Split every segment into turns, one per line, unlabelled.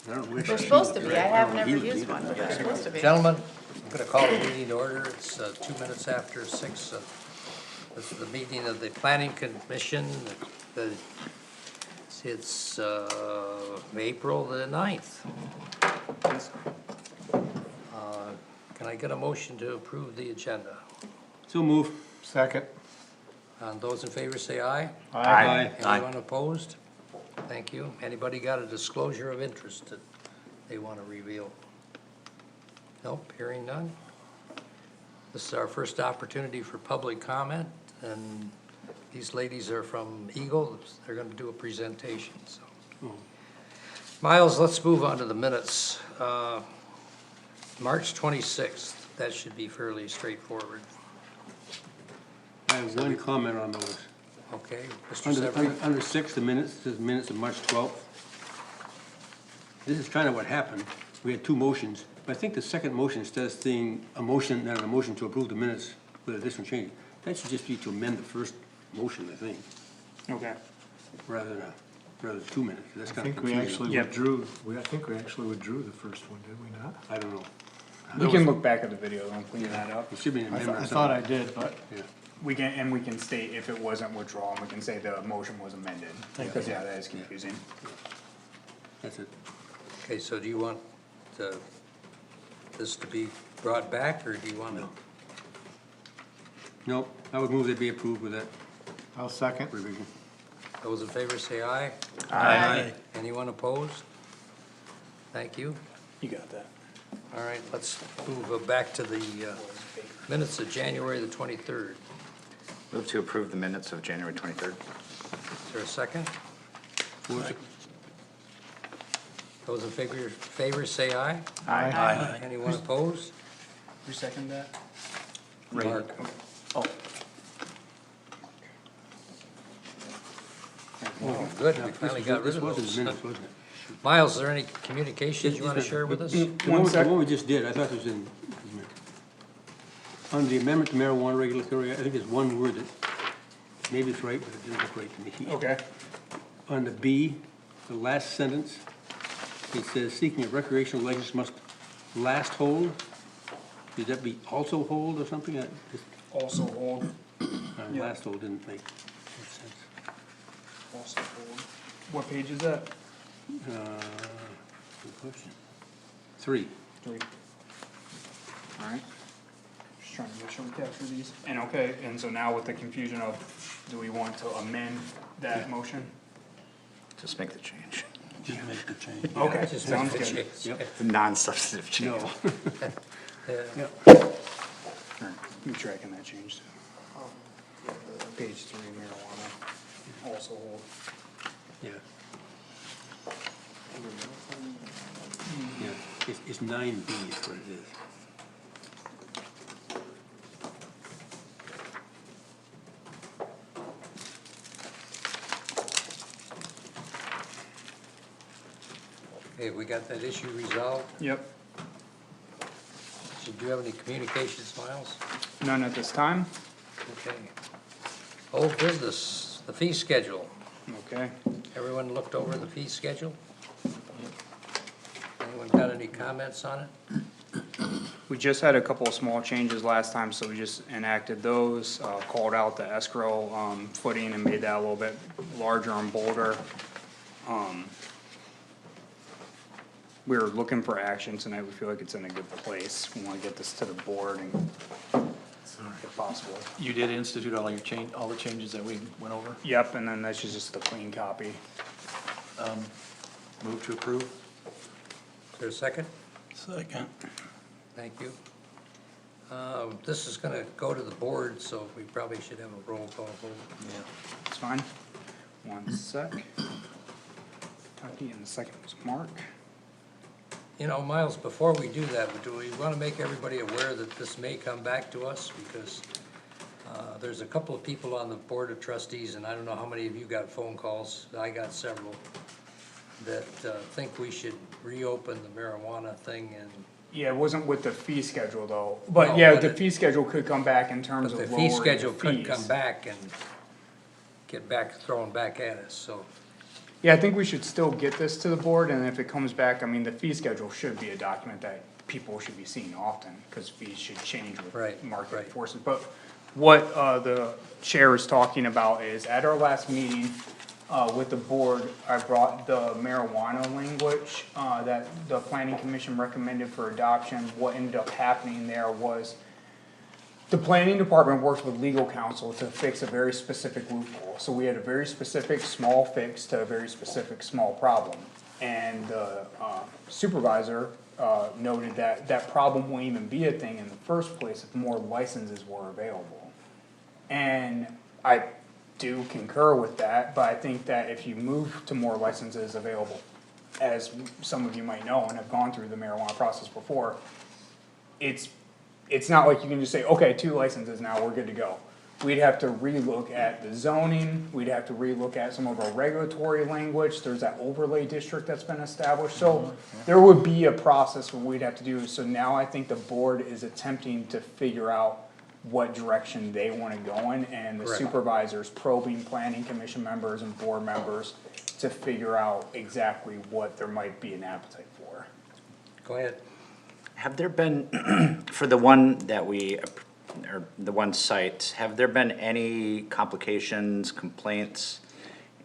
I don't wish.
They're supposed to be, I have never used one, but they're supposed to be.
Gentlemen, I'm gonna call the meeting to order. It's 2 minutes after 6. This is the meeting of the Planning Commission. It's April the 9th. Can I get a motion to approve the agenda?
So move.
Second.
Those in favor say aye.
Aye.
Anyone opposed? Thank you. Anybody got a disclosure of interest that they want to reveal? Nope, hearing none. This is our first opportunity for public comment, and these ladies are from Eagle. They're going to do a presentation, so. Miles, let's move on to the minutes. March 26th, that should be fairly straightforward.
I have one comment on those.
Okay, Mr. Severie?
Under 6, the minutes, it says minutes of March 12th. This is kind of what happened. We had two motions, but I think the second motion, instead of saying a motion, not a motion to approve the minutes with additional change, that should just be to amend the first motion, I think,
Okay.
rather than 2 minutes. That's
I
kind of
think we
confusing.
actually
Yep.
withdrew, I think we actually withdrew the first one, did we not?
I don't know.
We can look back at the video and clean that up.
It should be an
I
amendment or
thought I
something.
did, but
Yeah.
We can state if it wasn't withdrawn, we can say the motion was amended, because yeah, that is confusing.
That's it.
Okay, so do you want this to be brought back, or do you want to?
Nope, I would move they be approved with that
I'll second.
revision.
Those in favor say aye.
Aye.
Anyone opposed? Thank you.
You got that.
All right, let's move back to the minutes of January the 23rd.
Move to approve the minutes of January 23rd.
Is there a second?
What was it?
Those in favor say aye.
Aye.
Anyone opposed?
Who seconded that?
Mark.
Oh.
Oh, good, we finally got rid
This
of
wasn't
those.
the minutes, wasn't it?
Miles, is there any communications you want to share with us?
The one we just did, I thought it was in, on the amendment to marijuana regulatory, I think there's one word that, maybe it's right, but it didn't look right to me.
Okay.
On the B, the last sentence, it says seeking a recreational license must last hold. Should that be also hold or something?
Also hold. Yeah.
Last hold didn't make sense.
Also hold. What page is that?
Good question. 3.
3. Alright. Just trying to make sure we capture these. And okay, and so now with the confusion of, do we want to amend that motion?
Just make the change.
Just make the change.
Okay,
Just
sounds
make the
good.
change.
Yep.
The non-substantive change.
No.
Yeah.
Alright, I'm tracking that change too. Page 3, marijuana, also hold.
Yeah. Yeah, it's 9B is what it is.
Okay, we got that issue resolved.
Yep.
Do you have any communications, Miles?
None at this time?
Okay. Old business, the fee schedule.
Okay.
Everyone looked over the fee schedule? Anyone got any comments on it?
We just had a couple of small changes last time, so we just enacted those, called out the escrow, footing and made that a little bit larger and bolder. We were looking for action tonight, we feel like it's in a good place, we wanna get this to the board and if possible.
You did institute all all the changes that we went over?
Yep, and then that's just a clean copy.
Move to approve?
Is there a second?
Second.
Thank you. This is gonna go to the board, so we probably should have a roll call vote.
Yeah.
It's fine. One sec. Tucky, and the second was Mark.
You know, Miles, before we do that, do we wanna make everybody aware that this may come back to us? Because there's a couple of people on the board of trustees, and I don't know how many of you got phone calls, I got several, that think we should reopen the marijuana thing, and
Yeah, it wasn't with the fee schedule though, but
No,
yeah,
but
the
it-
fee schedule could come back in terms
but
of
the
lowering
fee
the
schedule could
fees.
come back and get back, thrown back at us, so.
Yeah, I think we should still get this to the board, and if it comes back, I mean, the fee schedule should be a document that people should be seeing often, cause fees should change with
Right,
market
right.
forces, but what, the chair is talking about is, at our last meeting, with the board, I brought the marijuana language, that the planning commission recommended for adoption. What ended up happening there was, the planning department worked with legal counsel to fix a very specific loophole. So we had a very specific small fix to a very specific small problem. And the supervisor noted that that problem won't even be a thing in the first place if more licenses were available. And I do concur with that, but I think that if you move to more licenses available, as some of you might know and have gone through the marijuana process before, it's not like you can just say, okay, 2 licenses now, we're good to go. We'd have to relook at the zoning, we'd have to relook at some of our regulatory language, there's that overlay district that's been established, so there would be a process what we'd have to do, so now I think the board is attempting to figure out what direction they wanna go in, and the
Correct.
supervisors probing planning commission members and board members to figure out exactly what there might be an appetite for.
Go ahead.
Have there been, for the one that we, or the one site, have there been any complications, complaints,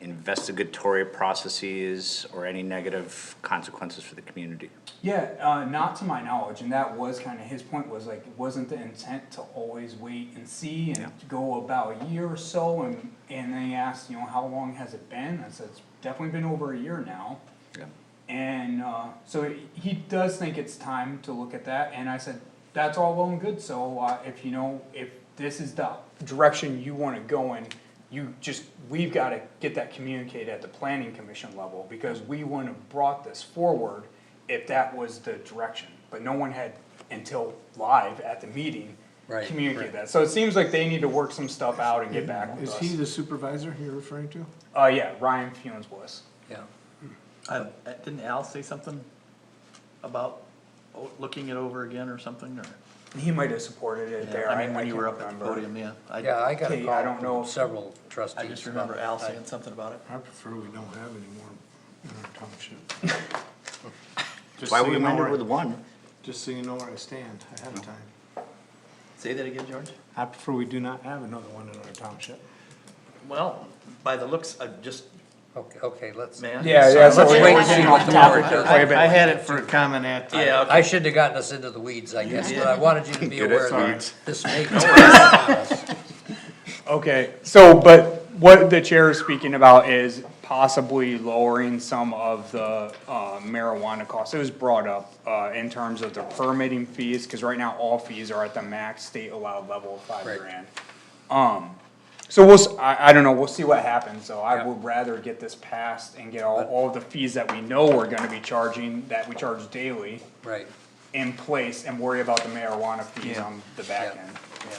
investigatory processes, or any negative consequences for the community?
Yeah, not to my knowledge, and that was kinda his point, was like, it wasn't the intent to always wait and see and go about a year or so, and then he asked, how long has it been? I said, it's definitely been over a year now.
Yeah.
And, so he does think it's time to look at that, and I said, that's all well and good, so, if this is the direction you wanna go in, we've gotta get that communicated at the planning commission level, because we wouldn't have brought this forward if that was the direction, but no one had, until live at the meeting,
Right,
communicated that, so it seems like they need to work some stuff out and get back with
Is
us.
he the supervisor you're referring to?
Yeah, Ryan Funes-Bliss.
Yeah.
Didn't Al say something about looking it over again or something, or?
He might have supported it there,
I mean, when you were
can't
up at the
remember.
podium, yeah.
Yeah, I got a
Okay, I don't
call
know.
from several trustees.
I just remember
about
Al
it.
saying something about it.
I prefer we don't have any more in our township. Just
Why
so
we
you know
amended
where-
with one?
Just so you know where I stand ahead of time.
Say that again, George?
I prefer we do not have another one in our township.
Well, by the looks,
Okay, let's.
man.
Yeah, yeah, so
Let's
we're
wait and
getting
see
off
what the
topic
board
there
does.
quite a bit.
I had it for a comment at.
Yeah, okay.
I shouldn't have gotten us into the weeds, I guess, but I wanted you to be
Good at
aware that
weeds.
this may come upon us.
Okay, so, but what the chair is speaking about is possibly lowering some of the marijuana costs. It was brought up in terms of the permitting fees, cause right now all fees are at the max state allowed level of
Right.
$5,000. So I don't know, we'll see what happens, so I
Yeah.
would rather get this passed and get all of the fees that we know we're gonna be charging, that we charge daily,
Right,
in place, and worry about the marijuana fees
Yeah.
on the back
Yeah.
end.
yeah.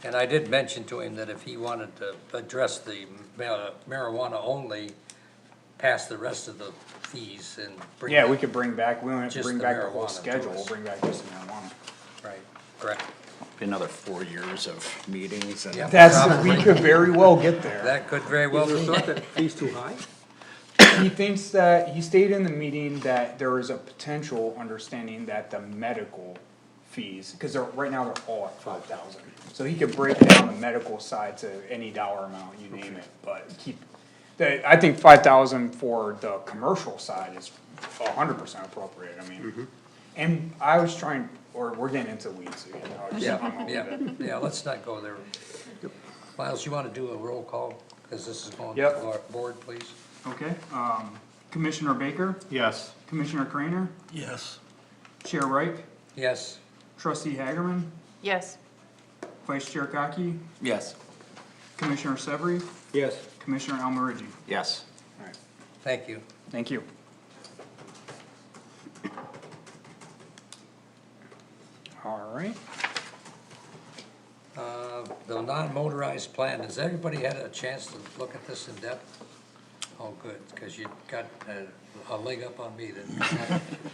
And I did mention to him that if he wanted to address the marijuana only, pass the rest of the fees and bring.
Yeah,
back-
we could bring back, we don't have to
Just
bring
the
back the whole
marijuana to
schedule, we'll
us.
bring back just the marijuana.
Right, correct.
Be another 4 years of meetings and.
Yeah.
We could very well get there.
That could very well
Is there
be.
thought that fee's too high?
He thinks that, he stated in the meeting that there is a potential understanding that the medical fees, cause right now they're all at 5,000. So he could break down the medical side to any dollar amount, you name it, but I think 5,000 for the commercial side is 100% appropriate, I mean. And I was trying, or we're getting into weeds again. I'm gonna leave it.
Yeah, let's not go there. Miles, you wanna do a roll call, cause this is going to
Yep.
our board, please?
Okay, Commissioner Baker,
Yes.
Commissioner Crainer,
Yes.
Chair Reich,
Yes,
Trustee Hagerman,
Yes,
Vice Chair Kaki,
Yes.
Commissioner Severie,
Yes.
Commissioner Almarigi.
Yes.
Alright,
thank you.
thank you. Alright,
The non-motorized plan, has everybody had a chance to look at this in depth? Oh, good, cause you got a leg up on me then.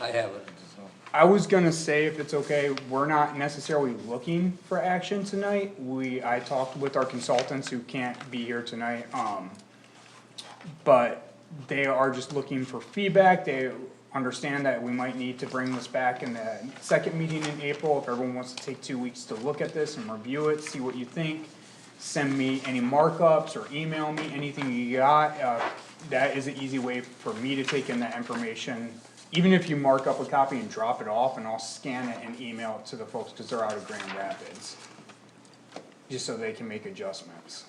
I haven't, so.
I was gonna say, if it's okay, we're not necessarily looking for action tonight. I talked with our consultants who can't be here tonight, but they are just looking for feedback, they understand that we might need to bring this back in the second meeting in April, if everyone wants to take 2 weeks to look at this and review it, see what you think. Send me any markups or email me anything you got, that is an easy way for me to take in that information. Even if you mark up a copy and drop it off, and I'll scan it and email it to the folks, cause they're out of Grand Rapids. Just so they can make adjustments.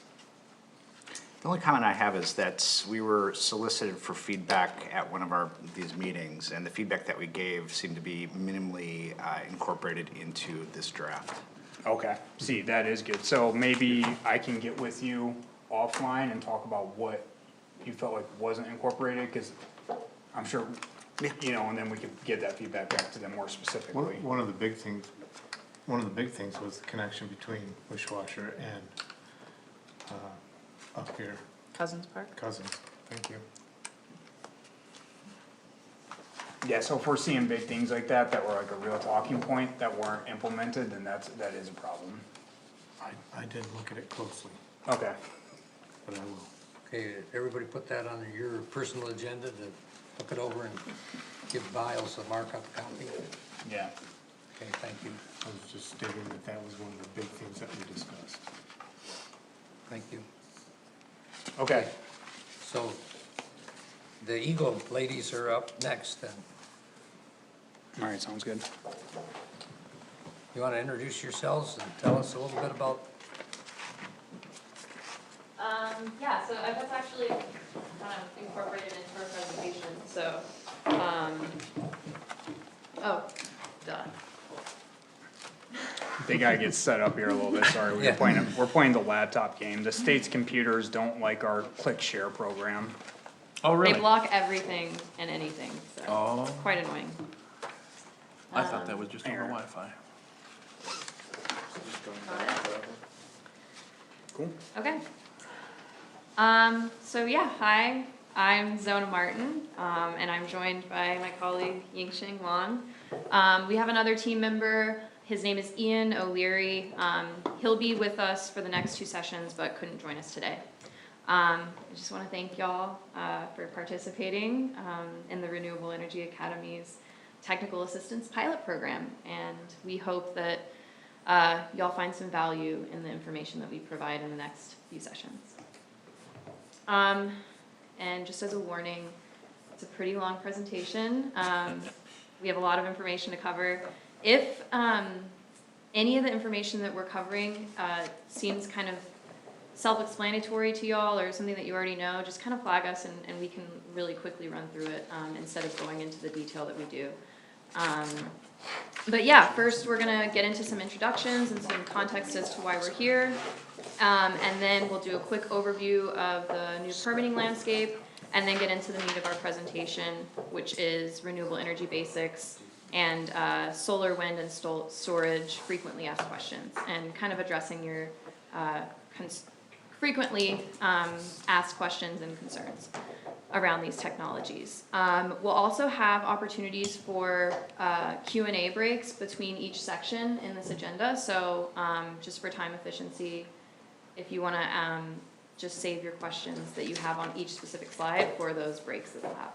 The only comment I have is that we were solicited for feedback at one of these meetings, and the feedback that we gave seemed to be minimally incorporated into this draft.
Okay, see, that is good, so maybe I can get with you offline and talk about what you felt like wasn't incorporated, cause I'm sure, you know, and then we could get that feedback back to them more specifically.
One of the big things was the connection between Wishwasher and, up here,
Cousins Park?
Cousins. Thank you.
Yeah, so if we're seeing big things like that were like a real talking point that weren't implemented, then that is a problem.
I didn't look at it closely,
Okay,
but I will.
Okay, everybody put that on your personal agenda to look it over and give Biles a markup copy?
yeah,
Okay, thank you,
I was just stating that was one of the big things that we discussed.
thank you.
okay,
So, the Eagle ladies are up next then.
alright, sounds good.
You wanna introduce yourselves and tell us a little bit about,
Yeah, so that's actually kind of incorporated into our presentation, so, oh, duh.
They gotta get set up here a little bit, sorry,
Yeah.
we're playing the laptop game, the state's computers don't like our click share program.
Oh,
They
really?
block everything and anything, so
Oh.
it's quite annoying.
I thought that was just over Wi-Fi.
Got it?
Cool.
Okay. So yeah, hi, I'm Zona Martin, and I'm joined by my colleague Yingxing Wang. We have another team member, his name is Ian O'Leary. He'll be with us for the next 2 sessions, but couldn't join us today. I just wanna thank y'all, for participating, in the Renewable Energy Academy's Technical Assistance Pilot Program, and we hope that y'all find some value in the information that we provide in the next few sessions. And just as a warning, it's a pretty long presentation. We have a lot of information to cover. If any of the information that we're covering seems kind of self-explanatory to y'all or something that you already know, just kind of flag us and we can really quickly run through it instead of going into the detail that we do. But yeah, first we're gonna get into some introductions and some context as to why we're here. And then we'll do a quick overview of the new permitting landscape and then get into the meat of our presentation, which is renewable energy basics and solar, wind, and storage frequently asked questions, and kind of addressing your frequently asked questions and concerns around these technologies. We'll also have opportunities for Q&A breaks between each section in this agenda, so just for time efficiency, if you want to just save your questions that you have on each specific slide for those breaks that we'll have.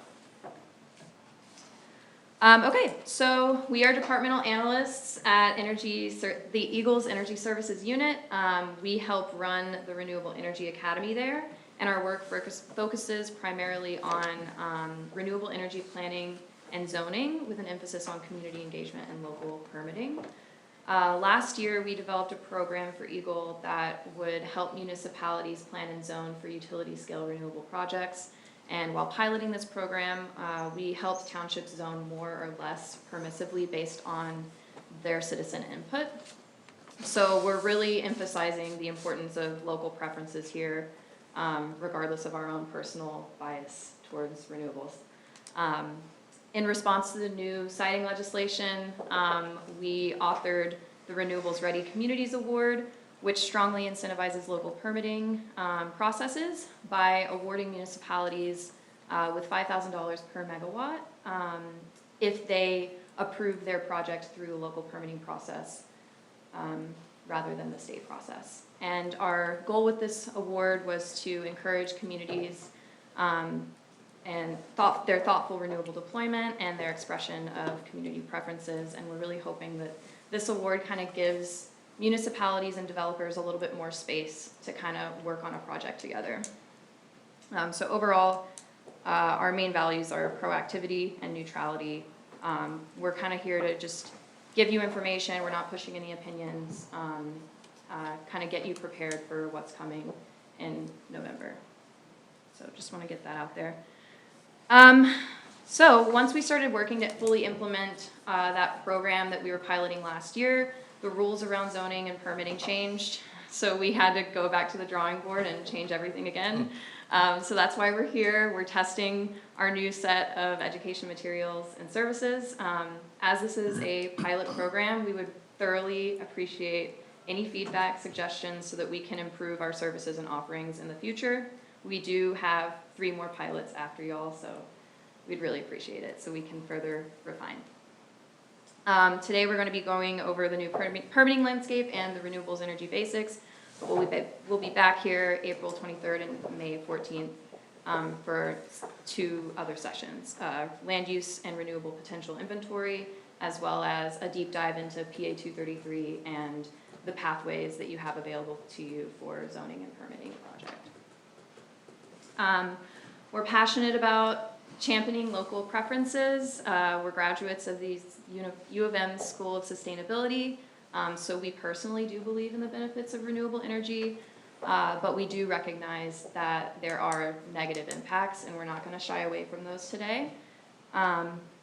Okay, so we are departmental analysts at the Eagles Energy Services Unit. We help run the Renewable Energy Academy there, and our work focuses primarily on renewable energy planning and zoning with an emphasis on community engagement and local permitting. Last year, we developed a program for Eagle that would help municipalities plan and zone for utility-scale renewable projects. And while piloting this program, we helped townships zone more or less permissively based on their citizen input. So we're really emphasizing the importance of local preferences here, regardless of our own personal bias towards renewables. In response to the new siting legislation, we authored the Renewables Ready Communities Award, which strongly incentivizes local permitting processes by awarding municipalities with $5,000 per megawatt if they approve their project through the local permitting process rather than the state process. And our goal with this award was to encourage communities their thoughtful renewable deployment and their expression of community preferences. And we're really hoping that this award kind of gives municipalities and developers a little bit more space to kind of work on a project together. So overall, our main values are proactivity and neutrality. We're kind of here to just give you information. We're not pushing any opinions. Kind of get you prepared for what's coming in November. So just want to get that out there. So once we started working to fully implement that program that we were piloting last year, the rules around zoning and permitting changed. So we had to go back to the drawing board and change everything again. So that's why we're here. We're testing our new set of education materials and services. As this is a pilot program, we would thoroughly appreciate any feedback, suggestions, so that we can improve our services and offerings in the future. We do have 3 more pilots after y'all, so we'd really appreciate it so we can further refine. Today we're going to be going over the new permitting landscape and the renewables energy basics. We'll be back here April 23rd and May 14th for 2 other sessions, land use and renewable potential inventory, as well as a deep dive into PA 233 and the pathways that you have available to you for zoning and permitting a project. We're passionate about championing local preferences. We're graduates of the U of M School of Sustainability, so we personally do believe in the benefits of renewable energy, but we do recognize that there are negative impacts, and we're not going to shy away from those today.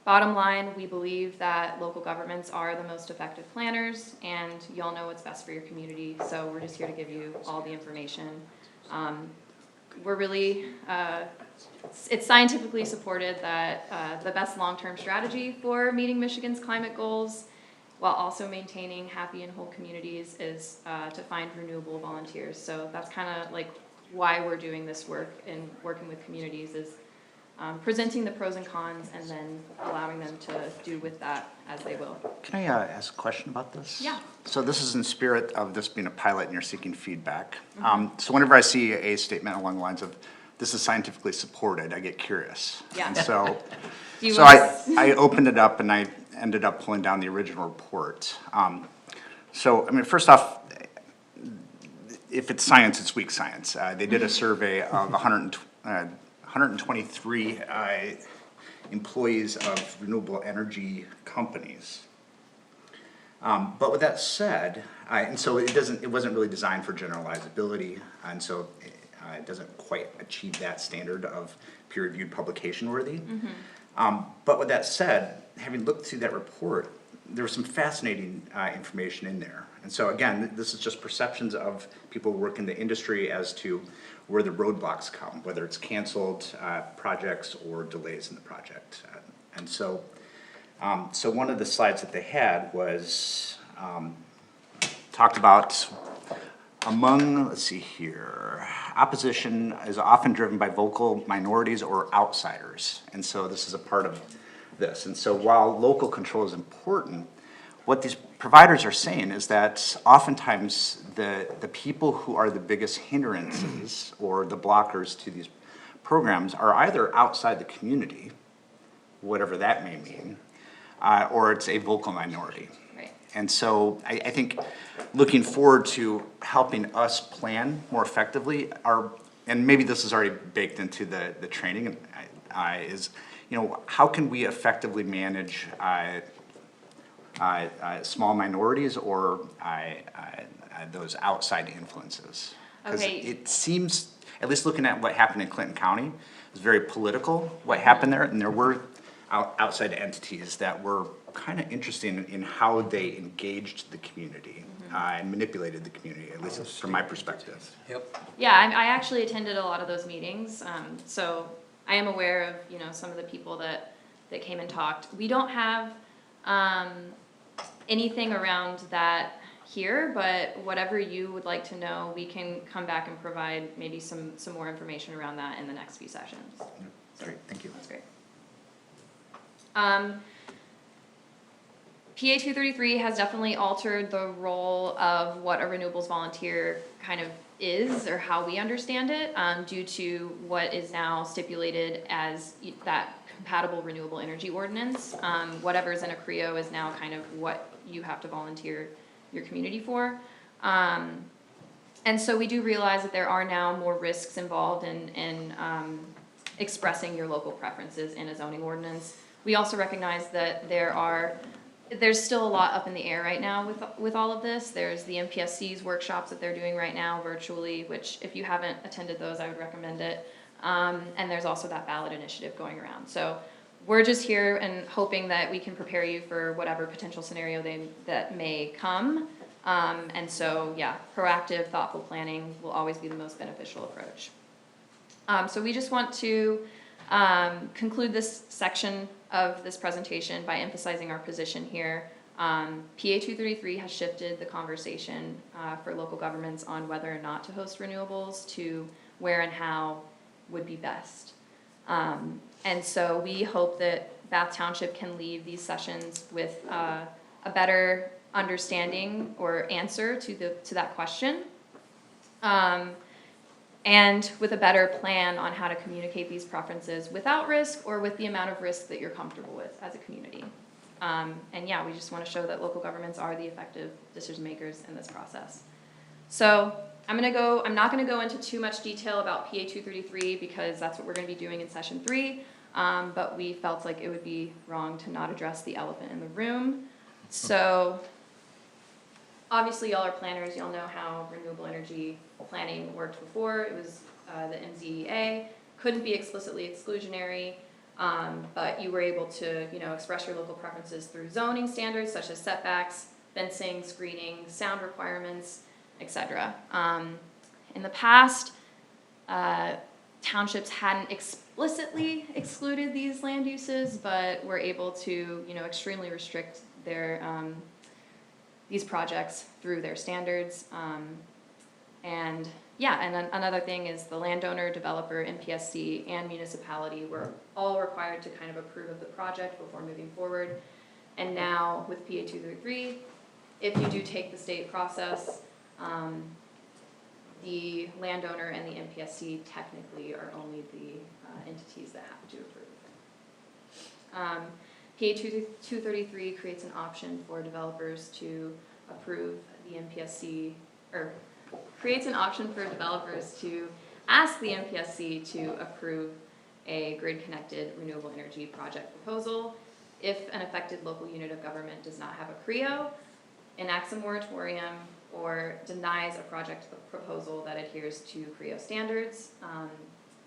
Bottom line, we believe that local governments are the most effective planners, and y'all know what's best for your community, so we're just here to give you all the information. We're really, it's scientifically supported that the best long-term strategy for meeting Michigan's climate goals while also maintaining happy and whole communities is to find renewable volunteers. So that's kind of like why we're doing this work and working with communities is presenting the pros and cons and then allowing them to do with that as they will.
Can I ask a question about this?
Yeah.
So this is in spirit of this being a pilot and you're seeking feedback. So whenever I see a statement along the lines of, this is scientifically supported, I get curious.
Yeah.
And so,
Do you
so
want us-
I opened it up and I ended up pulling down the original report. So, I mean, first off, if it's science, it's weak science. They did a survey of 123 employees of renewable energy companies. But with that said, and so it wasn't really designed for generalizability, and so it doesn't quite achieve that standard of peer-reviewed publication worthy. But with that said, having looked through that report, there was some fascinating information in there. And so again, this is just perceptions of people who work in the industry as to where the roadblocks come, whether it's canceled projects or delays in the project. And so, so one of the slides that they had was talked about among, let's see here, opposition is often driven by vocal minorities or outsiders. And so this is a part of this. And so while local control is important, what these providers are saying is that oftentimes the people who are the biggest hindrances or the blockers to these programs are either outside the community, whatever that may mean, or it's a vocal minority.
Right.
And so I think looking forward to helping us plan more effectively, and maybe this is already baked into the training, is, you know, how can we effectively manage small minorities or those outside influences? Because
Okay.
it seems, at least looking at what happened in Clinton County, it was very political, what happened there, and there were outside entities that were kind of interesting in how they engaged the community and manipulated the community, at least from my perspective.
Yep.
Yeah, I actually attended a lot of those meetings, so I am aware of, you know, some of the people that came and talked. We don't have anything around that here, but whatever you would like to know, we can come back and provide maybe some more information around that in the next few sessions.
Great, thank you.
That's great. PA 233 has definitely altered the role of what a renewables volunteer kind of is, or how we understand it, due to what is now stipulated as that compatible renewable energy ordinance. Whatever's in a CREO is now kind of what you have to volunteer your community for. And so we do realize that there are now more risks involved in expressing your local preferences in a zoning ordinance. We also recognize that there's still a lot up in the air right now with all of this. There's the MPSC's workshops that they're doing right now virtually, which if you haven't attended those, I would recommend it. And there's also that ballot initiative going around. So we're just here and hoping that we can prepare you for whatever potential scenario that may come. And so, yeah, proactive, thoughtful planning will always be the most beneficial approach. So we just want to conclude this section of this presentation by emphasizing our position here. PA 233 has shifted the conversation for local governments on whether or not to host renewables to where and how would be best. And so we hope that Bath Township can leave these sessions with a better understanding or answer to that question. And with a better plan on how to communicate these preferences without risk or with the amount of risk that you're comfortable with as a community. And yeah, we just want to show that local governments are the effective decision makers in this process. So I'm not gonna go into too much detail about PA 233 because that's what we're gonna be doing in session 3. But we felt like it would be wrong to not address the elephant in the room. So obviously y'all are planners, y'all know how renewable energy planning worked before. It was the MZEA, couldn't be explicitly exclusionary, but you were able to, express your local preferences through zoning standards such as setbacks, fencing, screening, sound requirements, etc. In the past, townships hadn't explicitly excluded these land uses, but were able to, extremely restrict their these projects through their standards. And another thing is the landowner, developer, MPSC, and municipality were all required to kind of approve of the project before moving forward. And now with PA 233, if you do take the state process, the landowner and the MPSC technically are only the entities that have to approve. PA 233 creates an option for developers to approve the MPSC, or creates an option for developers to ask the MPSC to approve a grid-connected renewable energy project proposal if an affected local unit of government does not have a CREO, enacts a moratorium, or denies a project proposal that adheres to CREO standards.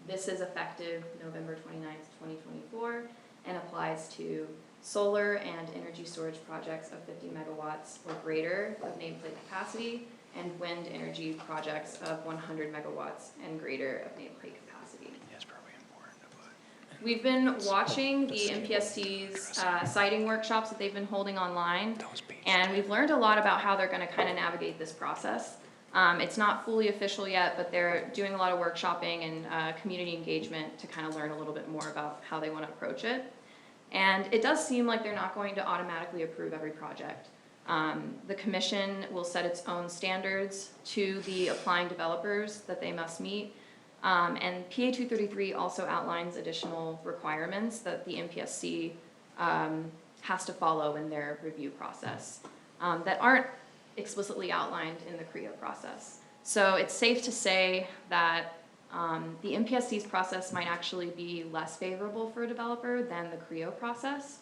This is effective November 29th, 2024, and applies to solar and energy storage projects of 50 megawatts or greater of nameplate capacity, and wind energy projects of 100 megawatts and greater of nameplate capacity. We've been watching the MPSC's siting workshops that they've been holding online, and we've learned a lot about how they're going to kind of navigate this process. It's not fully official yet, but they're doing a lot of workshopping and community engagement to kind of learn a little bit more about how they want to approach it. And it does seem like they're not going to automatically approve every project. The commission will set its own standards to the applying developers that they must meet. And PA 233 also outlines additional requirements that the MPSC has to follow in their review process that aren't explicitly outlined in the CREO process. So it's safe to say that the MPSC's process might actually be less favorable for a developer than the CREO process,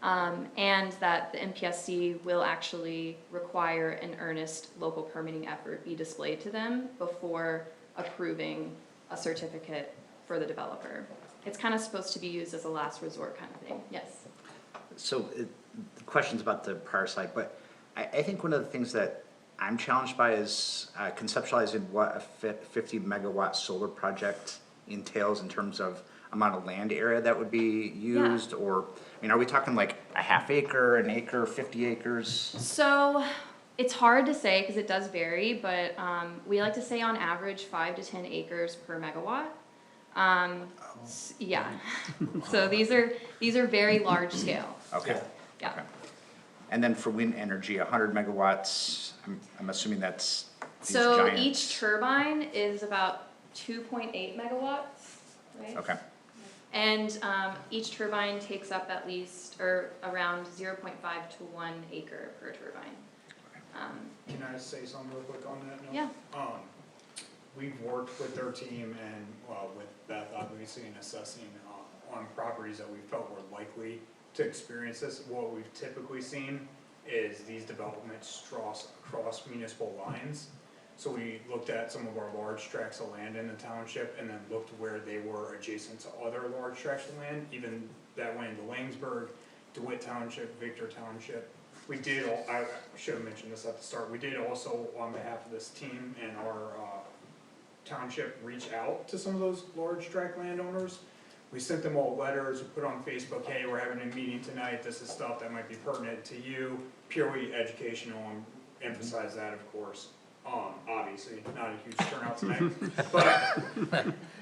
and that the MPSC will actually require an earnest local permitting effort be displayed to them before approving a certificate for the developer. It's kind of supposed to be used as a last resort kind of thing. Yes?
So the question's about the prior slide, but I think one of the things that I'm challenged by is conceptualizing what a 50 megawatt solar project entails in terms of amount of land area that would be used, or, are we talking like a half acre, an acre, 50 acres? So
it's hard to say because it does vary, but we like to say on average 5 to 10 acres per megawatt. Yeah. So these are very large scale.
Okay.
Yeah.
Okay. And then for wind energy, 100 megawatts, I'm assuming that's
So
giants?
each turbine is about 2.8 megawatts, right?
Okay,
And each turbine takes up at least, or around 0.5 to 1 acre per turbine.
Can I say something real quick on that note?
Yeah.
We've worked with their team and, with Beth, obviously, in assessing, on properties that we felt were likely to experience this. What we've typically seen is these developments cross municipal lines. So we looked at some of our large tracts of land in the township and then looked where they were adjacent to other large tracts of land, even that went into Langsberg, DeWitt Township, Victor Township. We did, I should have mentioned this at the start, we did also, on behalf of this team and our, township, reach out to some of those large tract landowners. We sent them all letters, we put on Facebook, hey, we're having a meeting tonight, this is stuff that might be pertinent to you, purely educational, and emphasize that, of course. Obviously, not a huge turnout tonight,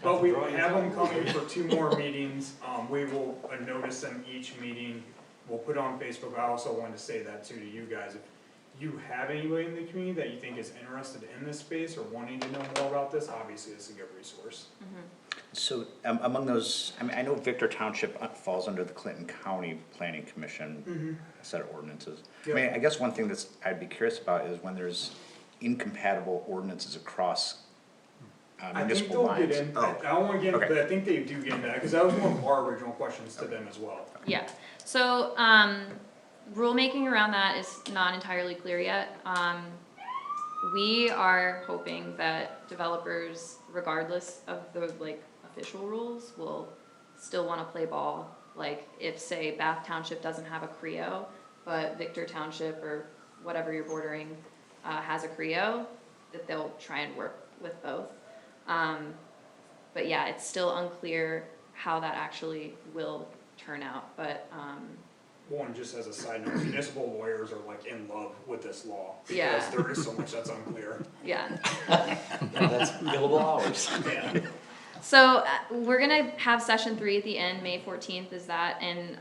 but we have them coming for 2 more meetings, we will notice them each meeting. We'll put it on Facebook. I also wanted to say that too to you guys, if you have anybody in the community that you think is interested in this space or wanting to know more about this, obviously it's a good resource.
so, among those, I mean, I know Victor Township falls under the Clinton County Planning Commission set of ordinances. I mean, I guess one thing I'd be curious about is when there's incompatible ordinances across
I think
municipal
they'll get
lines.
in, I don't wanna get,
Okay.
but I think they do get into that, cause that was one of our original questions to them as well.
Yeah, so, rulemaking around that is not entirely clear yet. We are hoping that developers, regardless of the, like, official rules, will still wanna play ball. Like, if, say, Bath Township doesn't have a Creo, but Victor Township or whatever you're bordering, has a Creo, that they'll try and work with both. But yeah, it's still unclear how that actually will turn out, but,
One, just as a side note, municipal lawyers are like in love with this law,
Yeah.
because there is so much that's unclear.
yeah.
That's billable hours.
Yeah.
So, we're gonna have session 3 at the end, May 14th is that, and,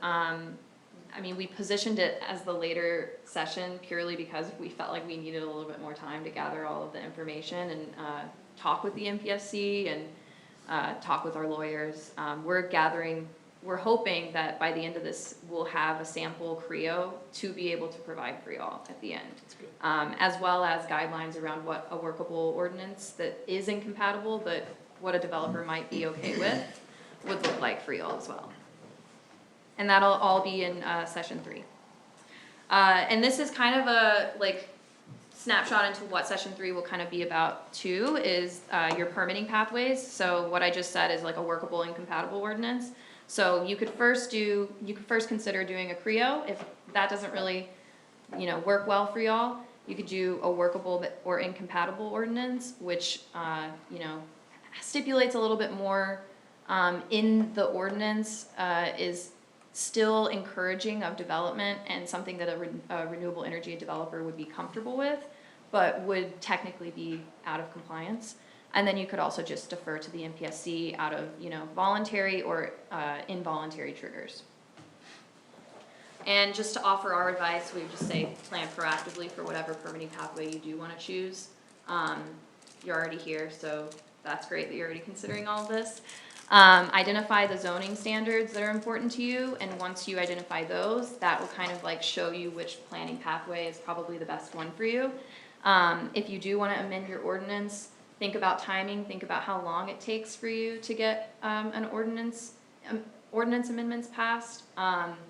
I mean, we positioned it as the later session purely because we felt like we needed a little bit more time to gather all of the information and, talk with the MPSC and, talk with our lawyers. We're hoping that by the end of this, we'll have a sample Creo to be able to provide for y'all at the end. As well as guidelines around what a workable ordinance that is incompatible, but what a developer might be okay with, would look like for y'all as well. And that'll all be in, session 3. And this is kind of a, like, snapshot into what session 3 will kind of be about too, is, your permitting pathways. So what I just said is like a workable incompatible ordinance. So you could first consider doing a Creo. If that doesn't really, work well for y'all, you could do a workable or incompatible ordinance, which, stipulates a little bit more, in the ordinance, is still encouraging of development and something that a renewable energy developer would be comfortable with, but would technically be out of compliance. And then you could also just defer to the MPSC out of, voluntary or involuntary triggers. And just to offer our advice, we would just say plan proactively for whatever permitting pathway you do wanna choose. You're already here, so that's great that you're already considering all of this. Identify the zoning standards that are important to you, and once you identify those, that will kind of like show you which planning pathway is probably the best one for you. If you do wanna amend your ordinance, think about timing, think about how long it takes for you to get, an ordinance amendments passed,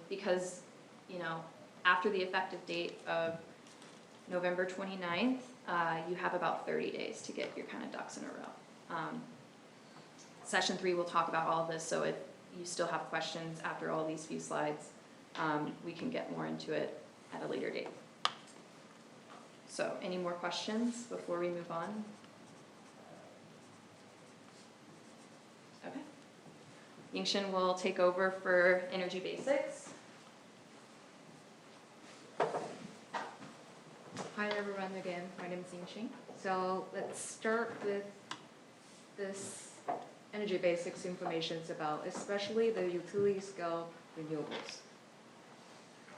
because, after the effective date of November 29th, you have about 30 days to get your kind of ducks in a row. Session 3 will talk about all of this, so if you still have questions after all these few slides, we can get more into it at a later date. So, any more questions before we move on? Okay. Yingshin will take over for Energy Basics.
Hi everyone again, my name is Yingxing. So let's start with this energy basics information about especially the utility scale renewables.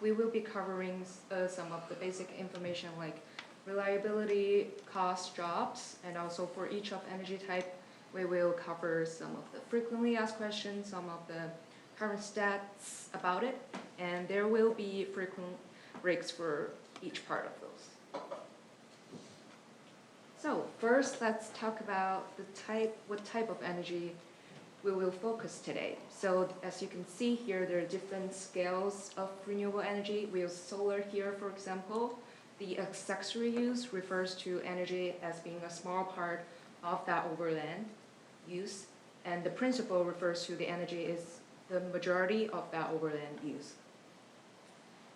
We will be covering some of the basic information like reliability cost drops, and also for each of energy type, we will cover some of the frequently asked questions, some of the current stats about it, and there will be frequent breaks for each part of those. So first, let's talk about what type of energy we will focus today. So as you can see here, there are different scales of renewable energy. We use solar here, for example. The accessory use refers to energy as being a small part of that overland use, and the principal refers to the energy is the majority of that overland use.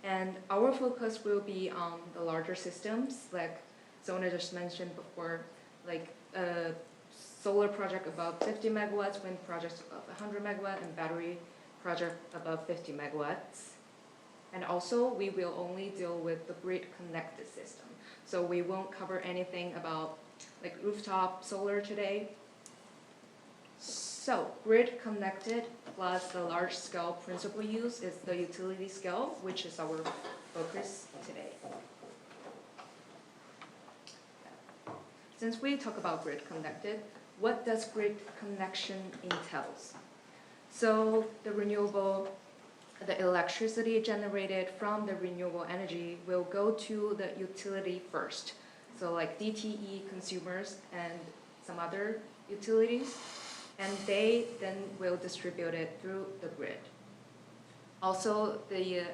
And our focus will be on the larger systems, like Zona just mentioned before, like solar project above 50 megawatts, wind projects above 100 megawatts, and battery project above 50 megawatts. And also, we will only deal with the grid-connected system. So we won't cover anything about like rooftop solar today. So grid-connected plus the large-scale principal use is the utility scale, which is our focus today. Since we talk about grid-connected, what does grid connection entails? So the electricity generated from the renewable energy will go to the utility first. So like DTE consumers and some other utilities, and they then will distribute it through the grid. Also, the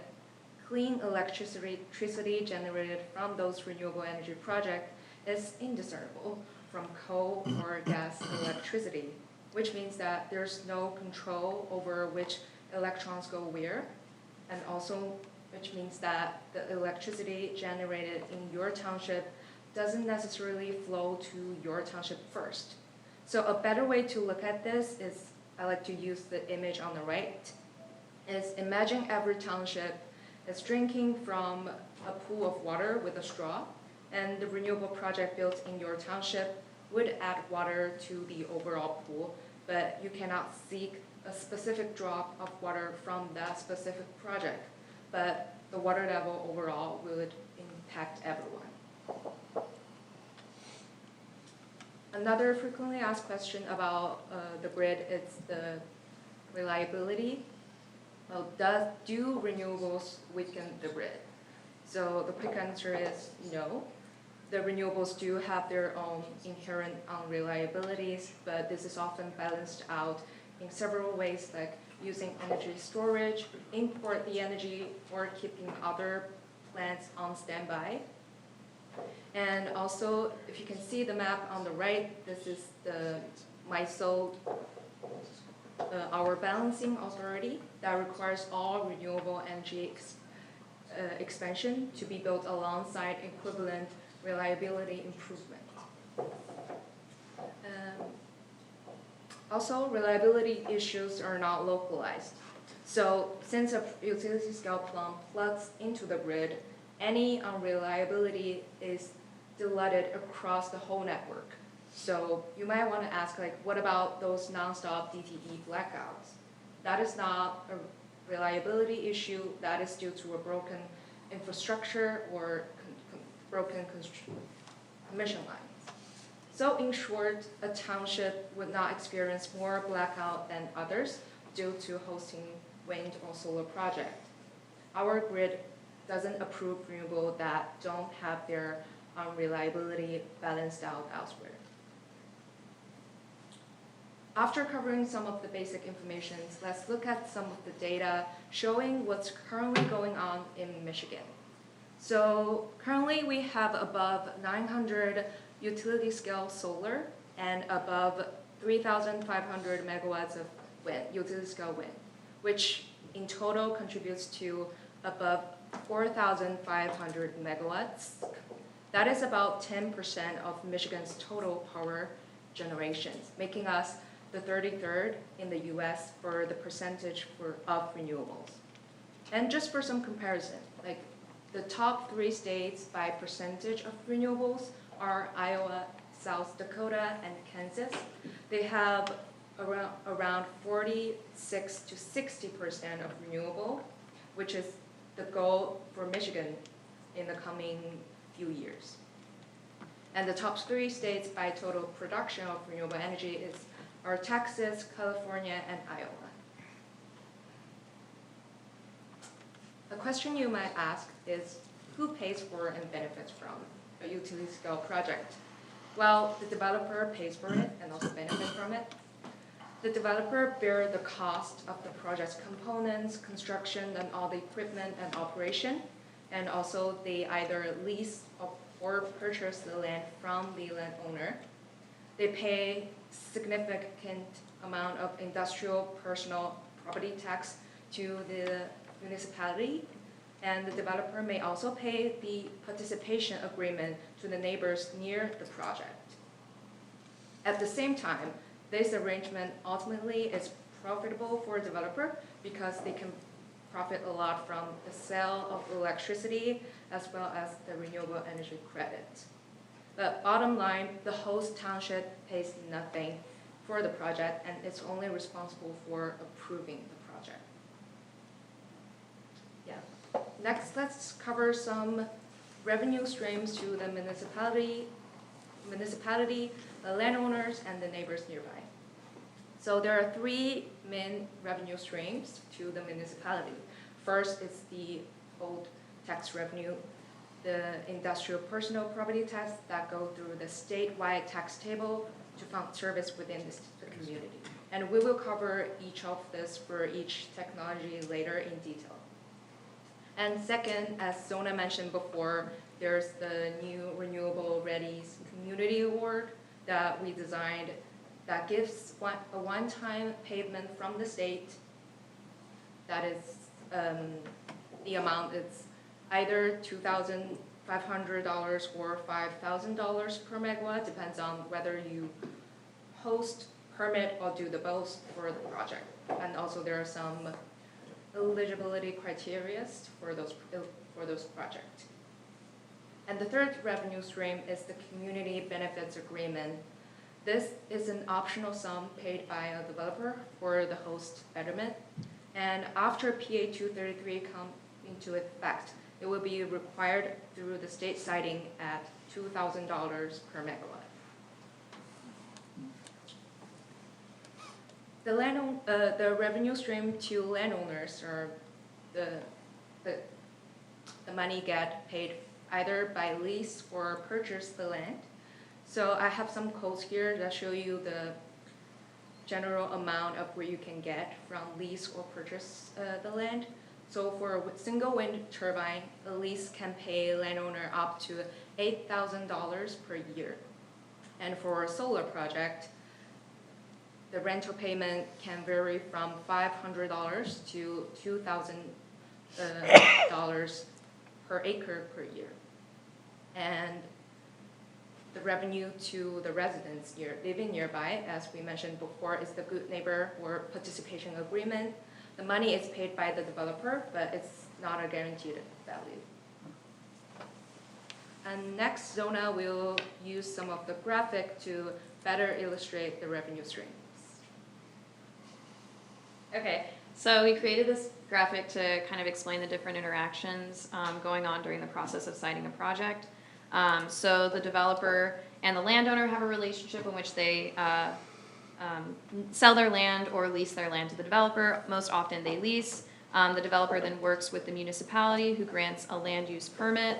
clean electricity generated from those renewable energy projects is indiscernible from coal or gas electricity, which means that there's no control over which electrons go where, and also which means that the electricity generated in your township doesn't necessarily flow to your township first. So a better way to look at this is, I like to use the image on the right, is imagine every township is drinking from a pool of water with a straw, and the renewable project built in your township would add water to the overall pool, but you cannot seek a specific drop of water from that specific project, but the water level overall would impact everyone. Another frequently asked question about the grid is the reliability. Well, do renewables weaken the grid? So the quick answer is no. The renewables do have their own inherent unreliabilities, but this is often balanced out in several ways, like using energy storage, import the energy, or keeping other plants on standby. And also, if you can see the map on the right, this is the MISO, our balancing authority that requires all renewable energy expansion to be built alongside equivalent reliability improvement. Also, reliability issues are not localized. So since a utility scale plant plugs into the grid, any unreliability is diluted across the whole network. So you might want to ask, like, what about those nonstop DTE blackouts? That is not a reliability issue. That is due to a broken infrastructure or broken commission lines. So in short, a township would not experience more blackout than others due to hosting wind or solar project. Our grid doesn't approve renewable that don't have their unreliability balanced out elsewhere. After covering some of the basic information, let's look at some of the data showing what's currently going on in Michigan. So currently we have above 900 utility scale solar and above 3,500 megawatts of wind, utility scale wind, which in total contributes to above 4,500 megawatts. That is about 10% of Michigan's total power generation, making us the 33rd in the US for the percentage of renewables. And just for some comparison, like the top 3 states by percentage of renewables are Iowa, South Dakota, and Kansas. They have around 46 to 60% of renewable, which is the goal for Michigan in the coming few years. And the top 3 states by total production of renewable energy are Texas, California, and Iowa. A question you might ask is, who pays for and benefits from a utility scale project? Well, the developer pays for it and also benefits from it. The developer bears the cost of the project's components, construction, and all the equipment and operation. And also they either lease or purchase the land from the landowner. They pay significant amount of industrial personal property tax to the municipality, and the developer may also pay the participation agreement to the neighbors near the project. At the same time, this arrangement ultimately is profitable for a developer because they can profit a lot from the sale of electricity as well as the renewable energy credit. But bottom line, the host township pays nothing for the project and it's only responsible for approving the project. Yeah. Next, let's cover some revenue streams to the municipality, the landowners, and the neighbors nearby. So there are 3 main revenue streams to the municipality. First is the old tax revenue, the industrial personal property tax that go through the statewide tax table to fund service within the community. And we will cover each of this for each technology later in detail. And second, as Zona mentioned before, there's the new Renewable Ready's Community Award that we designed that gives a one-time payment from the state that is, the amount is either $2,500 or $5,000 per megawatt, depends on whether you host, permit, or do the both for the project. And also there are some eligibility criteria for those projects. And the third revenue stream is the Community Benefits Agreement. This is an optional sum paid by a developer for the host betterment. And after PA 233 comes into effect, it will be required through the state siting at $2,000 per megawatt. The revenue stream to landowners are the money get paid either by lease or purchase the land. So I have some codes here that show you the general amount of where you can get from lease or purchase the land. So for a single wind turbine, a lease can pay landowner up to $8,000 per year. And for a solar project, the rental payment can vary from $500 to $2,000 per acre per year. And the revenue to the residents living nearby, as we mentioned before, is the Good Neighbor or Participation Agreement. The money is paid by the developer, but it's not a guaranteed value. And next, Zona will use some of the graphic to better illustrate the revenue streams.
Okay, so we created this graphic to kind of explain the different interactions going on during the process of siting a project. So the developer and the landowner have a relationship in which they sell their land or lease their land to the developer. Most often they lease. The developer then works with the municipality who grants a land use permit,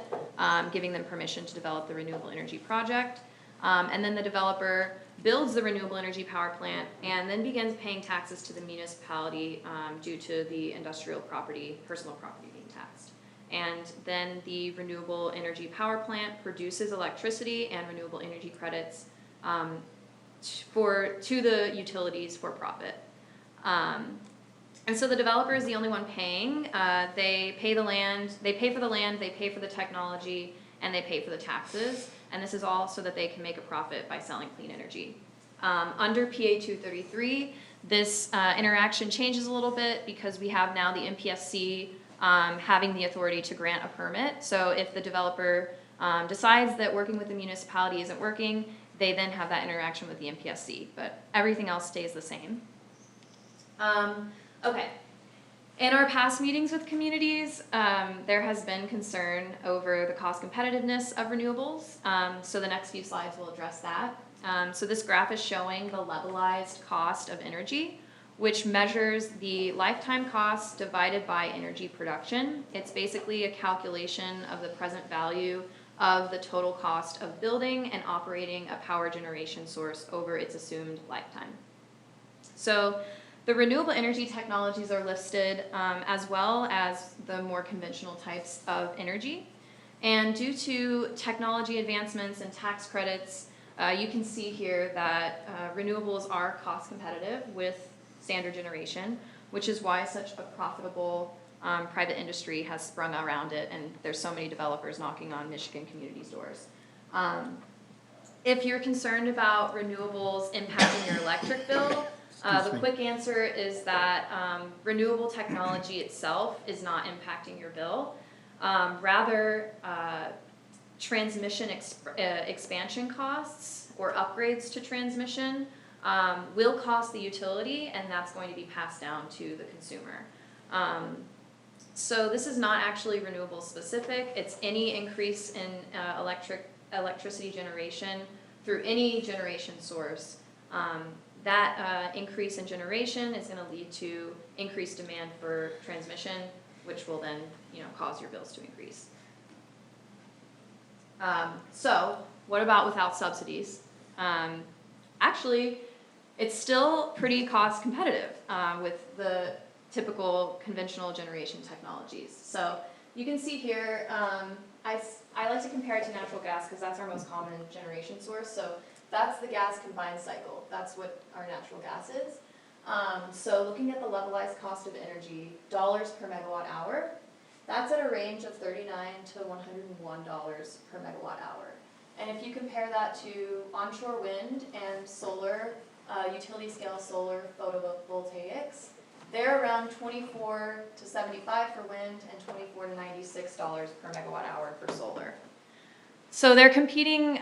giving them permission to develop the renewable energy project. And then the developer builds the renewable energy power plant and then begins paying taxes to the municipality due to the industrial property, personal property being taxed. And then the renewable energy power plant produces electricity and renewable energy credits to the utilities for profit. And so the developer is the only one paying. They pay the land, they pay for the land, they pay for the technology, and they pay for the taxes. And this is all so that they can make a profit by selling clean energy. Under PA 233, this interaction changes a little bit because we have now the MPSC having the authority to grant a permit. So if the developer decides that working with the municipality isn't working, they then have that interaction with the MPSC, but everything else stays the same. Okay, In our past meetings with communities, there has been concern over the cost competitiveness of renewables. So the next few slides will address that. So this graph is showing the levelized cost of energy, which measures the lifetime cost divided by energy production. It's basically a calculation of the present value of the total cost of building and operating a power generation source over its assumed lifetime. So the renewable energy technologies are listed as well as the more conventional types of energy. And due to technology advancements and tax credits, you can see here that renewables are cost competitive with standard generation, which is why such a profitable private industry has sprung around it, and there's so many developers knocking on Michigan communities' doors. If you're concerned about renewables impacting your electric bill, the quick answer is that renewable technology itself is not impacting your bill. Rather, transmission expansion costs or upgrades to transmission will cost the utility, and that's going to be passed down to the consumer. So this is not actually renewable specific. It's any increase in electricity generation through any generation source. That increase in generation is going to lead to increased demand for transmission, which will then, cause your bills to increase. So what about without subsidies? Actually, it's still pretty cost competitive with the typical conventional generation technologies. So you can see here, I like to compare it to natural gas because that's our most common generation source. So that's the gas combined cycle. That's what our natural gas is. So looking at the levelized cost of energy, dollars per megawatt hour, that's at a range of $39 to $101 per megawatt hour. And if you compare that to onshore wind and solar, utility scale solar photovoltaics, they're around $24 to $75 for wind and $24 to $96 per megawatt hour for solar. So they're competing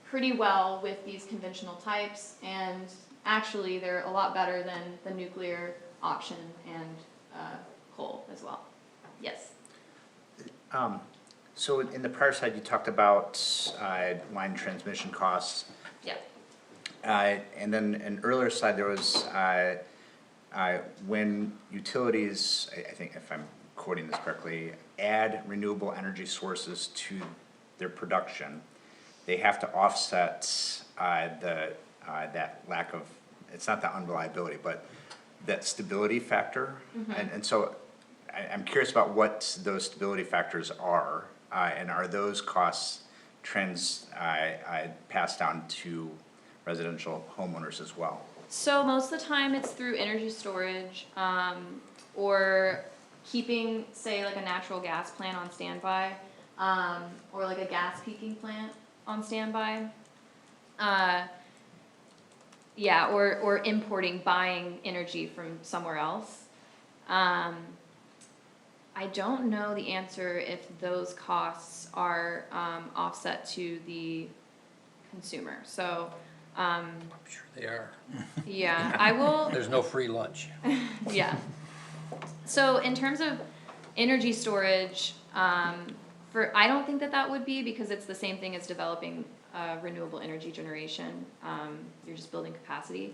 pretty well with these conventional types, and actually they're a lot better than the nuclear option and coal as well. Yes?
So in the prior slide, you talked about line transmission costs.
Yeah.
And then an earlier slide, there was when utilities, I think if I'm quoting this correctly, add renewable energy sources to their production, they have to offset that lack of, it's not the unreliability, but that stability factor.
Mm-hmm.
And so I'm curious about what those stability factors are, and are those costs passed down to residential homeowners as well?
So most of the time it's through energy storage, or keeping, say, like a natural gas plant on standby, or like a gas peaking plant on standby. Yeah, or importing, buying energy from somewhere else. I don't know the answer if those costs are offset to the consumer. So,
I'm sure they are.
yeah, I will.
There's no free lunch.
Yeah. So in terms of energy storage, I don't think that would be, because it's the same thing as developing renewable energy generation. You're just building capacity.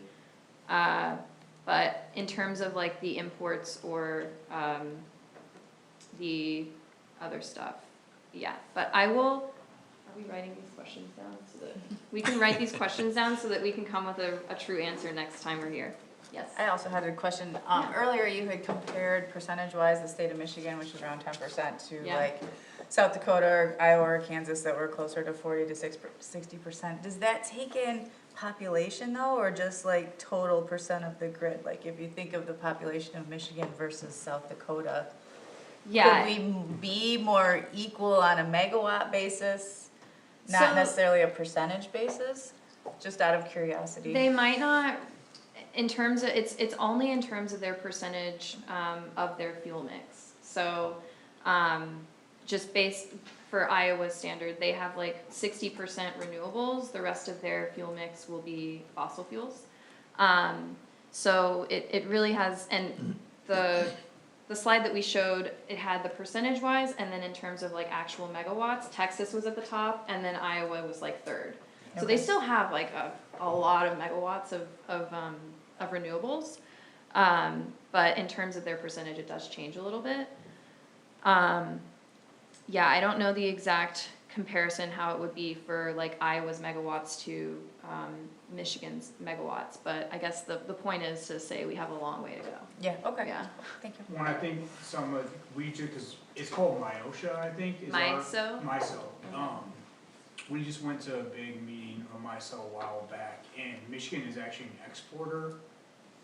But in terms of like the imports or the other stuff, yeah. But I will. Are we writing these questions down so that we can write these questions down so that we can come with a true answer next time we're here? Yes.
I also had a question. Earlier you had compared percentage-wise the state of Michigan, which is around 10%, to
Yeah.
like South Dakota, or Iowa, or Kansas that were closer to 40 to 60%. Does that take in population though, or just like total percent of the grid? Like if you think of the population of Michigan versus South Dakota,
Yeah.
could we be more equal on a megawatt basis, not
So-
necessarily a percentage basis? Just out of curiosity.
They might not, in terms of, it's only in terms of their percentage of their fuel mix. So, just based, for Iowa's standard, they have like 60% renewables, the rest of their fuel mix will be fossil fuels. So it really has, and the the slide that we showed, it had the percentage wise, and then in terms of like actual megawatts, Texas was at the top, and then Iowa was like third. So they
Okay.
still have like a lot of megawatts of renewables. But in terms of their percentage, it does change a little bit. Yeah, I don't know the exact comparison, how it would be for like Iowa's megawatts to, Michigan's megawatts, but I guess the point is to say we have a long way to go.
Yeah, okay,
Yeah.
thank you.
When I think some of, we just, cause it's called MIOSHA, I think, is our.
MISO?
MISO, we just went to a big meeting of MISO a while back, and Michigan is actually an exporter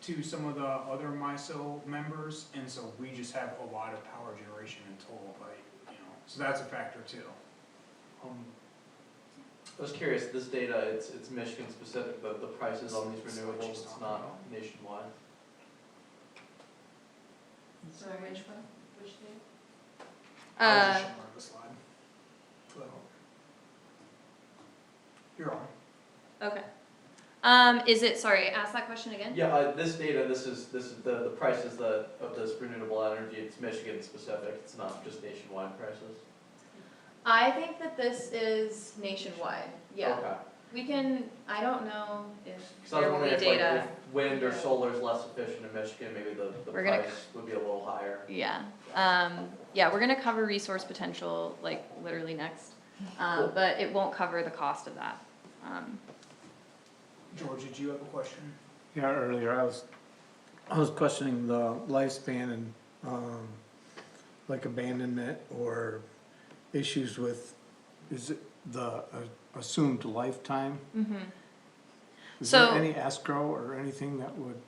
to some of the other MISO members, and so we just have a lot of power generation in total, like, you know, so that's a factor too.
I was curious, this data, it's Michigan specific, but the prices on these renewables, it's not nationwide.
Sorry, which one? Which thing?
I was
Uh,
just showing her the slide. But- You're on.
okay. Is it, sorry, ask that question again?
Yeah, this data, this is the prices of this renewable energy, it's Michigan specific, it's not just nationwide prices.
I think that this is nationwide, yeah.
Okay.
We can, I don't know if
Cause I was
there will be
wondering if like,
data.
if wind or solar is less efficient in Michigan, maybe the
We're gonna
price would be a little higher.
Yeah, yeah, we're gonna cover resource potential, like, literally next,
Cool.
but it won't cover the cost of that.
George, did you have a question?
Yeah, earlier I was questioning the lifespan and, like abandonment or issues with, is it the assumed lifetime? Is there
So-
any escrow or anything that would,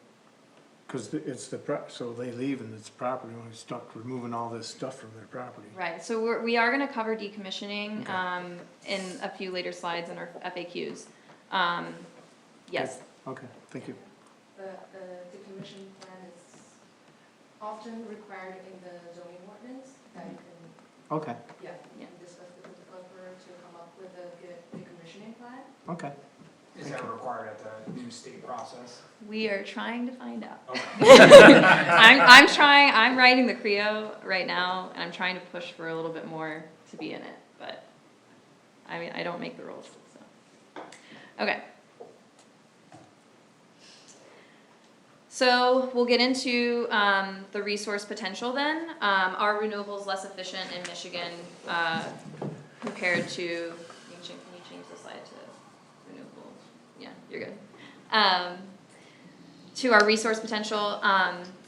cause it's so they leave and it's property, and we're stuck removing all this stuff from their property.
Right, so we are gonna cover decommissioning,
Okay.
in a few later slides in our FAQs. Yes,
Okay, thank you.
The decommission plan is often required in the zoning ordinance, that you can,
Okay,
yeah,
Yeah.
you can discuss with the developer to come up with a good decommissioning plan.
okay.
Is that required at the new state process?
we are trying to find out.
Okay.
I'm writing the CREO right now, and I'm trying to push for a little bit more to be in it, but, I mean, I don't make the rules, so. Okay. So we'll get into the resource potential then. Are renewables less efficient in Michigan compared to, can you change the slide to renewable? Yeah, you're good. To our resource potential,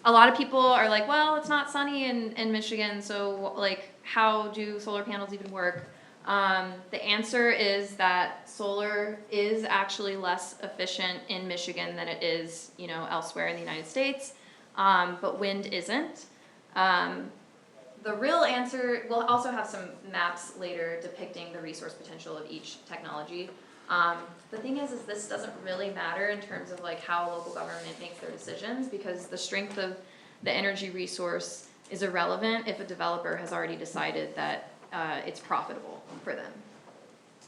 a lot of people are like, well, it's not sunny in Michigan, so like, how do solar panels even work? The answer is that solar is actually less efficient in Michigan than it is, you know, elsewhere in the United States, but wind isn't. The real answer, we'll also have some maps later depicting the resource potential of each technology. The thing is this doesn't really matter in terms of like how local government makes their decisions, because the strength of the energy resource is irrelevant if a developer has already decided that it's profitable for them.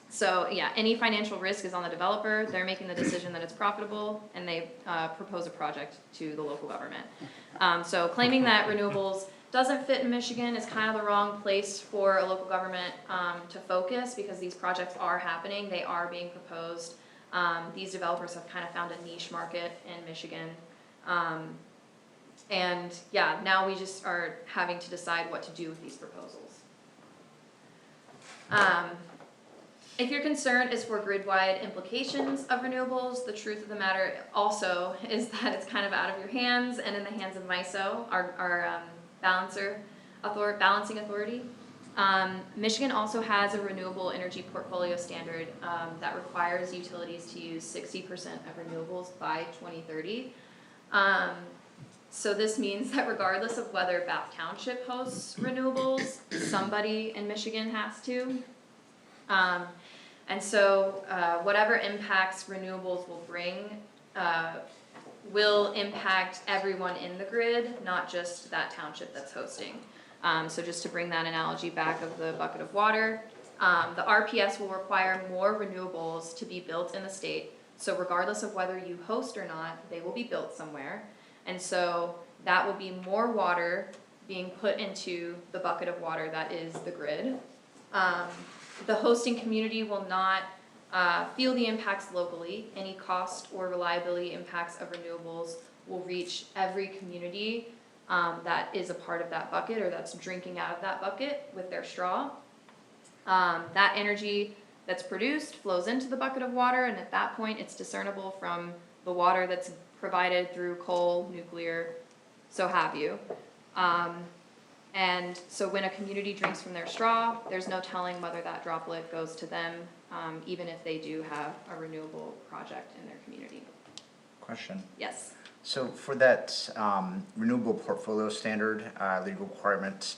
So yeah, any financial risk is on the developer. They're making the decision that it's profitable, and they propose a project to the local government. So claiming that renewables doesn't fit in Michigan is kind of the wrong place for a local government to focus, because these projects are happening, they are being proposed. These developers have kind of found a niche market in Michigan. And yeah, now we just are having to decide what to do with these proposals. If your concern is for grid-wide implications of renewables, the truth of the matter also is that it's kind of out of your hands and in the hands of MISO, our balancing authority. Michigan also has a renewable energy portfolio standard that requires utilities to use 60% of renewables by 2030. So this means that regardless of whether Bath Township hosts renewables, somebody in Michigan has to. And so whatever impacts renewables will bring will impact everyone in the grid, not just that township that's hosting. So just to bring that analogy back of the bucket of water, the RPS will require more renewables to be built in the state. So regardless of whether you host or not, they will be built somewhere. And so that will be more water being put into the bucket of water that is the grid. The hosting community will not feel the impacts locally. Any cost or reliability impacts of renewables will reach every community that is a part of that bucket or that's drinking out of that bucket with their straw. That energy that's produced flows into the bucket of water, and at that point it's discernible from the water that's provided through coal, nuclear, so have you. And so when a community drinks from their straw, there's no telling whether that droplet goes to them, even if they do have a renewable project in their community.
Question.
Yes.
So for that renewable portfolio standard, legal requirement,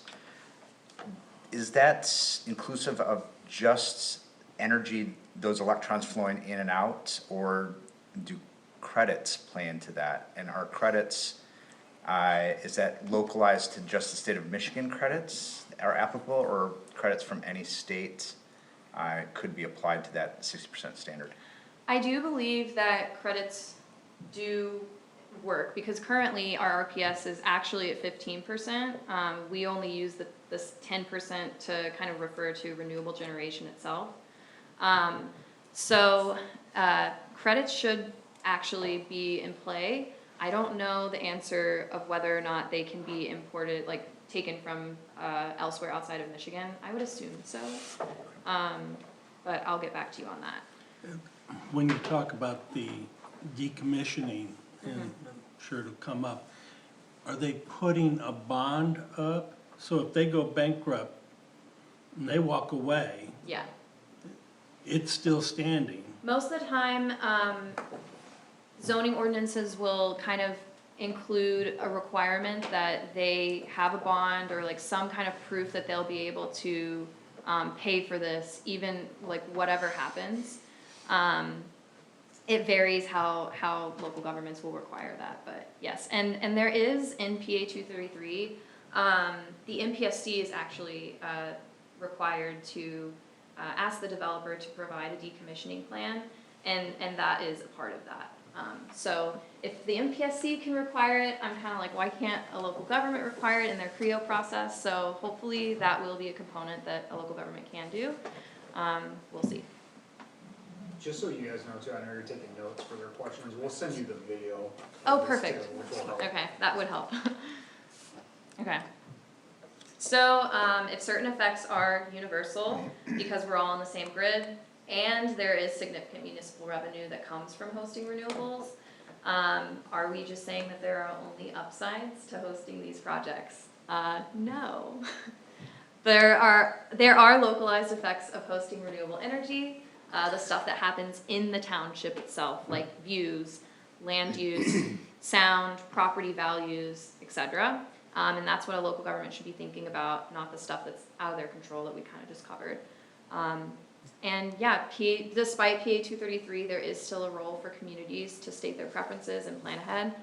is that inclusive of just energy, those electrons flowing in and out, or do credits play into that? And are credits, is that localized to just the state of Michigan credits are applicable, or credits from any state could be applied to that 60% standard?
I do believe that credits do work because currently our RPS is actually at 15%. We only use this 10% to kind of refer to renewable generation itself. So credits should actually be in play. I don't know the answer of whether or not they can be imported, like taken from elsewhere outside of Michigan. I would assume so, but I'll get back to you on that.
When you talk about the decommissioning, and I'm sure it'll come up, are they putting a bond up? So if they go bankrupt and they walk away,
Yeah.
it's still standing.
Most of the time, zoning ordinances will kind of include a requirement that they have a bond or like some kind of proof that they'll be able to pay for this, even like whatever happens. It varies how local governments will require that, but yes. And there is in PA 233, the MPSC is actually required to ask the developer to provide a decommissioning plan, and that is a part of that. So if the MPSC can require it, I'm kind of like, why can't a local government require it in their CREO process? So hopefully that will be a component that a local government can do. We'll see.
Just so you guys know too, I know you're taking notes for their questions, we'll send you the video.
Oh,
of this
perfect.
too, which will help.
Okay, that would help. Okay. So, if certain effects are universal, because we're all on the same grid, and there is significant municipal revenue that comes from hosting renewables, are we just saying that there are only upsides to hosting these projects? No. There are localized effects of hosting renewable energy, the stuff that happens in the township itself, like views, land use, sound, property values, etc. And that's what a local government should be thinking about, not the stuff that's out of their control that we kind of just covered. And yeah, despite PA 233, there is still a role for communities to state their preferences and plan ahead.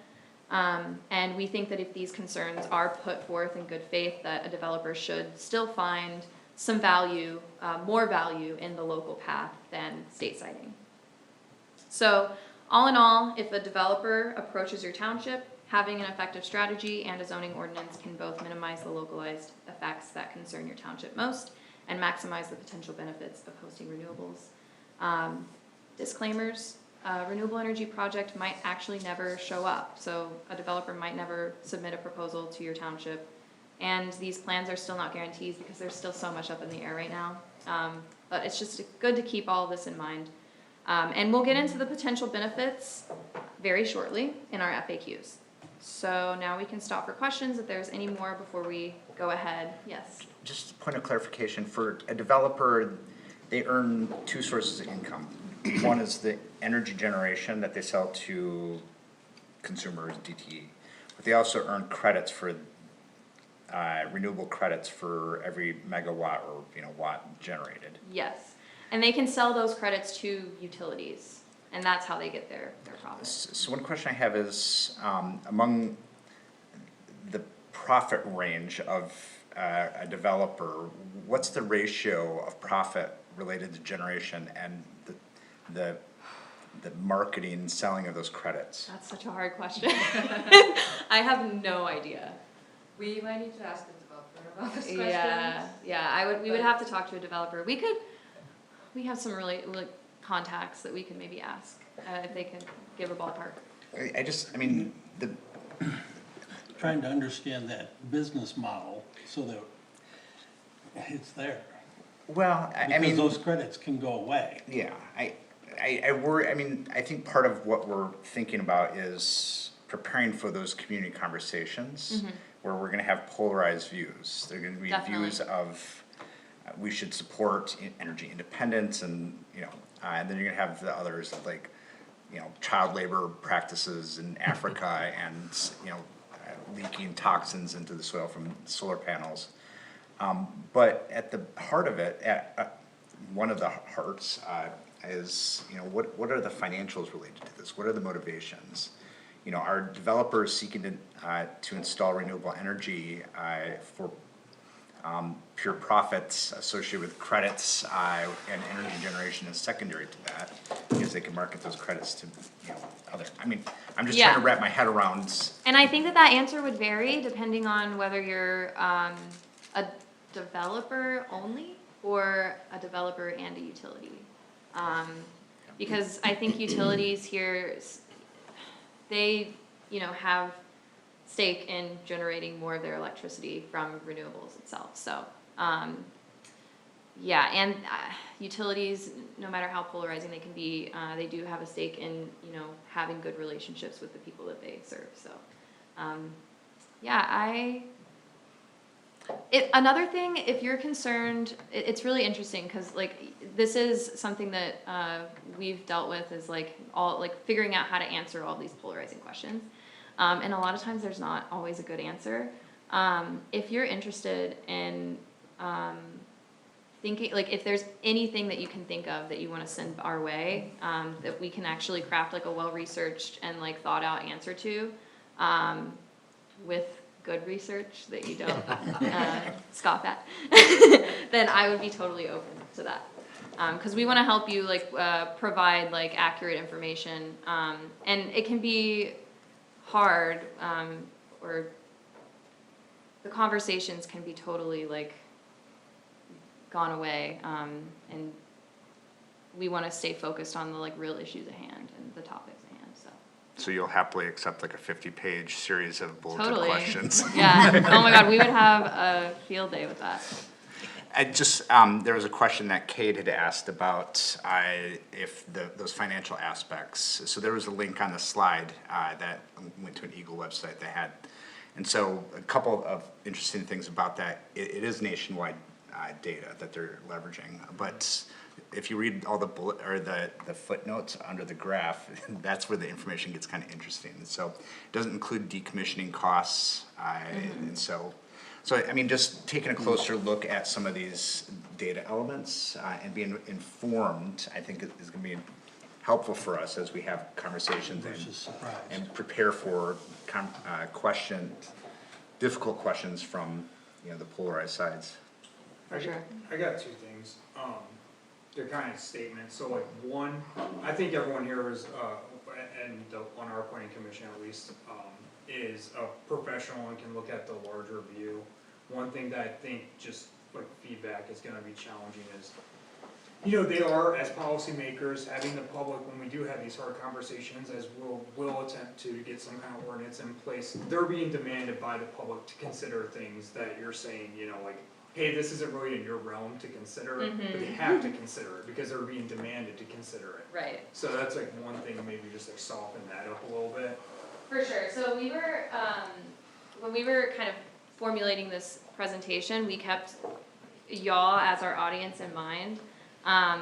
And we think that if these concerns are put forth in good faith, that a developer should still find some value, more value in the local path than state siting. So all in all, if a developer approaches your township, having an effective strategy and a zoning ordinance can both minimize the localized effects that concern your township most and maximize the potential benefits of hosting renewables. Disclaimers, a renewable energy project might actually never show up. So a developer might never submit a proposal to your township. And these plans are still not guarantees because there's still so much up in the air right now. But it's just good to keep all of this in mind. And we'll get into the potential benefits very shortly in our FAQs. So now we can stop for questions if there's any more before we go ahead. Yes?
Just a point of clarification, for a developer, they earn two sources of income. One is the energy generation that they sell to consumers, DTE, but they also earn credits for renewable credits for every megawatt or watt generated.
Yes. And they can sell those credits to utilities, and that's how they get their profits.
So one question I have is, among the profit range of a developer, what's the ratio of profit related to generation and the marketing and selling of those credits?
That's such a hard question. I have no idea.
We might need to ask the developer about this question.
Yeah, we would have to talk to a developer. We have some really, like, contacts that we could maybe ask, if they can give a ballpark.
I mean,
Trying to understand that business model so that it's there.
well, I
Because
mean.
those credits can go away.
Yeah, I worry, I mean, I think part of what we're thinking about is preparing for those community conversations where we're gonna have polarized views. There are gonna be
Definitely.
views of, we should support energy independence and, and then you're gonna have the others of like, child labor practices in Africa and, leaking toxins into the soil from solar panels. But at the heart of it, one of the hearts, is, what are the financials related to this? What are the motivations? Are developers seeking to install renewable energy, for, pure profits associated with credits, and energy generation is secondary to that, because they can market those credits to, other, I'm just trying
Yeah.
to wrap my head around.
And I think that answer would vary depending on whether you're a developer only or a developer and a utility. Because I think utilities here, they, have stake in generating more of their electricity from renewables itself, so, yeah, and utilities, no matter how polarizing they can be, they do have a stake in, having good relationships with the people that they serve, so, yeah, another thing, if you're concerned, it's really interesting, cause like, this is something that, we've dealt with is like, figuring out how to answer all these polarizing questions. And a lot of times there's not always a good answer. If you're interested in, thinking, like, if there's anything that you can think of that you wanna send our way, that we can actually craft like a well-researched and like thought-out answer to, with good research that you don't scoff at, then I would be totally open to that. Cause we wanna help you like, provide like accurate information, and it can be hard, or the conversations can be totally like gone away, and we wanna stay focused on the like real issues at hand and the topics at hand, so.
So you'll happily accept like a 50-page series of bulleted
Totally.
questions?
Yeah, oh my god, we would have a field day with that.
I just, there was a question that Kate had asked about, if those financial aspects. So there was a link on the slide, that went to an Eagle website they had. And so a couple of interesting things about that, it is nationwide, data that they're leveraging. But if you read all the bullet, or the footnotes under the graph, that's where the information gets kind of interesting. So it doesn't include decommissioning costs, and so just taking a closer look at some of these data elements, and being informed, I think is gonna be helpful for us as we have conversations
Versus surprise.
and prepare for difficult questions from, the polarized sides.
For sure.
I got two things, they're kind of statements, so like, one, I think everyone here is, on our planning commission at least, is a professional and can look at the larger view. One thing that I think just like feedback is gonna be challenging is, they are, as policymakers, having the public, when we do have these hard conversations, as we'll attempt to get some kind of ordinance in place, they're being demanded by the public to consider things that you're saying, like, hey, this isn't really in your realm to consider, but they have to consider it, because they're being demanded to consider it.
Right.
So that's like one thing, maybe just like soften that up a little bit.
For sure, so we were, when we were kind of formulating this presentation, we kept y'all as our audience in mind.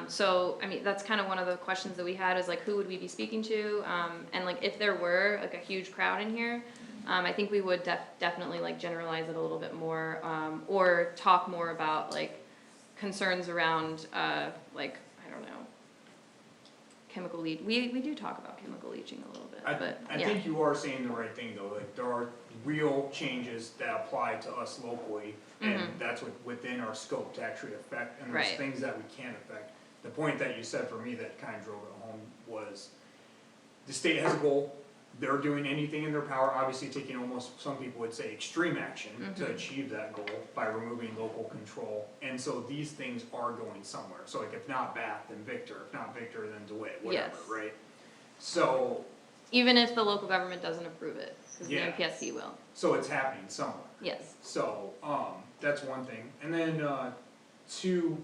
So, that's kind of one of the questions that we had is like, who would we be speaking to? And like, if there were like a huge crowd in here, I think we would definitely like generalize it a little bit more, or talk more about like concerns around, like, I don't know, chemical leach. We do talk about chemical leaching a little bit, but
I
yeah.
think you are saying the right thing though, like, there are real changes that apply to us locally, and that's within our scope to actually affect, and there's
Right.
things that we can't affect. The point that you said for me that kind of drove it home was, the state has a goal, they're doing anything in their power, obviously taking almost, some people would say, extreme action to achieve that goal by removing local control. And so these things are going somewhere. So like if not Bath, then Victor, if not Victor, then DeWitt, whatever,
Yes.
right? So,
Even if the local government doesn't approve it, because the
Yeah.
MPSC will.
so it's happening somewhere.
Yes.
So, that's one thing. And then,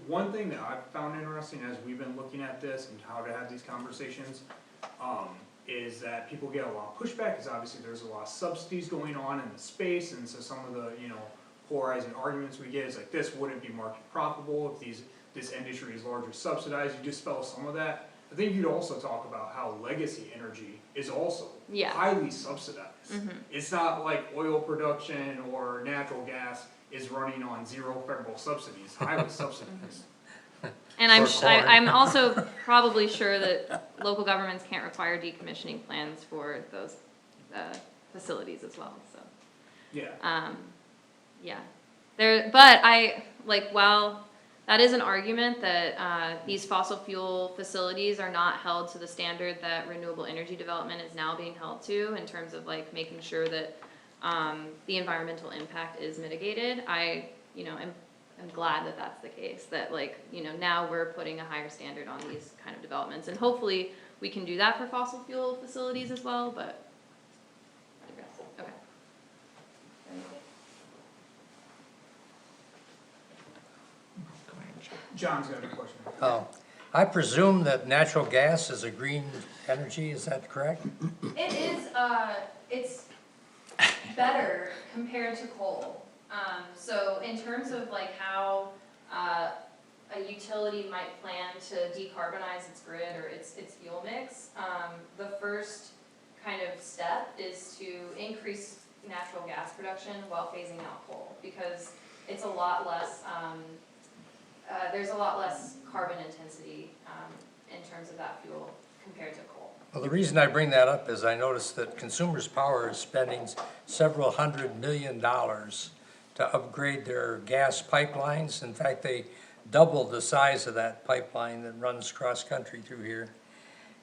one thing that I've found interesting as we've been looking at this and how to have these conversations, is that people get a lot of pushback, because obviously there's a lot of subsidies going on in the space, and so some of the, polarizing arguments we get is like, this wouldn't be market profitable if this industry is largely subsidized, you dispel some of that. I think you'd also talk about how legacy energy is also
Yeah.
highly subsidized. It's not like oil production or natural gas is running on zero federal subsidies, highly subsidized.
And I'm,
Or corn.
I'm also probably sure that local governments can't require decommissioning plans for those, facilities as well, so.
Yeah,
Yeah, but while that is an argument that, these fossil fuel facilities are not held to the standard that renewable energy development is now being held to, in terms of like making sure that, the environmental impact is mitigated, I'm glad that that's the case, that now we're putting a higher standard on these kind of developments, and hopefully we can do that for fossil fuel facilities as well, but I digress. Okay.
John's got a question.
Oh, I presume that natural gas is a green energy, is that correct?
It is, it's better compared to coal. So in terms of like how, a utility might plan to decarbonize its grid or its fuel mix, the first kind of step is to increase natural gas production while phasing out coal, because it's a lot less, there's a lot less carbon intensity, in terms of that fuel compared to coal.
Well, the reason I bring that up is I noticed that Consumers Power is spending several $100 million to upgrade their gas pipelines. In fact, they doubled the size of that pipeline that runs cross-country through here.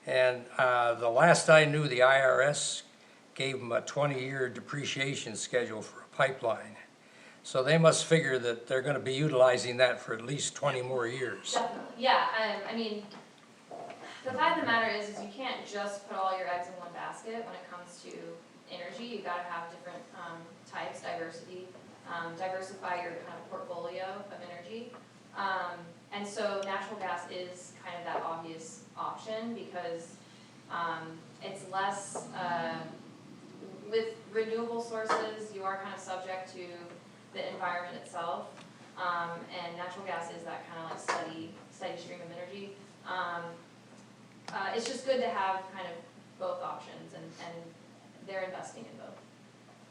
And the last I knew, the IRS gave them a 20-year depreciation schedule for a pipeline. So they must figure that they're gonna be utilizing that for at least 20 more years.
Definitely, yeah, I mean, the fact of the matter is you can't just put all your eggs in one basket when it comes to energy. You gotta have different, types, diversity, diversify your kind of portfolio of energy. And so natural gas is kind of that obvious option, because, it's less, with renewable sources, you are kind of subject to the environment itself, and natural gas is that kind of like steady stream of energy. It's just good to have kind of both options, and they're investing in both.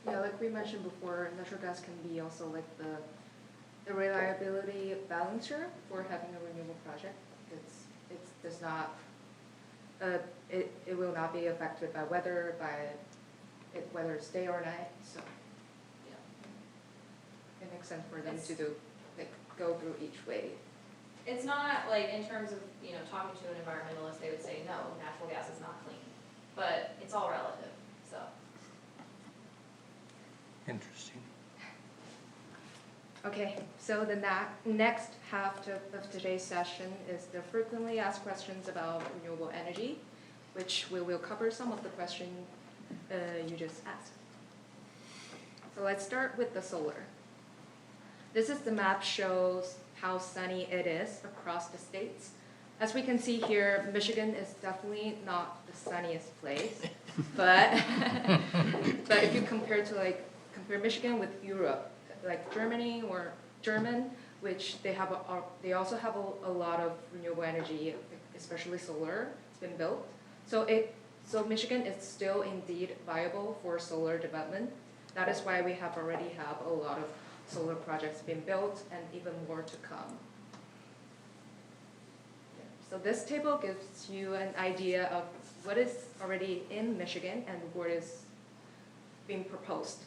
Yeah, like we mentioned before, natural gas can be also like the reliability balancer for having a renewable project. It does not, it will not be affected by weather, whether it's day or night, so, yeah. It makes sense for them to go through each way.
It's not like, in terms of, talking to an environmentalist, they would say, no, natural gas is not clean, but it's all relative, so.
Interesting.
Okay, so the next half of today's session is the frequently asked questions about renewable energy, which we will cover some of the questions you just asked. So let's start with the solar. This is the map shows how sunny it is across the states. As we can see here, Michigan is definitely not the sunniest place, but if you compare Michigan with Europe, like Germany or German, which they also have a lot of renewable energy, especially solar. It's been built, so Michigan is still indeed viable for solar development. That is why we already have a lot of solar projects being built and even more to come. So this table gives you an idea of what is already in Michigan and what is being proposed.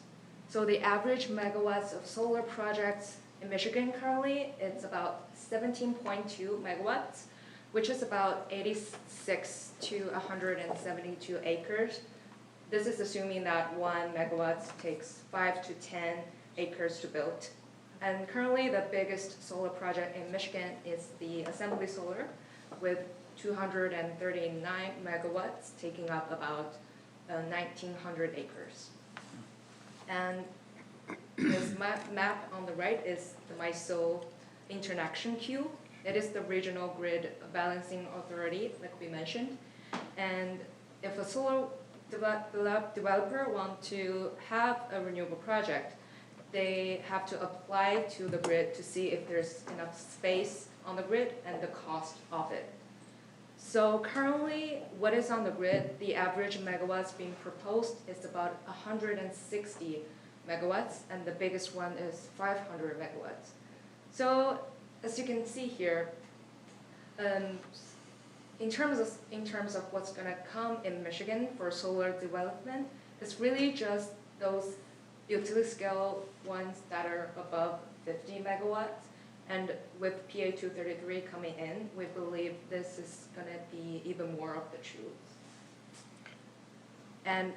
So the average megawatts of solar projects in Michigan currently, it's about 17.2 megawatts, which is about 86 to 172 acres this is assuming that 1 megawatt takes 5 to 10 acres to build. And currently, the biggest solar project in Michigan is the Assembly Solar with 239 megawatts, taking up about 1,900 acres. And this map on the right is the MISO interconnection queue. It is the regional grid balancing authority, like we mentioned. And if a solar developer want to have a renewable project, they have to apply to the grid to see if there's enough space on the grid and the cost of it. So currently, what is on the grid, the average megawatts being proposed is about 160 megawatts, and the biggest one is 500 megawatts. So as you can see here, in terms of what's gonna come in Michigan for solar development, it's really just those utility scale ones that are above 50 megawatts. And with PA 233 coming in, we believe this is gonna be even more of the truth. And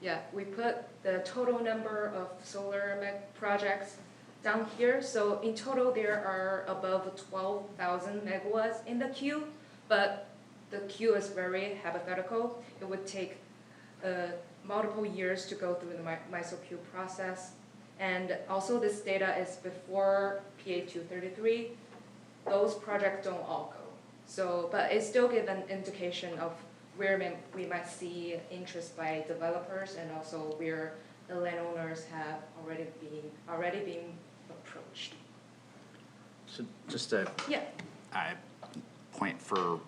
yeah, we put the total number of solar projects down here. So in total, there are above 12,000 megawatts in the queue, but the queue is very hypothetical. It would take multiple years to go through the MISO queue process. And also this data is before PA 233. Those projects don't all go. So, but it still gives an indication of where we might see interest by developers and also where the landowners have already been approached.
So just a
Yeah.
point for,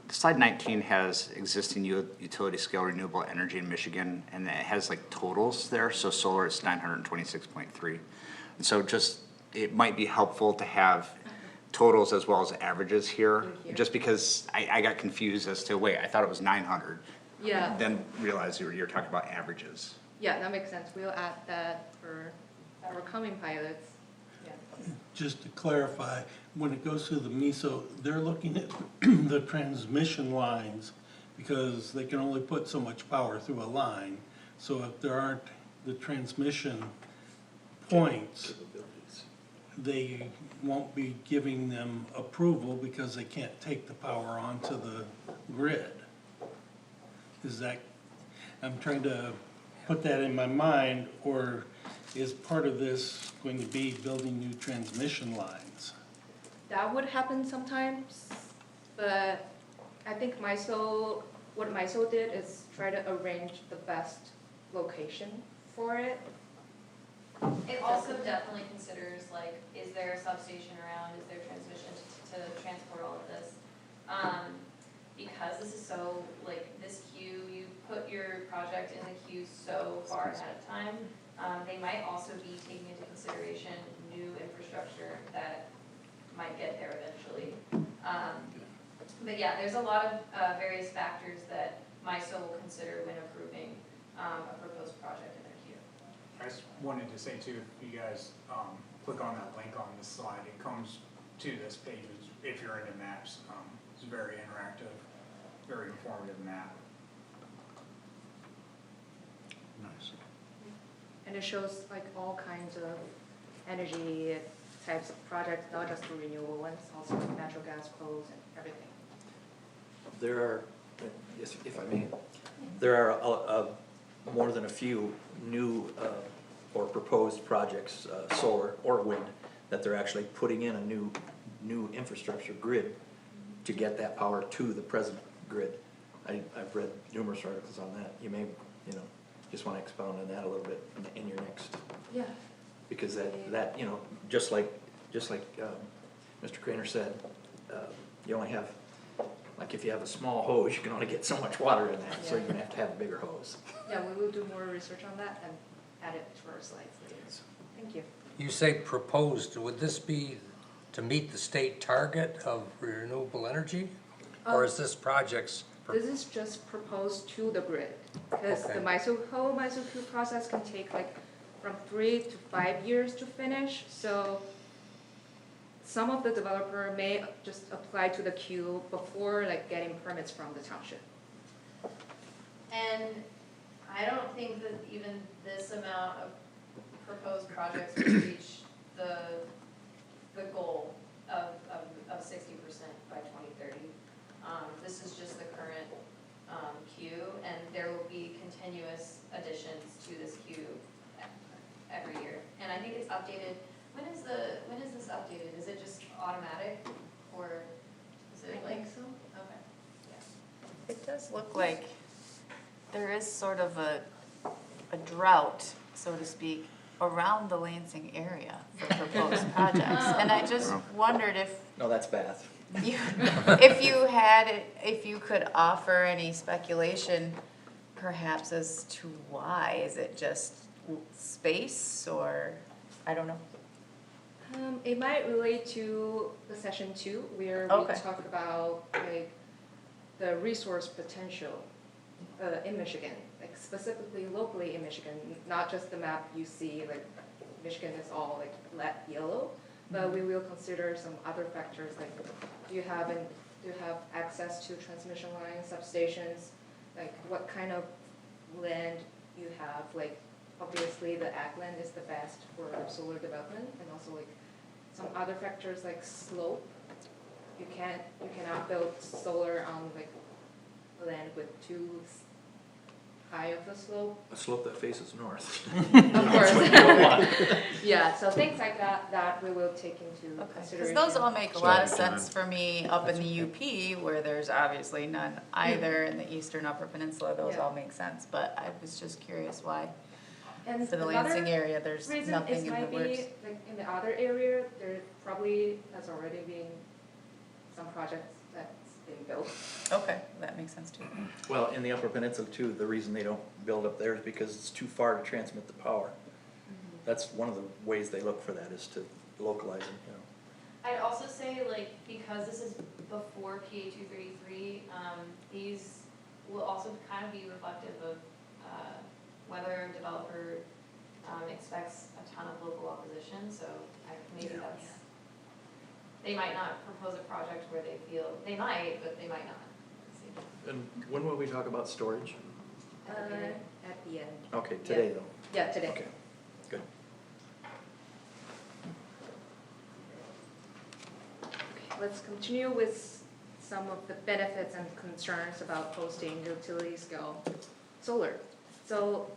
slide 19 has existing utility scale renewable energy in Michigan, and it has like totals there, so solar is 926.3. And so just, it might be helpful to have totals as well as averages here, just because I got confused as to, wait, I thought it was 900.
Yeah.
Then realized you're talking about averages.
Yeah, that makes sense. We'll add that for our coming pilots. Yeah.
Just to clarify, when it goes through the MISO, they're looking at the transmission lines because they can only put so much power through a line. So if there aren't the transmission points, they won't be giving them approval because they can't take the power onto the grid. Is that, I'm trying to put that in my mind, or is part of this going to be building new transmission lines?
That would happen sometimes, but I think what MISO did is try to arrange the best location for it.
It also definitely considers, like, is there a substation around, is there transmission to transport all of this? Because this is so, like, this queue, you put your project in the queue so far ahead of time, they might also be taking into consideration new infrastructure that might get there eventually. But yeah, there's a lot of various factors that MISO will consider when approving a proposed project in their queue.
I just wanted to say too, if you guys click on that link on this slide, it comes to this page if you're into maps. It's a very interactive, very informative map.
Nice.
And it shows like all kinds of energy types of projects, not just the renewable ones, also natural gas flows and everything.
There are, if I may, there are more than a few new or proposed projects, solar or wind, that they're actually putting in a new infrastructure grid to get that power to the present grid. I've read numerous articles on that. You may, just want to expound on that a little bit in your next.
Yeah.
Because that just like Mr. Craner said, you only have, like if you have a small hose, you can only get so much water in that, so you're gonna have to have a bigger hose.
Yeah, we will do more research on that and add it to our slides later. Thank you.
You say proposed, would this be to meet the state target of renewable energy? Or is this project's?
This is just proposed to the grid, because the
Okay.
whole MISO queue process can take like from 3 to 5 years to finish, so some of the developer may just apply to the queue before like getting permits from the township.
And I don't think that even this amount of proposed projects would reach the goal of 60% by 2030. This is just the current queue, and there will be continuous additions to this queue every year. And I think it's updated. When is this updated? Is it just automatic, or is it
I
like?
think so.
Okay. Yeah.
It does look like there is sort of a drought, so to speak, around the Lansing area for proposed projects. And I just wondered if
No, that's Bath.
you, if you could offer any speculation perhaps as to why. Is it just space, or, I don't know.
It might relate to the session 2, where we
Okay.
talk about like the resource potential in Michigan, like specifically locally in Michigan, not just the map you see, like Michigan is all like yellow, but we will consider some other factors, like do you have access to transmission lines, substations, like what kind of land you have, like obviously the ag land is the best for solar development, and also like some other factors like slope. You cannot build solar on like land with too high of a slope.
A slope that faces north.
Of course. Yeah, so things like that we will take into
Because
consideration.
those all make a lot of sense for me up in the UP, where there's obviously none either in the eastern upper peninsula, those
Yeah.
all make sense, but I was just curious why.
And
For the
another
Lansing area, there's
reason
nothing
is
in the
might be,
works.
like, in the other area, there probably has already been some projects that's been built.
Okay, that makes sense too.
Well, in the Upper Peninsula too, the reason they don't build up there is because it's too far to transmit the power. That's one of the ways they look for that, is to localize it, you know.
I'd also say, like, because this is before PA 233, these will also kind of be reflective of whether a developer expects a ton of local opposition, so maybe
Yeah.
that's, they might not propose a project where they feel, they might, but they might not. Let's see.
And when will we talk about storage?
At the end.
Okay, today though.
Yeah, today.
Okay, good.
Let's continue with some of the benefits and concerns about hosting utility scale solar. So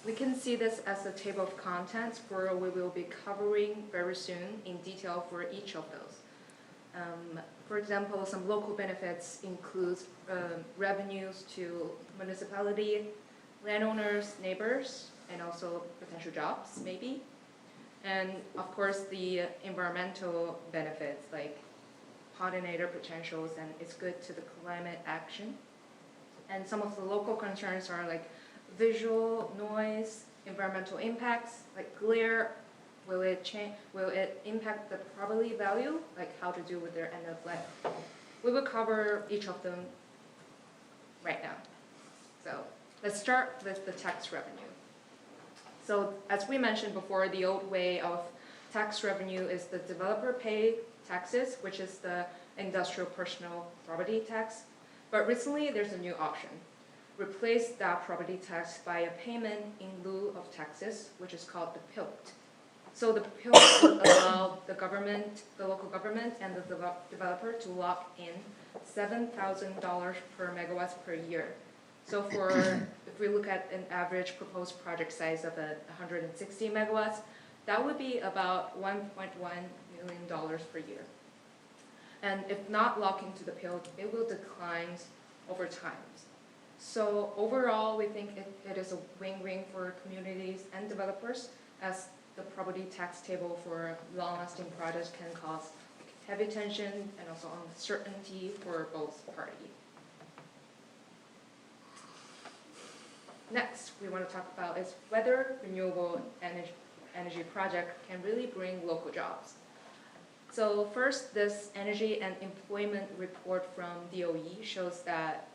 we can see this as a table of contents where we will be covering very soon in detail for each of those. For example, some local benefits include revenues to municipality, landowners, neighbors, and also potential jobs, maybe. And of course, the environmental benefits like pollinator potentials, and it's good to the climate action. And some of the local concerns are like visual, noise, environmental impacts, like glare. Will it impact the property value, like how to do with their end of life? We will cover each of them right now. So let's start with the tax revenue. So as we mentioned before, the old way of tax revenue is the developer pay taxes, which is the industrial personal property tax. But recently there's a new option. Replace that property tax by a payment in lieu of taxes, which is called the PILT. So the PILT would allow the government, the local government, and the developer to lock in $7,000 per megawatt per year. So if we look at an average proposed project size of 160 megawatts, that would be about $1.1 million per year. And if not locking to the PILT, it will decline over time. So overall, we think it is a win-win for communities and developers, as the property tax table for long-lasting projects can cause heavy tension and also uncertainty for both parties. Next, we want to talk about is whether renewable energy project can really bring local jobs. So first, this energy and employment report from DOE shows that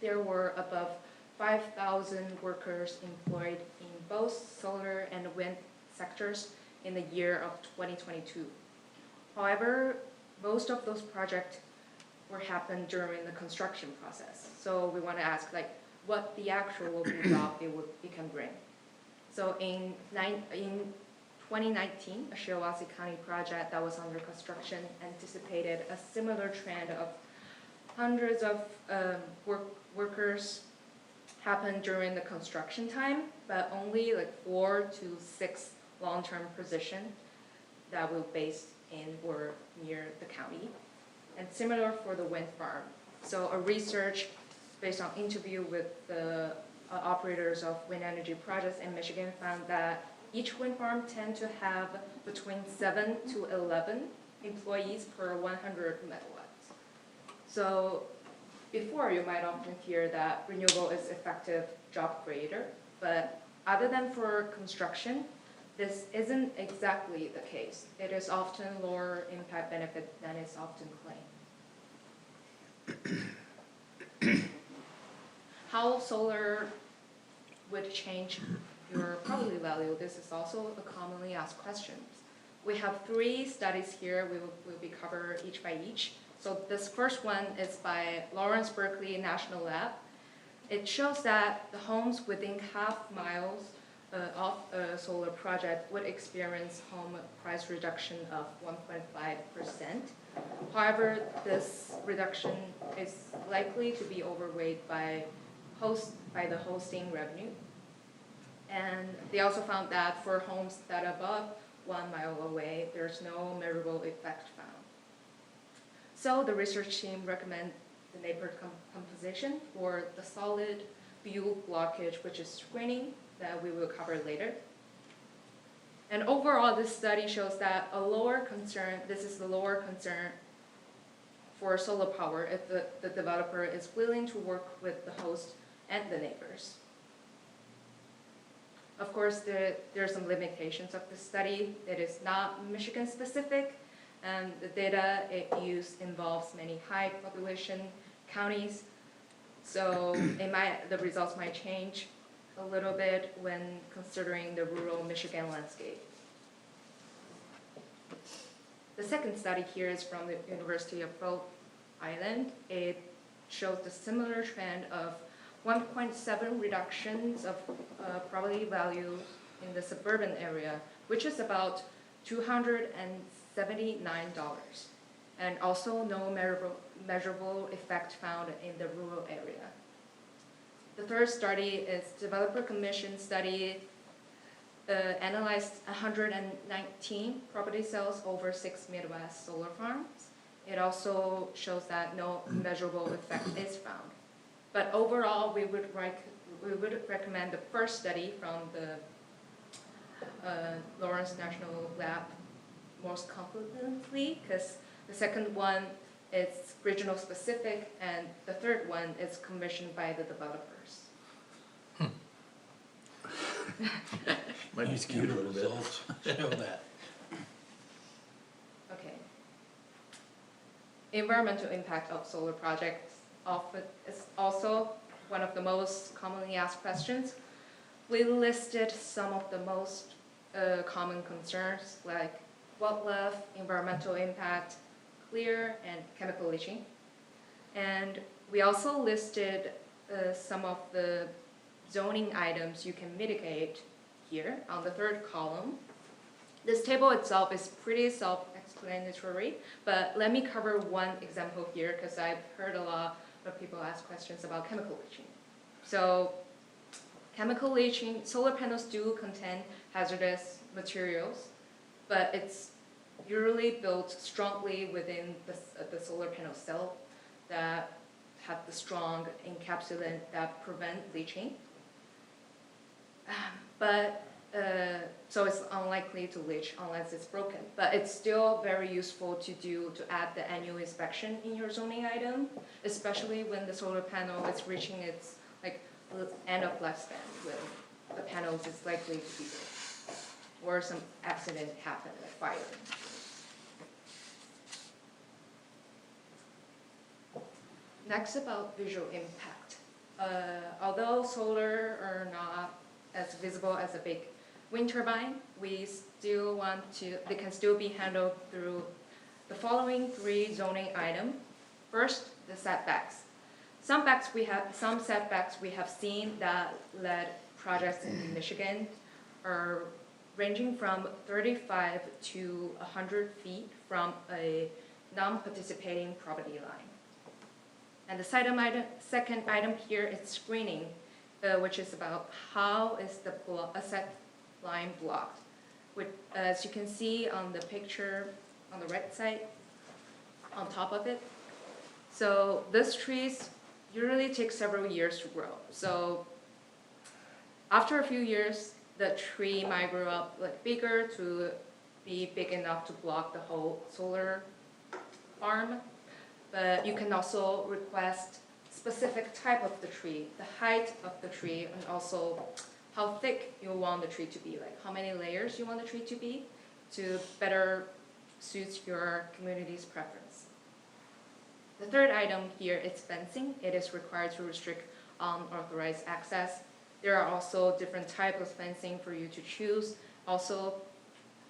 there were above 5,000 workers employed in both solar and wind sectors in the year of 2022. However, most of those projects happened during the construction process. So we want to ask, like, what the actual will be dropped, it can bring. So in 2019, a Shiawassee County project that was under construction anticipated a similar trend of hundreds of workers happened during the construction time, but only like 4 to 6 long-term positions that were based in or near the county. And similar for the wind farm. So a research based on interview with the operators of wind energy projects in Michigan found that each wind farm tend to have between 7 to 11 employees per 100 megawatts. So before, you might often hear that renewable is effective job creator, but other than for construction, this isn't exactly the case. It is often lower impact benefit than is often claimed. How solar would change your probability value? This is also a commonly asked question. We have 3 studies here. We will be covered each by each. So this first one is by Lawrence Berkeley National Lab. It shows that the homes within half miles of a solar project would experience home price reduction of 1.5%. However, this reduction is likely to be overweight by the hosting revenue. And they also found that for homes that are above 1 mile away, there's no measurable effect found. So the research team recommend the neighborhood composition for the solid fuel blockage, which is screening, that we will cover later. And overall, this study shows that this is the lower concern for solar power if the developer is willing to work with the host and the neighbors. Of course, there are some limitations of the study. It is not Michigan specific, and the data it used involves many high population counties. So the results might change a little bit when considering the rural Michigan landscape. The second study here is from the University of Rhode Island. It shows the similar trend of 1.7 reductions of probability value in the suburban area, which is about $279, and also no measurable effect found in the rural area. The third study is Developer Commission study, analyzed 119 property sales over 6 Midwest solar farms. It also shows that no measurable effect is found. But overall, we would recommend the first study from the Lawrence National Lab most competently, because the second one is regional specific, and the third one is commissioned by the developers.
Might be skewed a little bit.
Results show that.
Okay. Environmental impact of solar projects is also one of the most commonly asked questions. We listed some of the most common concerns like wildlife, environmental impact, clear and chemical leaching. And we also listed some of the zoning items you can mitigate here on the third column. This table itself is pretty self-explanatory, but let me cover one example here because I've heard a lot of people ask questions about chemical leaching. So chemical leaching, solar panels do contain hazardous materials, but it's usually built strongly within the solar panel cell that have the strong encapsulant that prevent leaching. So it's unlikely to leach unless it's broken. But it's still very useful to add the annual inspection in your zoning item, especially when the solar panel is reaching its end of lifespan, when the panels is likely to be broken, or some accident happened, like fire. Next, about visual impact. Although solar are not as visible as a big wind turbine, they can still be handled through the following 3 zoning items. First, the setbacks. some setbacks we have seen that led projects in Michigan are ranging from 35 to 100 feet from a non-participating property line. And the second item here is screening, which is about how is the set line blocked. As you can see on the picture on the right side, on top of it. So this trees usually take several years to grow. So after a few years, the tree might grow up like bigger to be big enough to block the whole solar farm. But you can also request specific type of the tree, the height of the tree, and also how thick you want the tree to be, like how many layers you want the tree to be to better suit your community's preference. The third item here is fencing. It is required to restrict unauthorized access. There are also different types of fencing for you to choose. Also,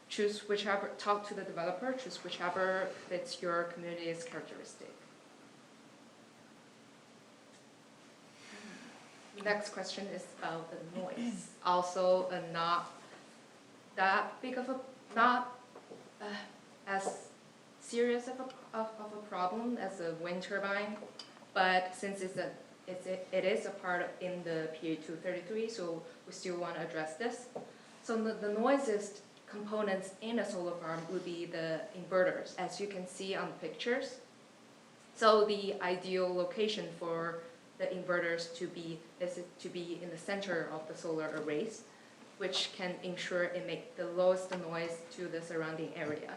choose whichever, talk to the developer, choose whichever fits your community's characteristic. Next question is about the noise. Also, not that big of a, not as serious of a problem as a wind turbine, but since it is a part of in the PA 233, so we still want to address this. So the noisiest components in a solar farm would be the inverters, as you can see on the pictures. So the ideal location for the inverters to be in the center of the solar arrays, which can ensure it makes the lowest noise to the surrounding area.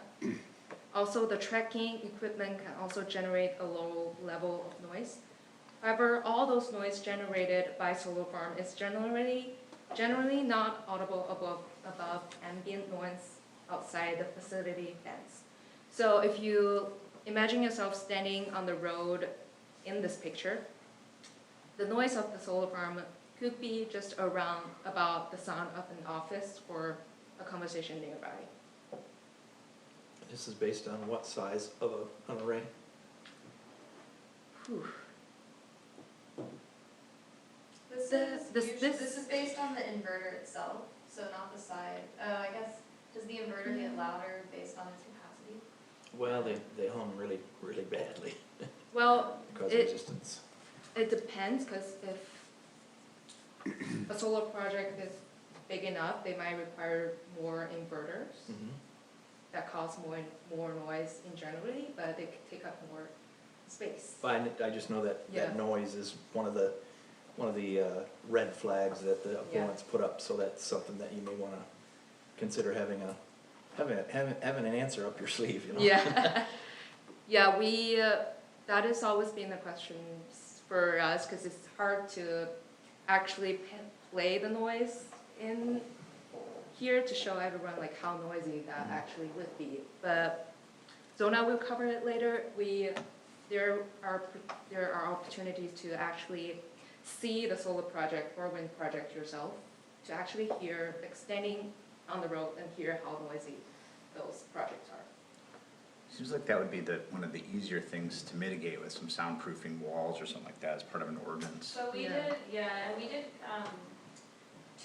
Also, the tracking equipment can also generate a low level of noise. However, all those noise generated by solar farm is generally not audible above ambient noise outside the facility fence. So if you imagine yourself standing on the road in this picture, the noise of the solar farm could be just around about the sound of an office or a conversation nearby.
This is based on what size of an array?
Whew.
This is based on the inverter itself, so not the side. I guess, does the inverter get louder based on its capacity?
Well, they hum really, really badly
Well,
because of resistance.
it depends, because if a solar project is big enough, they might require more inverters that cause more noise in generally, but they could take up more space.
But I just know that
Yeah.
that noise is one of the red flags that the opponents put up, so that's something that you may wanna consider having an answer up your sleeve, you know?
Yeah, yeah, that has always been the question for us, because it's hard to actually play the noise in here to show everyone like how noisy that actually would be. But Zona will cover it later. There are opportunities to actually see the solar project or wind project yourself, to actually hear, like standing on the road and hear how noisy those projects are.
Seems like that would be one of the easier things to mitigate with some soundproofing walls or something like that as part of an ordinance.
So we did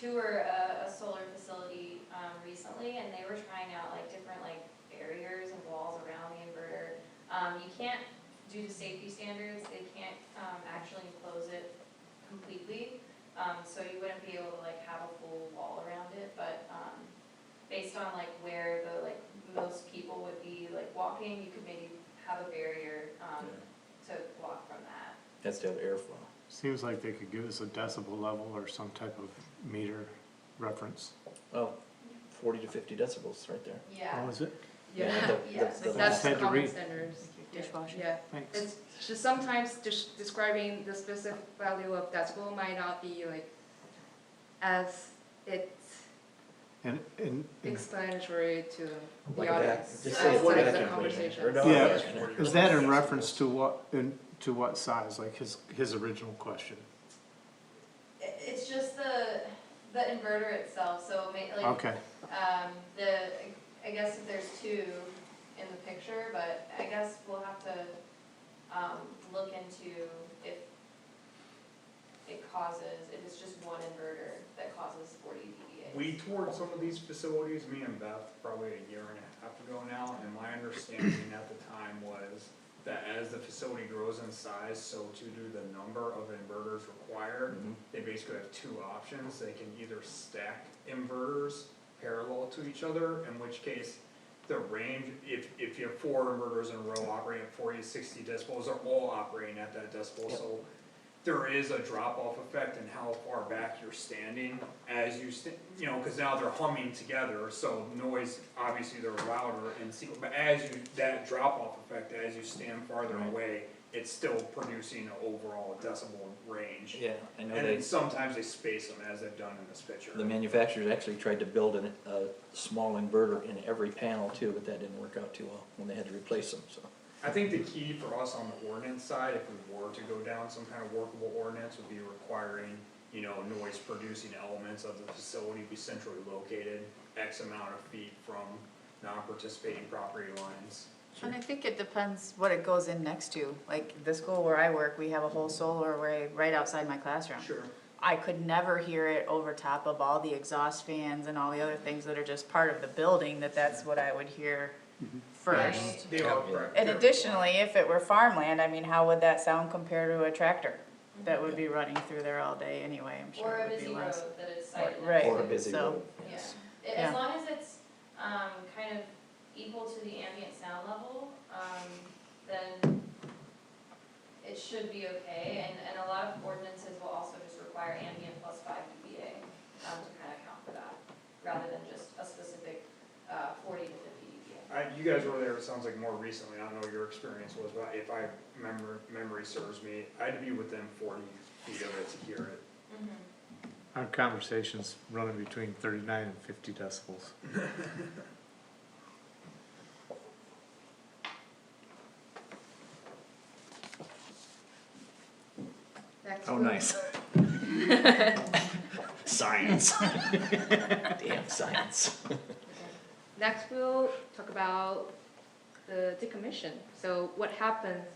tour a solar facility recently, and they were trying out like different like barriers and walls around the inverter. You can't, due to safety standards, they can't actually enclose it completely, so you wouldn't be able to like have a full wall around it, but based on like where the like most people would be like walking, you could maybe have a barrier to block from that.
Has to have airflow.
Seems like they could give us a decibel level or some type of meter reference.
Well, 40 to 50 decibels right there.
Yeah.
Oh, is it?
Yeah,
Yes.
that's
had to
common
read.
standards.
Dishwasher.
Yeah,
Thanks.
it's just sometimes just describing the specific value of decibel might not be like as it's
And
explanatory to
Like
the
a
audience.
just say it's
outside
a
of the
vacuum
conversation.
cleaner, or a dog
Yeah.
vacuum cleaner.
is that in reference to what size, like his original question?
It's just the inverter itself, so like,
Okay,
I guess if there's two in the picture, but I guess we'll have to, look into if it is just one inverter that causes 40 dBA.
We toured some of these facilities, me and Beth, probably a year and a half ago now, and my understanding at the time was that as the facility grows in size, so to do the number of inverters required, they basically have two options. They can either stack inverters parallel to each other, in which case the range, if you have 4 inverters in a row operating at 40 to 60 decibels, they're all operating at that decibel, so there is a drop-off effect in how far back you're standing as you you know, cause now they're humming together, so noise, obviously they're louder and but as you, that drop-off effect, as you stand farther away, it's still producing an overall decibel range.
Yeah, I know
And
they,
then sometimes they space them as they've done in this picture.
the manufacturers actually tried to build a small inverter in every panel too, but that didn't work out too well when they had to replace them, so.
I think the key for us on the ordinance side, if we were to go down some kind of workable ordinance, would be requiring, you know, noise producing elements of the facility be centrally located X amount of feet from non-participating property lines.
And I think it depends what it goes in next to. Like the school where I work, we have a whole solar array right outside my classroom.
Sure.
I could never hear it over top of all the exhaust fans and all the other things that are just part of the building, that's what I would hear first.
They all,
And additionally, if it were farmland, I mean, how would that sound compared to a tractor that would be running through there all day anyway? I'm sure
Or a
it would be
busy road
less.
that is cited.
Right,
Or a busy
so,
road,
Yeah,
yes.
Yeah.
as long as it's, kind of equal to the ambient sound level, then it should be okay, and a lot of ordinances will also just require ambient plus 5 dBA, to kind of count for that, rather than just a specific, 40 to 50 dBA.
you guys were there, it sounds like more recently, I don't know what your experience was, but if memory serves me, I had to be within 40 feet of it to hear it.
Our conversations running between 39 and 50 decibels.
Next
Oh,
we'll-
nice. Science. Damn science.
Next, we'll talk about the decommission. So what happens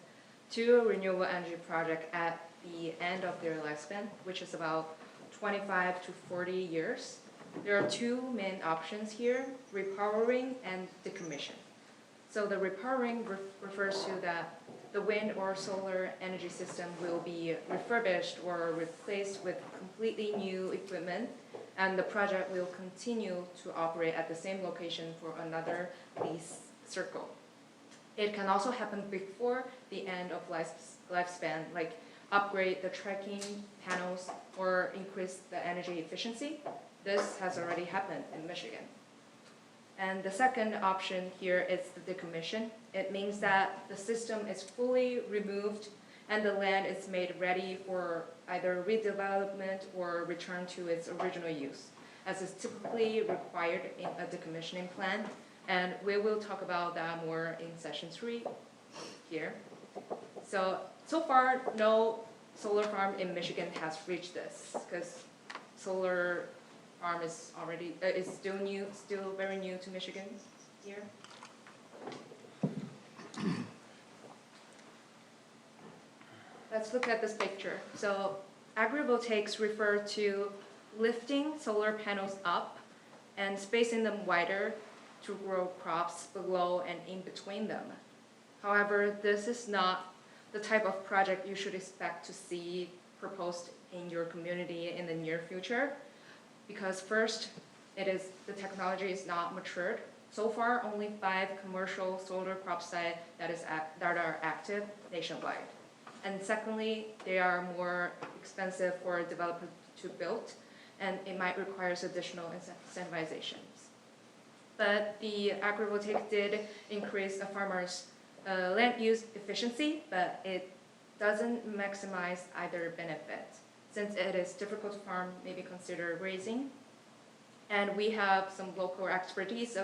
to a renewable energy project at the end of their lifespan, which is about 25 to 40 years. There are two main options here, repowering and decommission. So the repowering refers to that the wind or solar energy system will be refurbished or replaced with completely new equipment, and the project will continue to operate at the same location for another lease cycle. It can also happen before the end of lifespan, like upgrade the tracking panels or increase the energy efficiency. This has already happened in Michigan. And the second option here is the decommission. It means that the system is fully removed and the land is made ready for either redevelopment or return to its original use, as is typically required in a decommissioning plan. And we will talk about that more in session 3 here. So far, no solar farm in Michigan has reached this, because solar farm is already, is still very new to Michigan here. Let's look at this picture. So agrivoltaics refer to lifting solar panels up and spacing them wider to grow crops below and in between them. However, this is not the type of project you should expect to see proposed in your community in the near future, because first, the technology is not matured. So far, only 5 commercial solar crop sites that are active nationwide. And secondly, they are more expensive for a developer to build, and it might require additional incentivizations. But the agrivoltaic did increase a farmer's land use efficiency, but it doesn't maximize either benefit. Since it is difficult to farm, maybe consider grazing. And we have some local expertise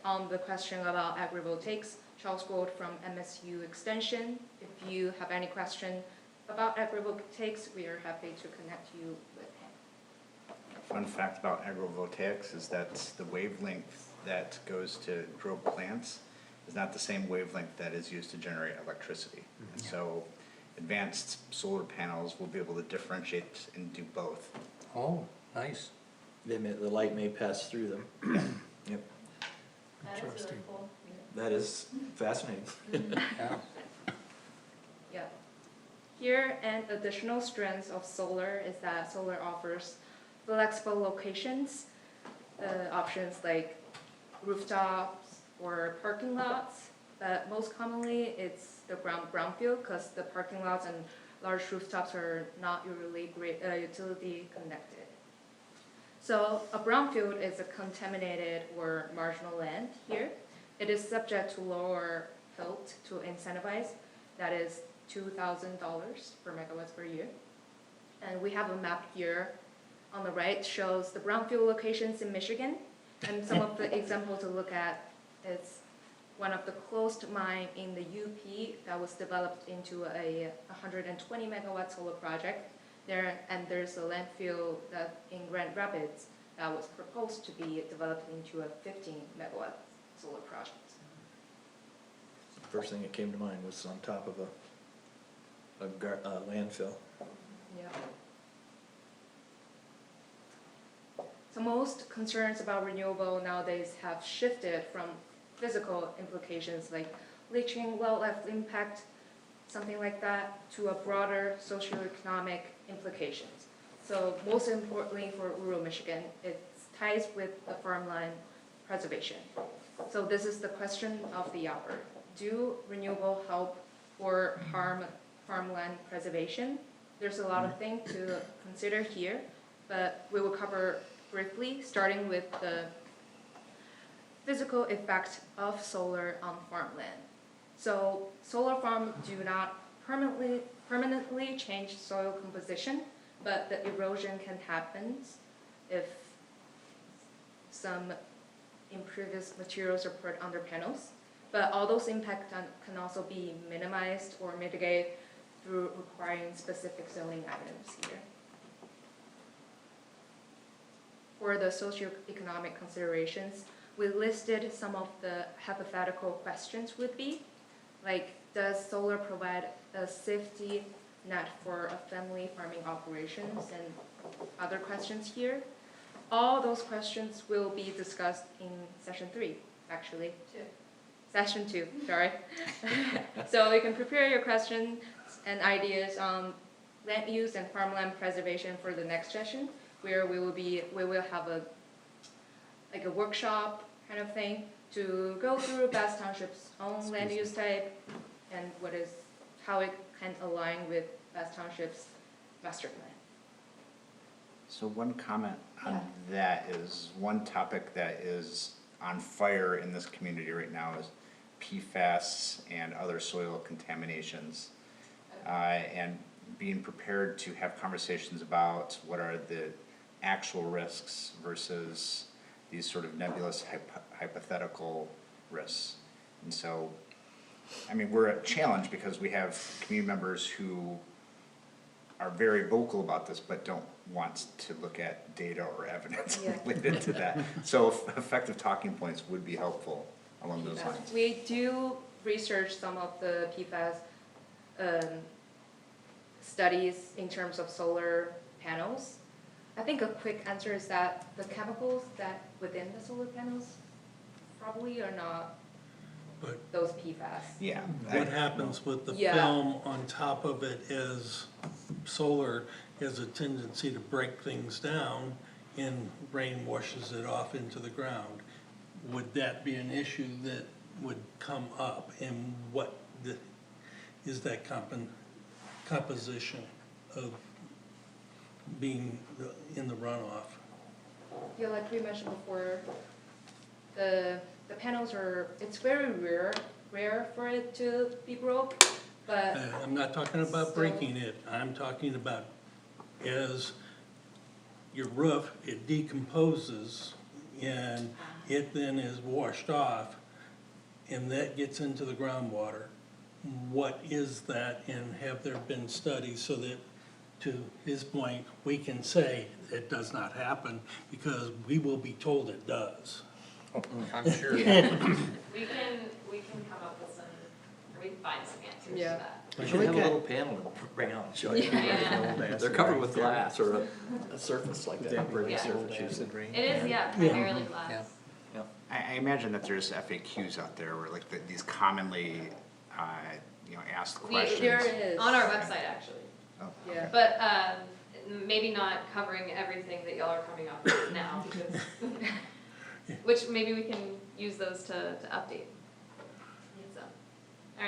on the question about agrivoltaics. Charles Gold from MSU Extension. If you have any question about agrivoltaics, we are happy to connect you with him.
Fun fact about agrivoltaics is that the wavelength that goes to grow plants is not the same wavelength that is used to generate electricity. And so advanced solar panels will be able to differentiate and do both.
Oh, nice.
The light may pass through them. Yep,
That is really cool.
that is fascinating.
Yeah.
Yeah. Here, an additional strength of solar is that solar offers flexible locations, options like rooftops or parking lots. But most commonly, it's the brownfield because the parking lots and large rooftops are not utility connected. So a brownfield is a contaminated or marginal land here. It is subject to lower HILT to incentivize, that is $2,000 per megawatts per year. And we have a map here on the right shows the brownfield locations in Michigan. And some of the examples to look at is one of the closed mine in the UP that was developed into a 120 megawatt solar project there, and there's a landfill that in Grand Rapids that was proposed to be developed into a 15 megawatt solar project.
First thing that came to mind was on top of a landfill.
Yeah. So most concerns about renewable nowadays have shifted from physical implications like leaching, wildlife impact, something like that, to a broader socioeconomic implications. So most importantly for rural Michigan, it ties with the farmland preservation. So this is the question of the hour. Do renewable help or harm farmland preservation? There's a lot of things to consider here, but we will cover briefly, starting with the physical effect of solar on farmland. So solar farms do not permanently change soil composition, but the erosion can happen if some impervious materials are put under panels. But all those impacts can also be minimized or mitigated through requiring specific zoning items here. For the socioeconomic considerations, we listed some of the hypothetical questions would be, like, does solar provide a safety net for a family farming operations, and other questions here. All those questions will be discussed in session 3, actually. Session 2, sorry. So you can prepare your questions and ideas on land use and farmland preservation for the next session, where we will have a workshop kind of thing to go through Bath Township's own land use type and how it can align with Bath Township's master plan.
So one comment on that is, one topic that is on fire in this community right now is PFAS and other soil contaminations. And being prepared to have conversations about what are the actual risks versus these sort of nebulous hypothetical risks. And so, I mean, we're a challenge because we have community members who are very vocal about this, but don't want to look at data or evidence related to that. So effective talking points would be helpful along those lines.
We do research some of the PFAS studies in terms of solar panels. I think a quick answer is that the chemicals that within the solar panels probably are not
But
those PFAS.
Yeah.
what happens with the
Yeah.
film on top of it is solar has a tendency to break things down and rain washes it off into the ground. Would that be an issue that would come up, and what is that composition of being in the runoff?
Yeah, like we mentioned before, the panels it's very rare for it to be broke, but
I'm not talking about breaking it, I'm talking about as your roof, it decomposes and it then is washed off and that gets into the groundwater. What is that, and have there been studies so that, to his point, we can say it does not happen because we will be told it does.
I'm sure.
We can come up with some, or we can find some answers to
Yeah.
that.
You should have a little panel and bring out and show you. They're covered with glass or a surface like that, impervious surface.
It is, yeah, primarily glass.
Yeah.
Yeah.
I imagine that there's FAQs out there where like these commonly, asked questions.
There is.
On our website, actually.
Oh,
Yeah.
okay.
But maybe not covering everything that y'all are coming up with now, because, which maybe we can use those to update. So, all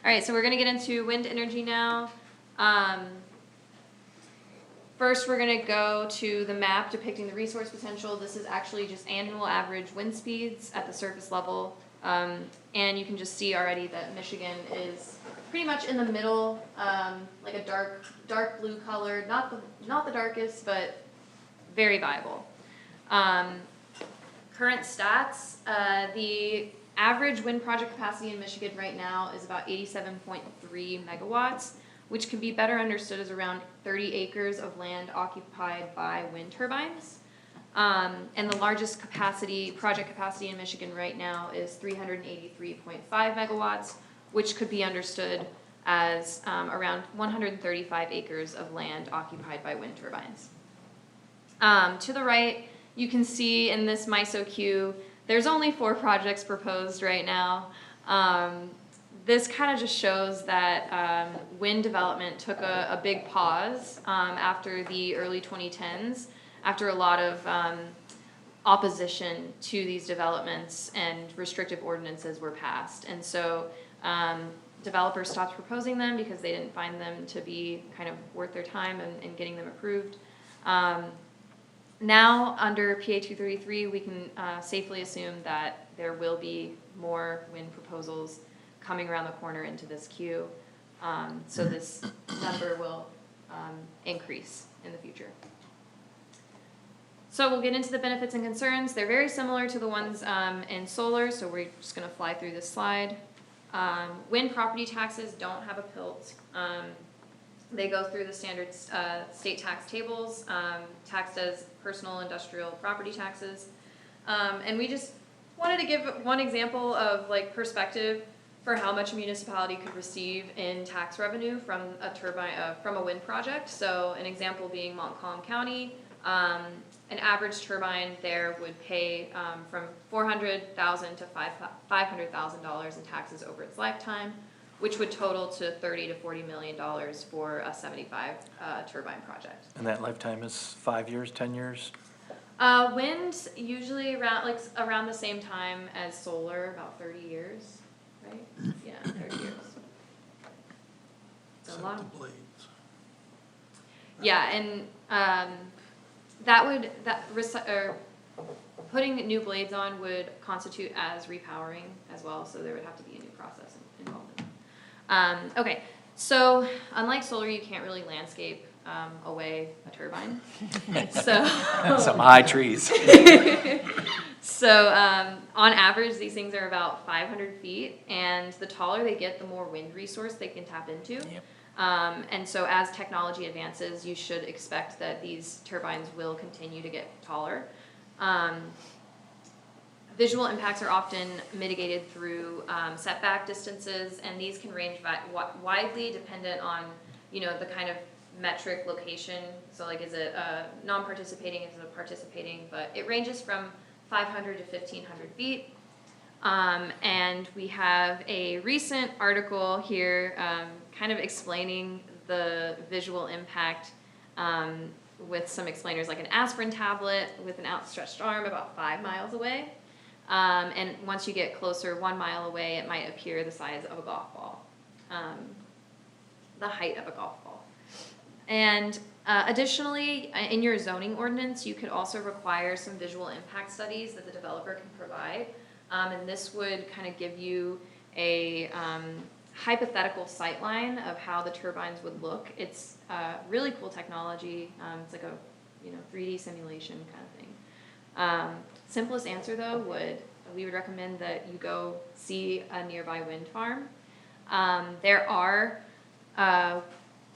right, so we're gonna get into wind energy now. First, we're gonna go to the map depicting the resource potential. This is actually just annual average wind speeds at the surface level. And you can just see already that Michigan is pretty much in the middle, like a dark blue color, not the darkest, but very viable. Current stats, the average wind project capacity in Michigan right now is about 87.3 megawatts, which can be better understood as around 30 acres of land occupied by wind turbines. And the largest project capacity in Michigan right now is 383.5 megawatts, which could be understood as around 135 acres of land occupied by wind turbines. To the right, you can see in this MISO queue, there's only 4 projects proposed right now. This kind of just shows that wind development took a big pause after the early 2010s, after a lot of opposition to these developments and restrictive ordinances were passed. And so developers stopped proposing them because they didn't find them to be kind of worth their time and getting them approved. Now, under PA 233, we can safely assume that there will be more wind proposals coming around the corner into this queue. So this number will increase in the future. So we'll get into the benefits and concerns. They're very similar to the ones in solar, so we're just gonna fly through this slide. Wind property taxes don't have a PILT. They go through the standard state tax tables, taxed as personal industrial property taxes. And we just wanted to give one example of like perspective for how much a municipality could receive in tax revenue from a turbine, from a wind project. So an example being Montcalm County, an average turbine there would pay from $400,000 to $500,000 in taxes over its lifetime, which would total to $30 to $40 million for a 75 turbine project.
And that lifetime is 5 years, 10 years?
Wind usually around the same time as solar, about 30 years, right? Yeah, 30 years. It's a lot.
Blades.
Yeah, and putting new blades on would constitute as repowering as well, so there would have to be a new process involved in that. Okay, so unlike solar, you can't really landscape away a turbine. So
Some high trees.
So on average, these things are about 500 feet, and the taller they get, the more wind resource they can tap into.
Yep.
And so as technology advances, you should expect that these turbines will continue to get taller. Visual impacts are often mitigated through setback distances, and these can range widely dependent on, the kind of metric location. So like, is it non-participating, is it participating? But it ranges from 500 to 1,500 feet. And we have a recent article here kind of explaining the visual impact with some explainers, like an aspirin tablet with an outstretched arm about 5 miles away. And once you get closer, 1 mile away, it might appear the size of a golf ball, the height of a golf ball. And additionally, in your zoning ordinance, you could also require some visual impact studies that the developer can provide. And this would kind of give you a hypothetical sightline of how the turbines would look. It's really cool technology. It's like a 3D simulation kind of thing. Simplest answer though we would recommend that you go see a nearby wind farm. There are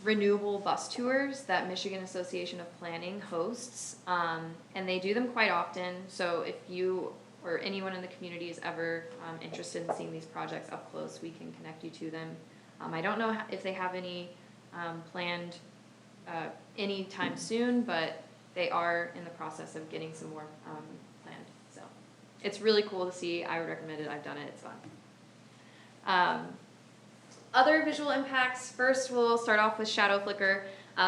renewable bus tours that Michigan Association of Planning hosts, and they do them quite often. So if you or anyone in the community is ever interested in seeing these projects up close, we can connect you to them. I don't know if they have any planned anytime soon, but they are in the process of getting some more planned. So it's really cool to see. I would recommend it. I've done it. It's fun. Other visual impacts. First, we'll start off with shadow flicker.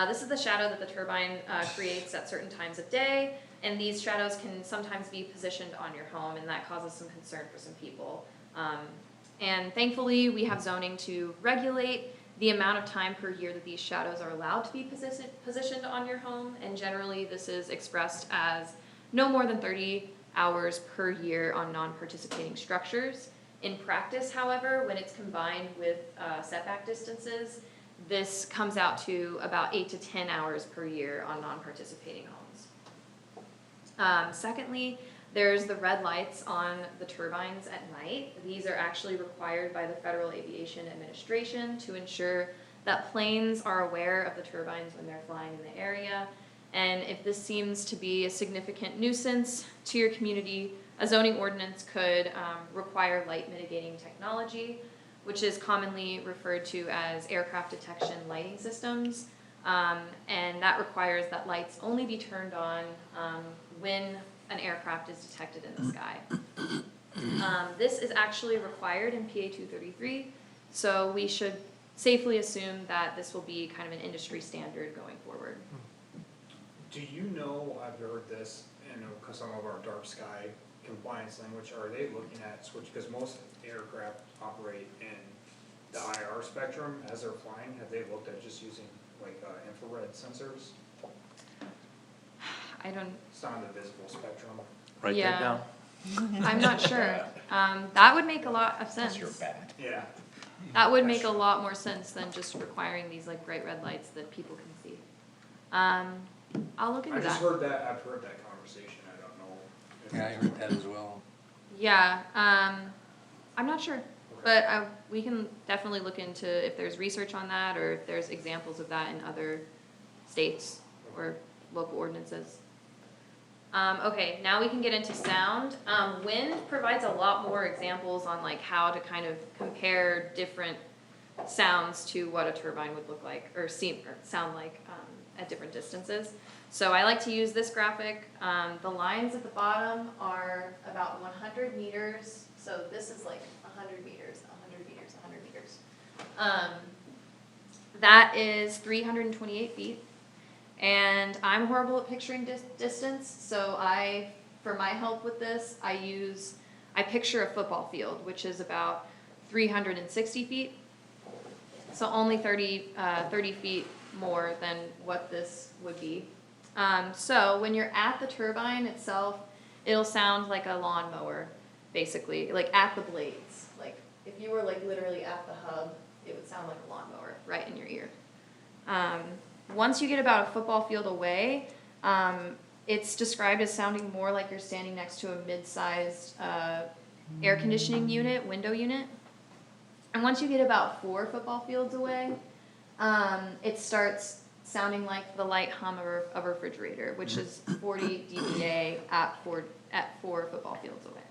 This is the shadow that the turbine creates at certain times of day, and these shadows can sometimes be positioned on your home, and that causes some concern for some people. And thankfully, we have zoning to regulate the amount of time per year that these shadows are allowed to be positioned on your home, and generally this is expressed as no more than 30 hours per year on non-participating structures. In practice, however, when it's combined with setback distances, this comes out to about 8 to 10 hours per year on non-participating homes. Secondly, there's the red lights on the turbines at night. These are actually required by the Federal Aviation Administration to ensure that planes are aware of the turbines when they're flying in the area. And if this seems to be a significant nuisance to your community, a zoning ordinance could require light mitigating technology, which is commonly referred to as aircraft detection lighting systems. And that requires that lights only be turned on when an aircraft is detected in the sky. This is actually required in PA 233, so we should safely assume that this will be kind of an industry standard going forward.
Do you know, I've heard this in some of our dark sky compliance language, are they looking at switch, because most aircraft operate in the IR spectrum as they're flying, have they looked at just using like infrared sensors?
I don't,
It's not in the visible spectrum.
Write
Yeah.
that down.
I'm not sure. That would make a lot of sense.
That's your bad.
Yeah.
That would make a lot more sense than just requiring these like bright red lights that people can see. I'll look into
I just
that.
heard that, I've heard that conversation, I don't know. if-
Yeah, I heard that as well.
Yeah, I'm not sure, but we can definitely look into if there's research on that or if there's examples of that in other states or local ordinances. Okay, now we can get into sound. Wind provides a lot more examples on like how to kind of compare different sounds to what a turbine would look like or sound like at different distances. So I like to use this graphic. The lines at the bottom are about 100 meters. So this is like 100 meters, 100 meters, 100 meters. That is 328 feet. And I'm horrible at picturing distance, so for my help with this, I picture a football field, which is about 360 feet. So only 30 feet more than what this would be. So when you're at the turbine itself, it'll sound like a lawnmower, basically, like at the blades. Like if you were like literally at the hub, it would sound like a lawnmower right in your ear. Once you get about a football field away, it's described as sounding more like you're standing next to a mid-sized air conditioning unit, window unit. And once you get about 4 football fields away, it starts sounding like the light hum of a refrigerator, which is 40 dBA at 4 football fields away.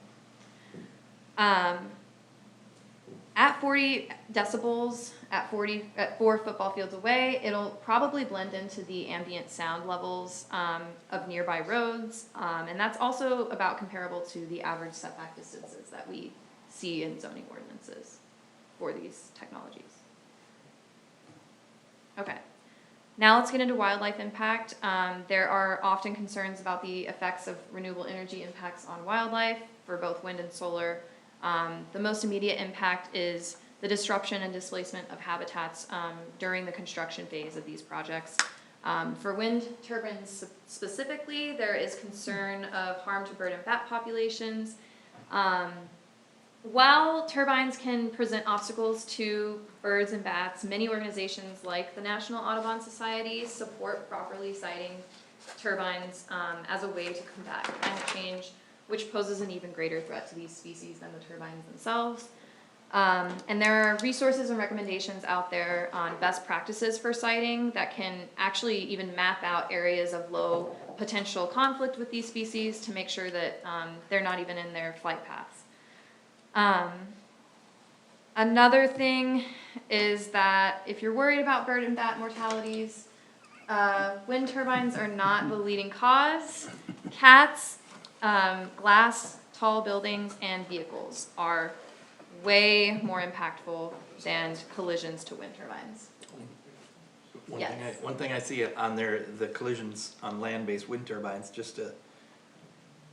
At 40 decibels, at 4 football fields away, it'll probably blend into the ambient sound levels of nearby roads, and that's also about comparable to the average setback distances that we see in zoning ordinances for these technologies. Okay, now let's get into wildlife impact. There are often concerns about the effects of renewable energy impacts on wildlife for both wind and solar. The most immediate impact is the disruption and displacement of habitats during the construction phase of these projects. For wind turbines specifically, there is concern of harm to bird and bat populations. While turbines can present obstacles to birds and bats, many organizations like the National Audubon Society support properly siting turbines as a way to combat climate change, which poses an even greater threat to these species than the turbines themselves. And there are resources and recommendations out there on best practices for siting that can actually even map out areas of low potential conflict with these species to make sure that they're not even in their flight paths. Another thing is that if you're worried about bird and bat mortalities, wind turbines are not the leading cause. Cats, glass, tall buildings, and vehicles are way more impactful than collisions to wind turbines. Yes.
One thing I see on there, the collisions on land-based wind turbines, that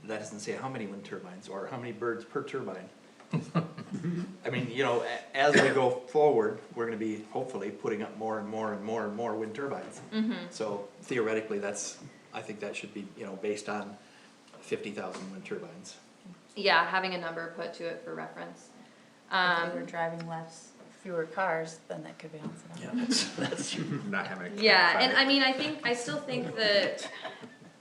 doesn't say how many wind turbines or how many birds per turbine. I mean, as we go forward, we're gonna be hopefully putting up more and more and more and more wind turbines. So theoretically, I think that should be, based on 50,000 wind turbines.
Yeah, having a number put to it for reference.
If they were driving fewer cars, then that could balance it out.
Yeah, that's true.
Not having a.
Yeah, and I mean, I still think that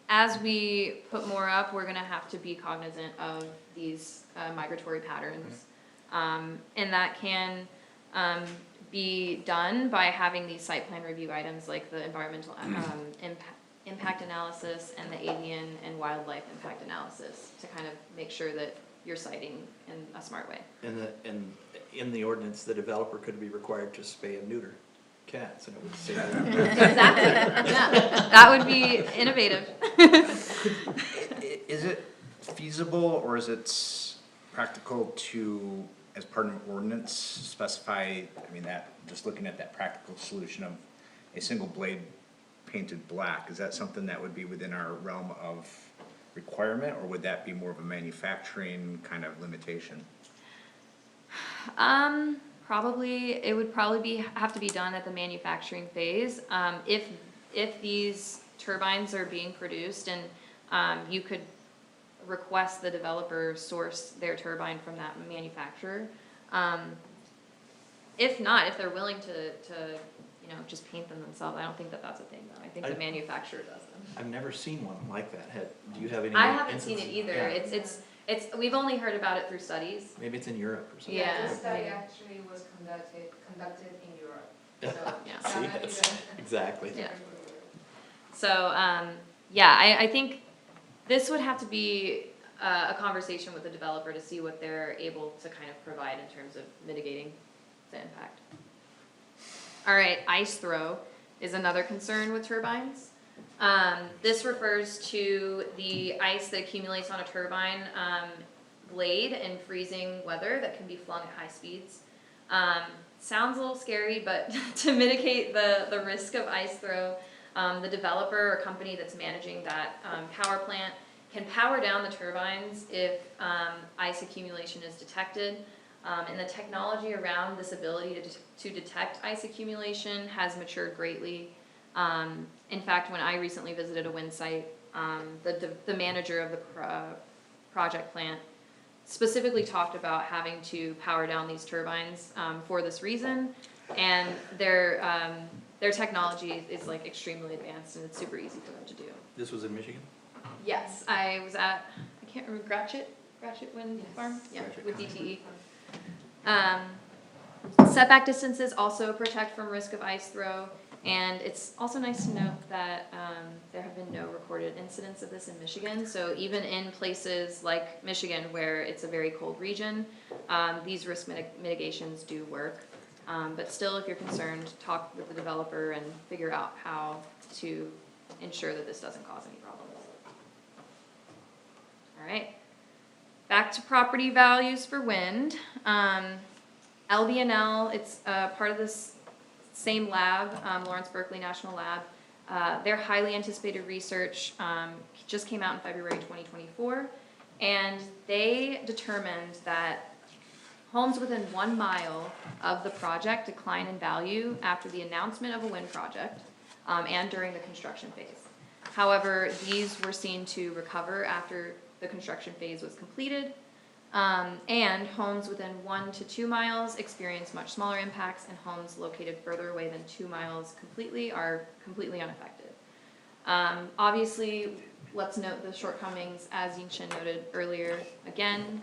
as we put more up, we're gonna have to be cognizant of these migratory patterns. And that can be done by having these site plan review items like the environmental impact analysis and the avian and wildlife impact analysis to kind of make sure that you're siting in a smart way.
And in the ordinance, the developer could be required to spay and neuter cats, and it would say that.
Exactly, yeah, that would be innovative.
Is it feasible or is it practical to, as part of an ordinance, specify, just looking at that practical solution of a single blade painted black, is that something that would be within our realm of requirement, or would that be more of a manufacturing kind of limitation?
It would probably have to be done at the manufacturing phase. If these turbines are being produced and you could request the developer source their turbine from that manufacturer. If not, if they're willing to just paint them themselves, I don't think that that's a thing though. I think the manufacturer does them.
I've never seen one like that. Do you have any?
I haven't seen it
instances?
either.
Yeah.
It's we've only heard about it through studies.
Maybe it's in Europe or something.
Yeah.
This study actually was conducted in Europe. So
Yeah.
See,
not
that's
even-
exactly.
Yeah. So, I think this would have to be a conversation with the developer to see what they're able to kind of provide in terms of mitigating the impact. All right, ice throw is another concern with turbines. This refers to the ice that accumulates on a turbine blade in freezing weather that can be flung at high speeds. Sounds a little scary, but to mitigate the risk of ice throw, the developer or company that's managing that power plant can power down the turbines if ice accumulation is detected. And the technology around this ability to detect ice accumulation has matured greatly. In fact, when I recently visited a wind site, the manager of the project plant specifically talked about having to power down these turbines for this reason, and their technology is like extremely advanced and it's super easy for them to do.
This was in Michigan?
Yes, I was at, I can't remember, Gratiot Wind Farm? Yeah,
Gratiot.
with DTE. Setback distances also protect from risk of ice throw, and it's also nice to note that there have been no recorded incidents of this in Michigan. So even in places like Michigan, where it's a very cold region, these risk mitigations do work. But still, if you're concerned, talk with the developer and figure out how to ensure that this doesn't cause any problems. All right, back to property values for wind. LBNL, it's part of this same lab, Lawrence Berkeley National Lab. Their highly anticipated research just came out in February 2024, and they determined that homes within 1 mile of the project decline in value after the announcement of a wind project and during the construction phase. However, these were seen to recover after the construction phase was completed, and homes within 1 to 2 miles experience much smaller impacts, and homes located further away than 2 miles are completely unaffected. Obviously, let's note the shortcomings, as Yinshin noted earlier. Again,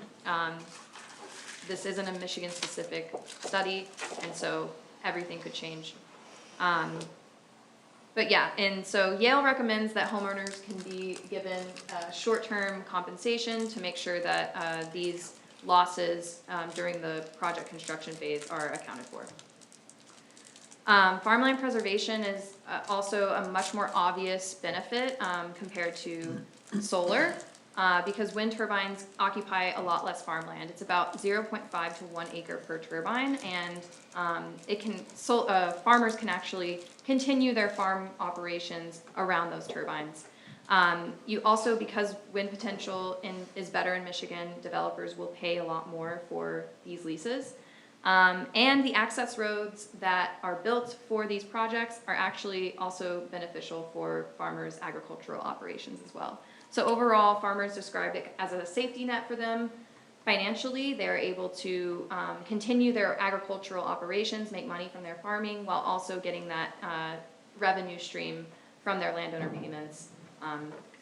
this isn't a Michigan-specific study, and so everything could change. But yeah, and so Yale recommends that homeowners can be given short-term compensation to make sure that these losses during the project construction phase are accounted for. Farmland preservation is also a much more obvious benefit compared to solar, because wind turbines occupy a lot less farmland. It's about 0.5 to 1 acre per turbine, and farmers can actually continue their farm operations around those turbines. You also, because wind potential is better in Michigan, developers will pay a lot more for these leases. And the access roads that are built for these projects are actually also beneficial for farmers' agricultural operations as well. So overall, farmers described it as a safety net for them. Financially, they're able to continue their agricultural operations, make money from their farming, while also getting that revenue stream from their landowner payments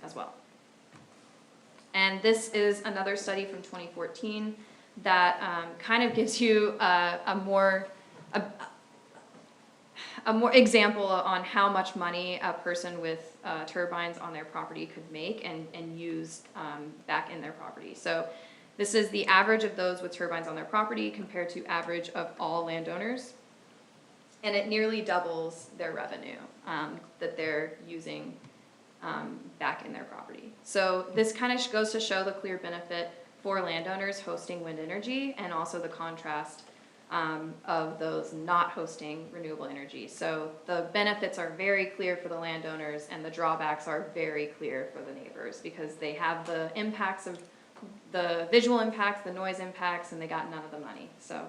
as well. And this is another study from 2014 that kind of gives you a more example on how much money a person with turbines on their property could make and use back in their property. So this is the average of those with turbines on their property compared to average of all landowners. And it nearly doubles their revenue that they're using back in their property. So this kind of goes to show the clear benefit for landowners hosting wind energy, and also the contrast of those not hosting renewable energy. So the benefits are very clear for the landowners, and the drawbacks are very clear for the neighbors, because they have the impacts of the visual impacts, the noise impacts, and they got none of the money. So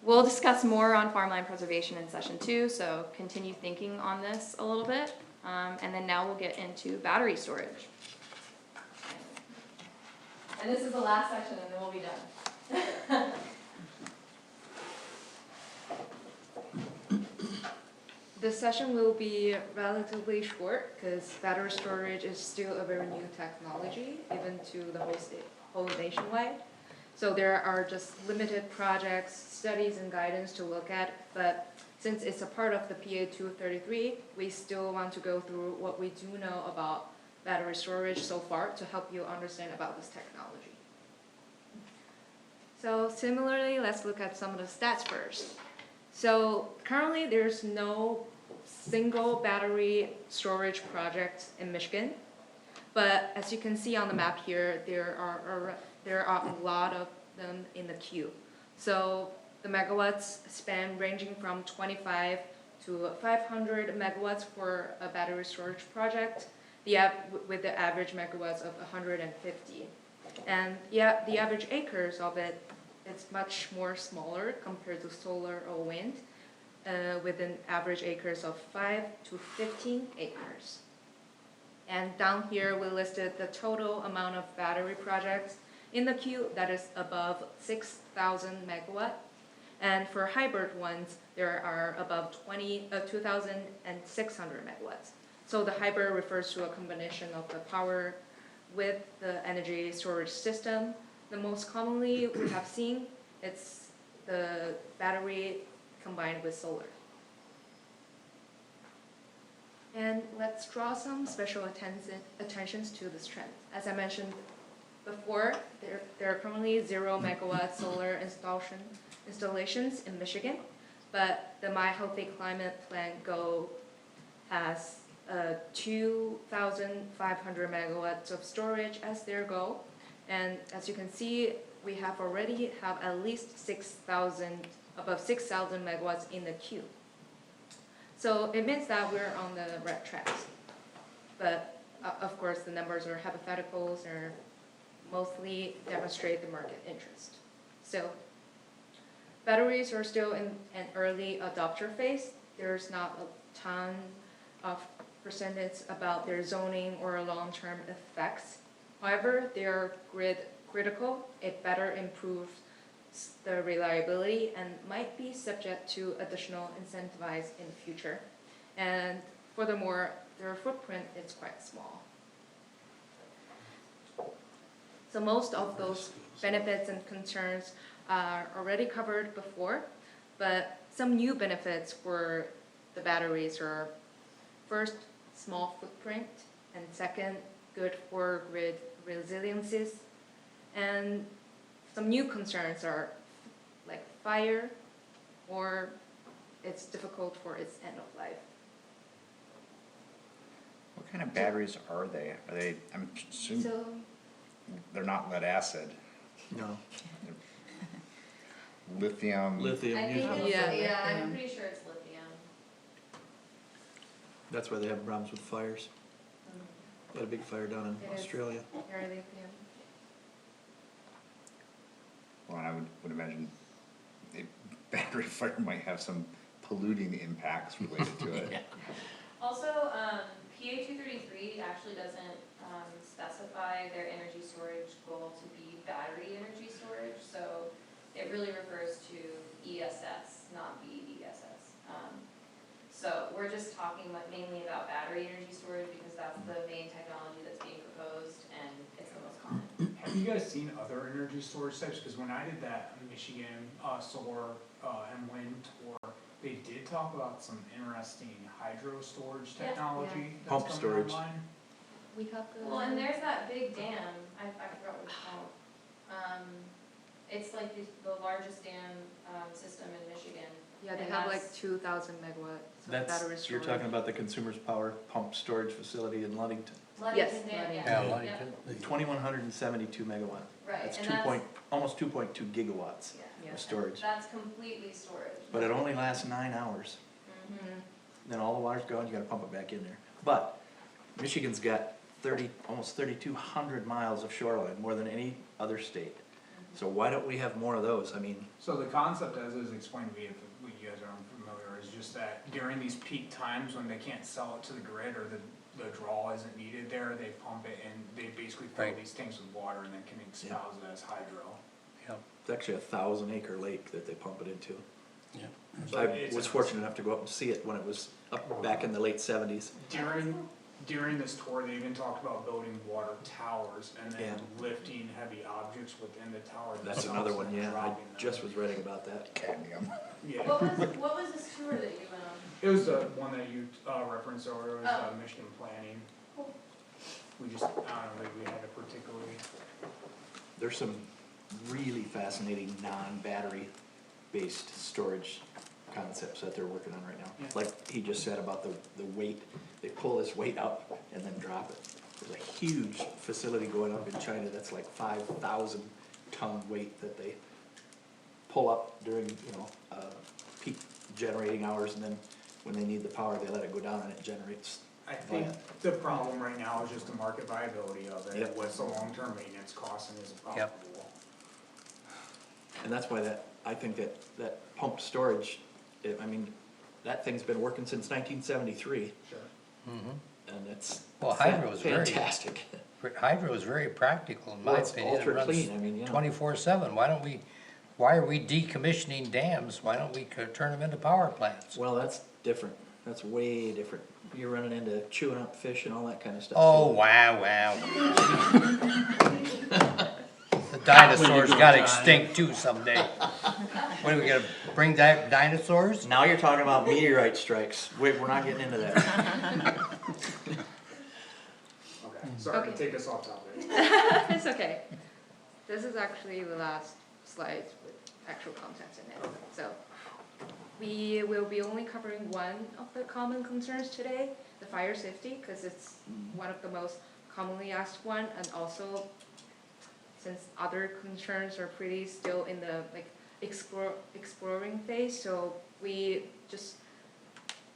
we'll discuss more on farmland preservation in session 2, so continue thinking on this a little bit. And then now we'll get into battery storage. And this is the last section, and then we'll be done.
This session will be relatively short because battery storage is still a very new technology, even to the whole nationwide. So there are just limited projects, studies, and guidance to look at, but since it's a part of the PA 233, we still want to go through what we do know about battery storage so far to help you understand about this technology. So similarly, let's look at some of the stats first. So currently there's no single battery storage project in Michigan, but as you can see on the map here, there are a lot of them in the queue. So the megawatts span ranging from 25 to 500 megawatts for a battery storage project, with the average megawatts of 150. And yeah, the average acres of it, it's much more smaller compared to solar or wind, with an average acres of 5 to 15 acres. And down here we listed the total amount of battery projects in the queue that is above 6,000 megawatt. And for hybrid ones, there are above 2,600 megawatts. So the hybrid refers to a combination of the power with the energy storage system. The most commonly we have seen, it's the battery combined with solar. And let's draw some special attentions to this trend. As I mentioned before, there are currently 0 megawatt solar installations in Michigan, but the My Healthy Climate Plan Go has 2,500 megawatts of storage as their goal. And as you can see, we already have at least above 6,000 megawatts in the queue. So it means that we're on the right tracks. But of course, the numbers are hypotheticals and mostly demonstrate the market interest. So batteries are still in an early adopter phase. There's not a ton of percentage about their zoning or long-term effects. However, they are grid critical. It better improves the reliability and might be subject to additional incentives in the future. And furthermore, their footprint is quite small. So most of those benefits and concerns are already covered before, but some new benefits for the batteries are first, small footprint, and second, good for grid resiliencies. And some new concerns are like fire, or it's difficult for its end of life.
What kind of batteries are they? Are they, I'm assuming
So,
they're not lead acid,
No,
lithium.
lithium
I think
usually,
it's,
Yeah.
I'm pretty sure it's lithium.
that's why they have problems with fires. They had a big fire down in
It is.
Australia.
pure lithium.
Well, and I would imagine a battery fire might have some polluting impacts related to it.
Also, PA 233 actually doesn't specify their energy storage goal to be battery energy storage, so it really refers to ESS, not BESS. So we're just talking mainly about battery energy storage because that's the main technology that's being proposed and it's the most common.
Have you guys seen other energy storage types? Cause when I did that Michigan, solar, and wind tour, they did talk about some interesting hydro storage
Yeah.
technology
Pump
that's coming
storage.
online.
We have the.
Well, and there's that big dam, I forgot what it's called. It's like the largest dam system in Michigan.
Yeah, they
and
have like
that's-
2,000 megawatts of battery
That's,
storage.
you're talking about the Consumers Power Pump Storage Facility in Ludington.
Ludington
Yes,
Dam,
Ludington.
Yeah,
yeah.
Ludington.
2,172 megawatt.
Right,
That's
and
2 point, almost 2.2 gigawatts
Yeah.
Yeah.
of storage.
That's completely storage.
But it only lasts 9 hours.
Mhm.
Then all the water's gone, you gotta pump it back in there. But Michigan's got almost 3,200 miles of shoreline, more than any other state. So why don't we have more of those? I mean,
So the concept as is explained to me, if you guys are unfamiliar, is just that during these peak times when they can't sell it to the grid or the draw isn't needed there, they pump it and they basically fill
Right.
these tanks with water and then can espouse it as hydro.
Yep,
it's actually a 1,000-acre lake that they pump it into.
yep.
So
I
it's
was
a-
fortunate enough to go up and see it when it was up back in the late 70s.
During this tour, they even talked about building water towers and then
Yeah.
lifting heavy objects within the tower.
That's
themselves
another one,
and
yeah, I
dropping them.
just was reading about that.
Cadmium.
Yeah,
What was this tour that you went on?
it was the one that you referenced earlier, it was
Oh.
Michigan Planning.
Cool.
We just, I don't know, maybe we had a particularly,
There's some really fascinating non-battery based storage concepts that they're working on right now.
Yeah.
Like he just said about the weight, they pull this weight up and then drop it. There's a huge facility going up in China that's like 5,000 ton weight that they pull up during, peak generating hours, and then when they need the power, they let it go down and it generates.
I think the problem right now is just the market viability of it,
Yep.
what's the long-term maintenance cost and is it
Yep.
profitable?
And that's why I think that pumped storage, that thing's been working since 1973,
Sure.
and it's
Well, hydro is very-
fantastic.
Hydro is very practical in my
Well, it's
opinion. It
ultra
runs
clean, yeah.
24/7. Why are we decommissioning dams? Why don't we turn them into power plants?
Well, that's different, that's way different. You're running into chewing up fish and all that kind of stuff.
Oh,
too.
wow. The dinosaurs got extinct too someday. What, are we gonna bring dinosaurs?
Now you're talking about meteorite strikes, we're not getting into that.
Okay, sorry to
Okay.
take us off topic.
It's okay. This is actually the last slide with actual content in it. So we will be only covering one of the common concerns today, the fire safety, because it's one of the most commonly asked one, and also since other concerns are pretty still in the exploring phase, so we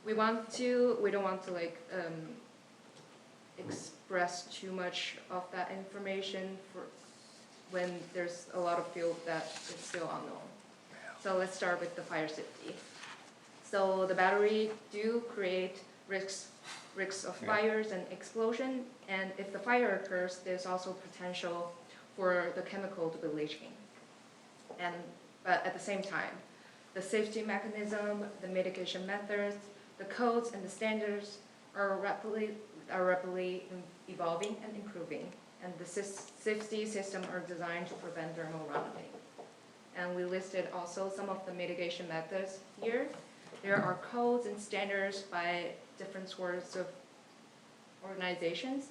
don't want to express too much of that information for when there's a lot of field that is still unknown. So let's start with the fire safety. So the battery do create risks of fires and explosion, and if the fire occurs, there's also potential for the chemical to be leaching. But at the same time, the safety mechanism, the mitigation methods, the codes and the standards are rapidly evolving and improving, and the safety system are designed to prevent thermal runaway. And we listed also some of the mitigation methods here. There are codes and standards by different sorts of organizations,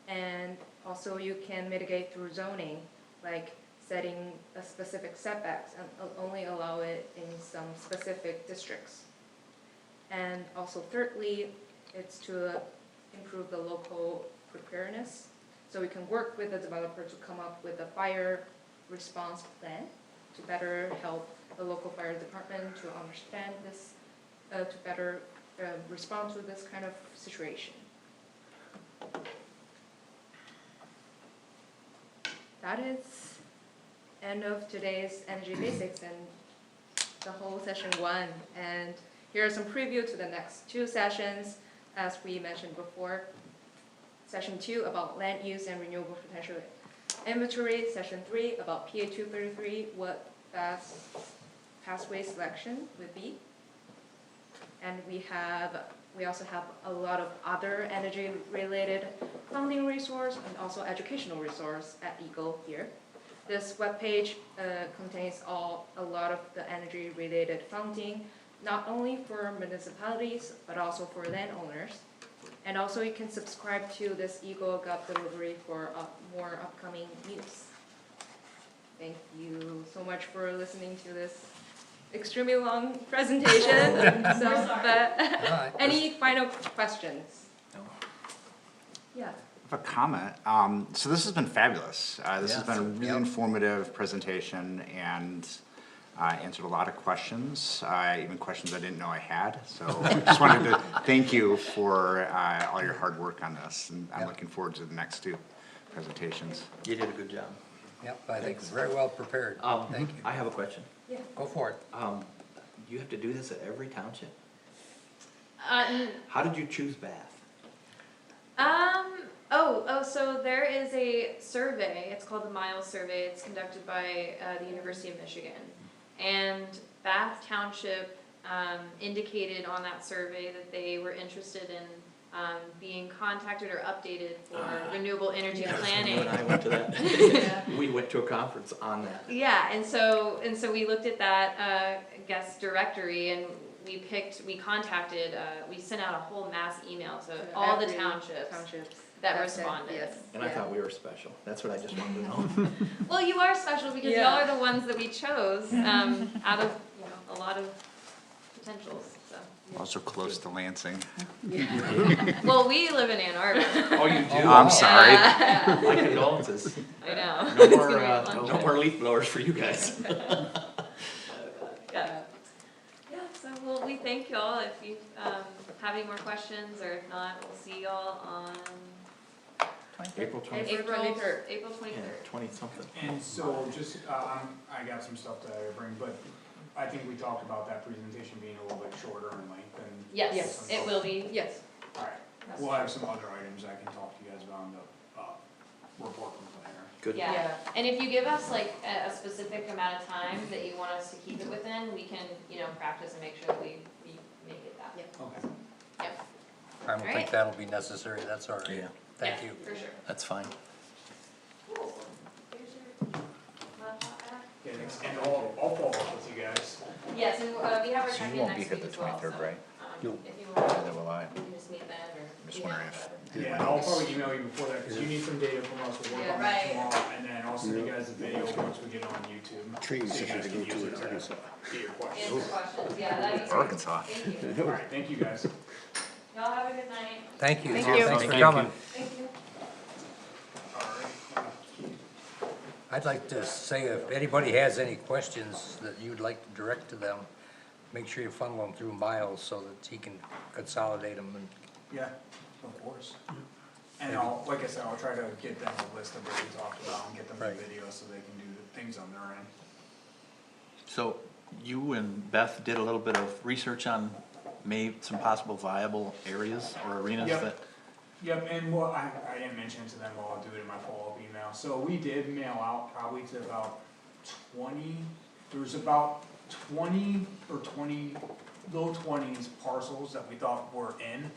and also you can mitigate through zoning like setting a specific setbacks and only allow it in some specific districts. And also thirdly, it's to improve the local preparedness. So we can work with the developer to come up with a fire response plan to better help the local fire department to understand this, to better respond to this kind of situation. That is end of today's Energy Basics and the whole session 1. And here are some preview to the next 2 sessions, as we mentioned before. Session 2 about land use and renewable potential inventory. Session 3 about PA 233, what pathway selection would be. And we also have a lot of other energy related funding resource and also educational resource at Eagle here. This webpage contains a lot of the energy related funding, not only for municipalities, but also for landowners. And also you can subscribe to this Eagle Gov delivery for more upcoming news. Thank you so much for listening to this extremely long presentation. But any final questions?
No.
Yeah.
I have a comment. So this has been fabulous. This has been a really informative presentation and answered a lot of questions, even questions I didn't know I had. So I just wanted to thank you for all your hard work on this, and I'm looking forward to the next 2 presentations.
You did a good job.
Yep, I think it's very well prepared. Thank you.
I have a question.
Yeah.
Go for it.
You have to do this at every township?
Uh,
How did you choose Bath?
So there is a survey, it's called the Miles Survey, it's conducted by the University of Michigan. And Bath Township indicated on that survey that they were interested in being contacted or updated for renewable energy planning.
You and I went to that. We went to a conference on that.
Yeah, and so we looked at that guest directory and we contacted, we sent out a whole mass email to all the townships that responded.
Yes.
And I thought we were special. That's what I just wanted to know.
Well, you are special because y'all are the ones that we chose out of a lot of potentials. So.
Also close to Lansing.
Well, we live in Ann Arbor.
Oh, you do?
I'm sorry.
My condolences.
I know.
No
It's
more,
gonna be a long
no
trip.
more leaf blowers for you guys.
Yeah. Yeah. So well, we thank y'all. If you have any more questions, or if not, we'll see y'all on
April 23rd.
April 23rd. April
Yeah,
23rd.
20-something.
And so just, I got some stuff that I bring, but I think we talked about that presentation being a little bit shorter in length and.
Yes, it will be.
Yes.
Alright, we'll have some other items I can talk to you guys about in the, report from planner.
Good.
Yeah, and if you give us like a specific amount of time that you want us to keep it within, we can, practice and make sure that we make it that.
Okay.
Yep.
I don't think
Alright.
that'll be necessary, that's all right.
Yeah.
Thank
Yeah,
you.
for sure.
That's fine.
Cool. Here's your laptop back.
Yeah, thanks, and I'll follow up with you guys.
Yes, and we have our
So
check-in
you won't be
next
here
week
the
as well,
23rd,
so,
right?
No.
if you want,
Neither will I.
we can just meet then, or.
Just
email,
wondering if-
whatever.
Yeah, and I'll probably email you before that, cause you need some data from us, we'll work
Yeah,
on
right.
that tomorrow, and then I'll send you guys a video once we get on YouTube.
Training
so you
session
guys
to
can
go
use
to
it
in Arkansas.
Get your questions.
Answer questions, yeah, that'd be great.
Arkansas.
Thank you.
Alright, thank you guys.
Y'all have a good night.
Thank you.
Thank you.
Thanks for
Thank
coming.
Thank you.
Alright.
I'd like to say if anybody has any questions that you'd like to direct to them, make sure you funnel them through Miles so that he can consolidate them and
Yeah, of course. And I'll, like I said, I'll try to get them a list of what we talked about and get them the
Right.
video so they can do the things on their end.
So you and Beth did a little bit of research on some possible viable areas or arenas
Yep.
that,
Yep, and what, I didn't mention it to them, but I'll do it in my follow-up email. So we did mail out probably to about 20, there's about 20 or 20, low 20s parcels that we thought were in.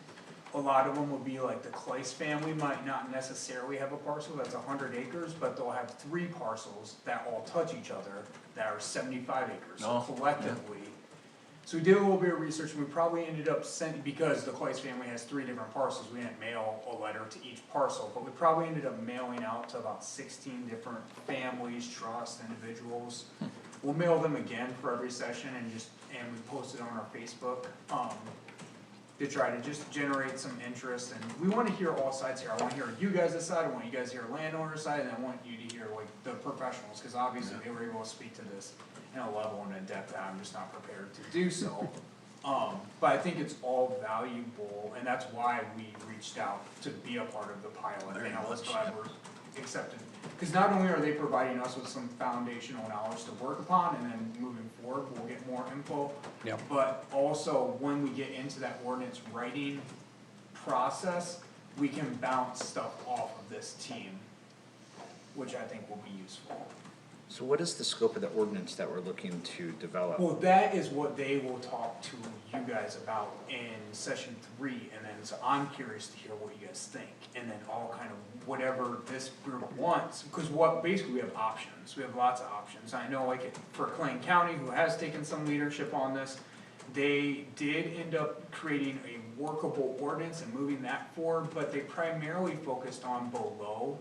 A lot of them would be like the Clace family might not necessarily have a parcel that's 100 acres, but they'll have 3 parcels that all touch each other that are 75 acres. So
Oh, yeah.
collectively, So we did a little bit of research, and we probably ended up sending, because the Clay's family has 3 different parcels, we didn't mail a letter to each parcel, but we probably ended up mailing out to about 16 different families, trusts, individuals. We'll mail them again for every session and we post it on our Facebook, to try to just generate some interest, and we wanna hear all sides here. I wanna hear you guys' side, I want you guys to hear landowner's side, and I want you to hear like the professionals, cause obviously they were able to speak to this in a level and a depth that I'm just not prepared to do so. But I think it's all valuable, and that's why we reached out to be a part of the pilot, and I was glad we're accepted. Cause not only are they providing us with some foundational knowledge to work upon, and then moving forward, we'll get more info.
Yep.
But also, when we get into that ordinance writing process, we can bounce stuff off of this team, which I think will be useful.
So what is the scope of the ordinance that we're looking to develop?
Well, that is what they will talk to you guys about in session 3, and then, so I'm curious to hear what you guys think, and then all kind of whatever this group wants, because basically we have options, we have lots of options. I know like for Clayton County, who has taken some leadership on this, they did end up creating a workable ordinance and moving that forward, but they primarily focused on below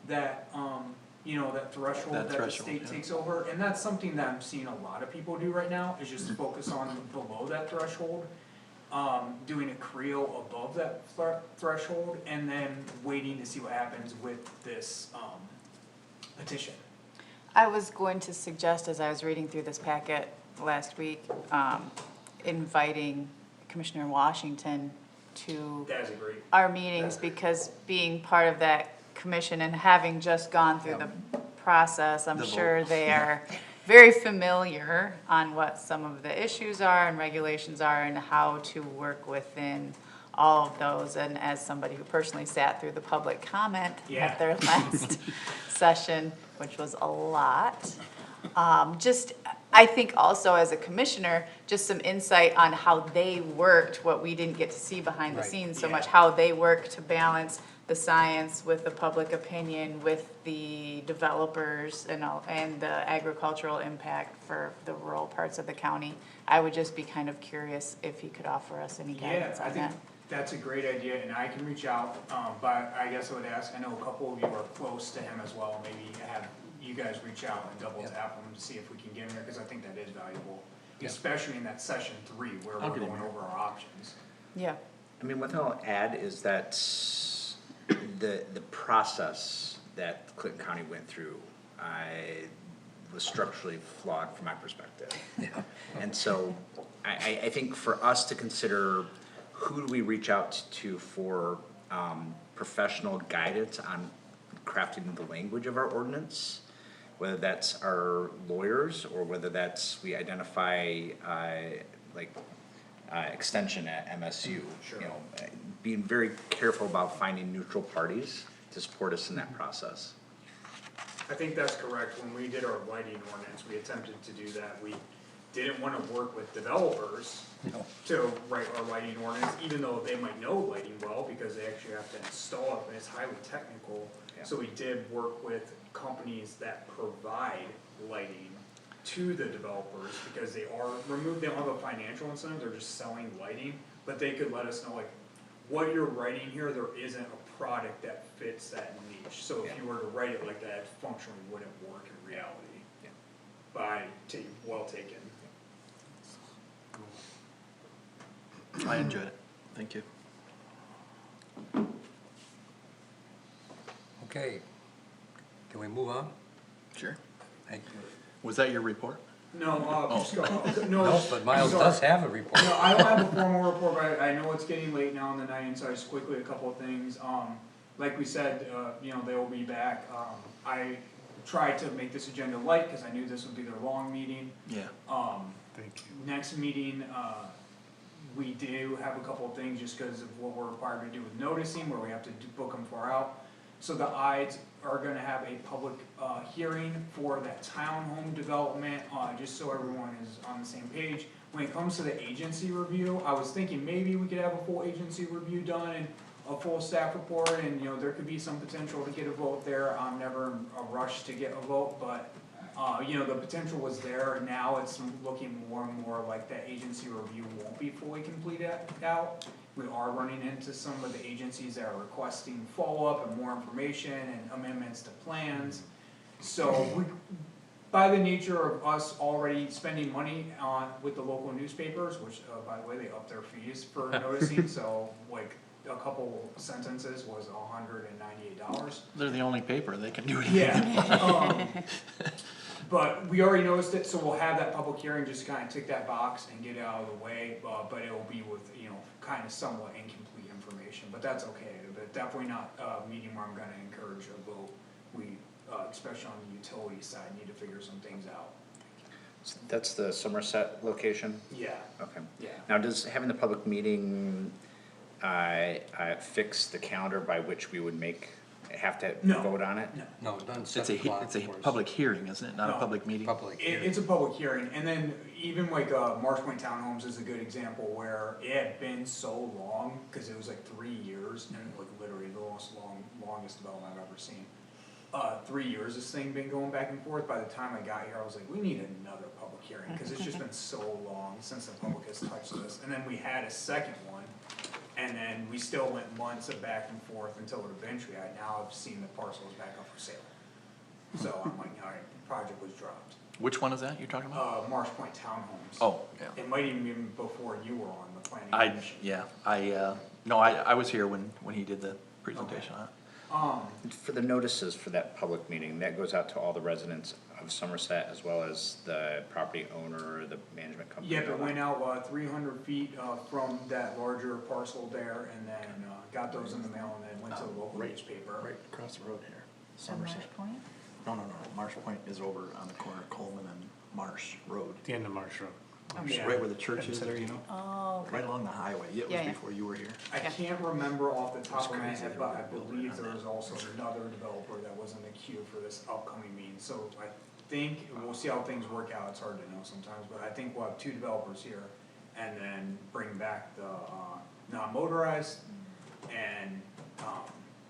that, that threshold that the state takes over, and that's something that I'm seeing a lot of people do right now, is just focus on below that threshold. Doing a creel above that threshold, and then waiting to see what happens with this, petition.
I was going to suggest, as I was reading through this packet last week, inviting Commissioner Washington to
That is a great,
our meetings, because being part of that commission and having just gone through the process, I'm sure they are very familiar on what some of the issues are and regulations are and how to work within all of those. And as somebody who personally sat through the public comment at their last session, which was a lot, I think also as a commissioner, just some insight on how they worked, what we didn't get to see behind the
Right.
scenes so much, how they work to balance the science with the public opinion, with the developers and the agricultural impact for the rural parts of the county. I would just be kind of curious if he could offer us any guidance
I
on
think
that.
that's a great idea, and I can reach out, but I guess I would ask, I know a couple of you are close to him as well, maybe have you guys reach out and double tap him to see if we can get him there, cause I think that is valuable. Especially in that session 3, where we're going over our options.
Yeah.
I mean, one thing I'll add is that the process that Clinton County went through, was structurally flawed from my perspective. And so, I think for us to consider, who do we reach out to for, professional guidance on crafting the language of our ordinance, whether that's our lawyers, or whether that's, we identify, extension at MSU.
Sure.
You know, being very careful about finding neutral parties to support us in that process.
I think that's correct. When we did our lighting ordinance, we attempted to do that. We didn't wanna work with developers to write our lighting ordinance, even though they might know lighting well, because they actually have to install it, and it's highly technical. So we did work with companies that provide lighting to the developers, because they don't have a financial incentive, they're just selling lighting, but they could let us know, like, what you're writing here, there isn't a product that fits that niche. So if you were to write it like that, it functionally wouldn't work in reality. Well taken.
I enjoyed it. Thank you.
Okay, can we move on?
Sure.
Thank you.
Was that your report?
No, just go,
No, but Miles does have a report.
No, I don't have a formal report, but I know it's getting late now in the night, and so just quickly, a couple of things. Like we said, they will be back. I tried to make this agenda light, cause I knew this would be their long meeting.
Yeah.
Thank you.
Next meeting, we do have a couple of things, just cause of what we're required to do with noticing, where we have to book them far out. So the IDEs are gonna have a public, hearing for that townhome development, just so everyone is on the same page. When it comes to the agency review, I was thinking maybe we could have a full agency review done and a full staff report, and there could be some potential to get a vote there. I'm never in a rush to get a vote, but You know, the potential was there, now it's looking more and more like that agency review won't be fully completed out. We are running into some of the agencies that are requesting follow-up and more information and amendments to plans. So we, by the nature of us already spending money on, with the local newspapers, which, by the way, they upped their fees for noticing, so like a couple sentences was $198.
They're the only paper, they can do it.
Yeah, but we already noticed it, so we'll have that public hearing, just kinda tick that box and get it out of the way, but it'll be with, you know, kinda somewhat incomplete information, but that's okay. But definitely not a meeting where I'm gonna encourage a vote. We, especially on the utility side, need to figure some things out.
That's the Somerset location?
Yeah,
Okay.
yeah.
Now, does having the public meeting, fix the calendar by which we would have to
No.
vote on it?
No.
No, done
It's
7 o'clock,
it's a
of course.
public hearing, isn't it, not a
No.
public meeting?
Public
It,
hearing.
it's a public hearing, and then even like, Marsh Point Townhomes is a good example where it had been so long, cause it was like 3 years, and like literally the longest development I've ever seen. 3 years this thing been going back and forth, by the time I got here, I was like, we need another public hearing, cause it's just been so long since the public has touched this, and then we had a second one. And then we still went months of back and forth until eventually I've seen the parcels back up for sale. So I'm like, alright, the project was dropped.
Which one is that you're talking about?
Marsh Point Townhomes.
Oh, yeah.
It might even been before you were on the planning
I,
commission.
yeah, no, I was here when he did the presentation on it.
For the notices for that public meeting, that goes out to all the residents of Somerset as well as the property owner, or the management company?
Yep, it went out 300 feet from that larger parcel there, and then got those in the mail, and then went to the local newspaper.
Right across the road here,
On Marsh
Somerset.
Point?
No, Marsh Point is over on the corner of Coleman and Marsh Road.
The end of Marsh Road.
Yeah.
Right where the church is there, you know,
Oh, okay.
right along the highway, it was
Yeah, yeah.
before you were here.
I can't remember off the top of my
crazy
head,
they
but
were
I
building
believe
on
there
that.
was also another developer that was in the queue for this upcoming meeting, so I think, we'll see how things work out, it's hard to know sometimes, but I think we'll have 2 developers here, and then bring back the, non-motorized, and,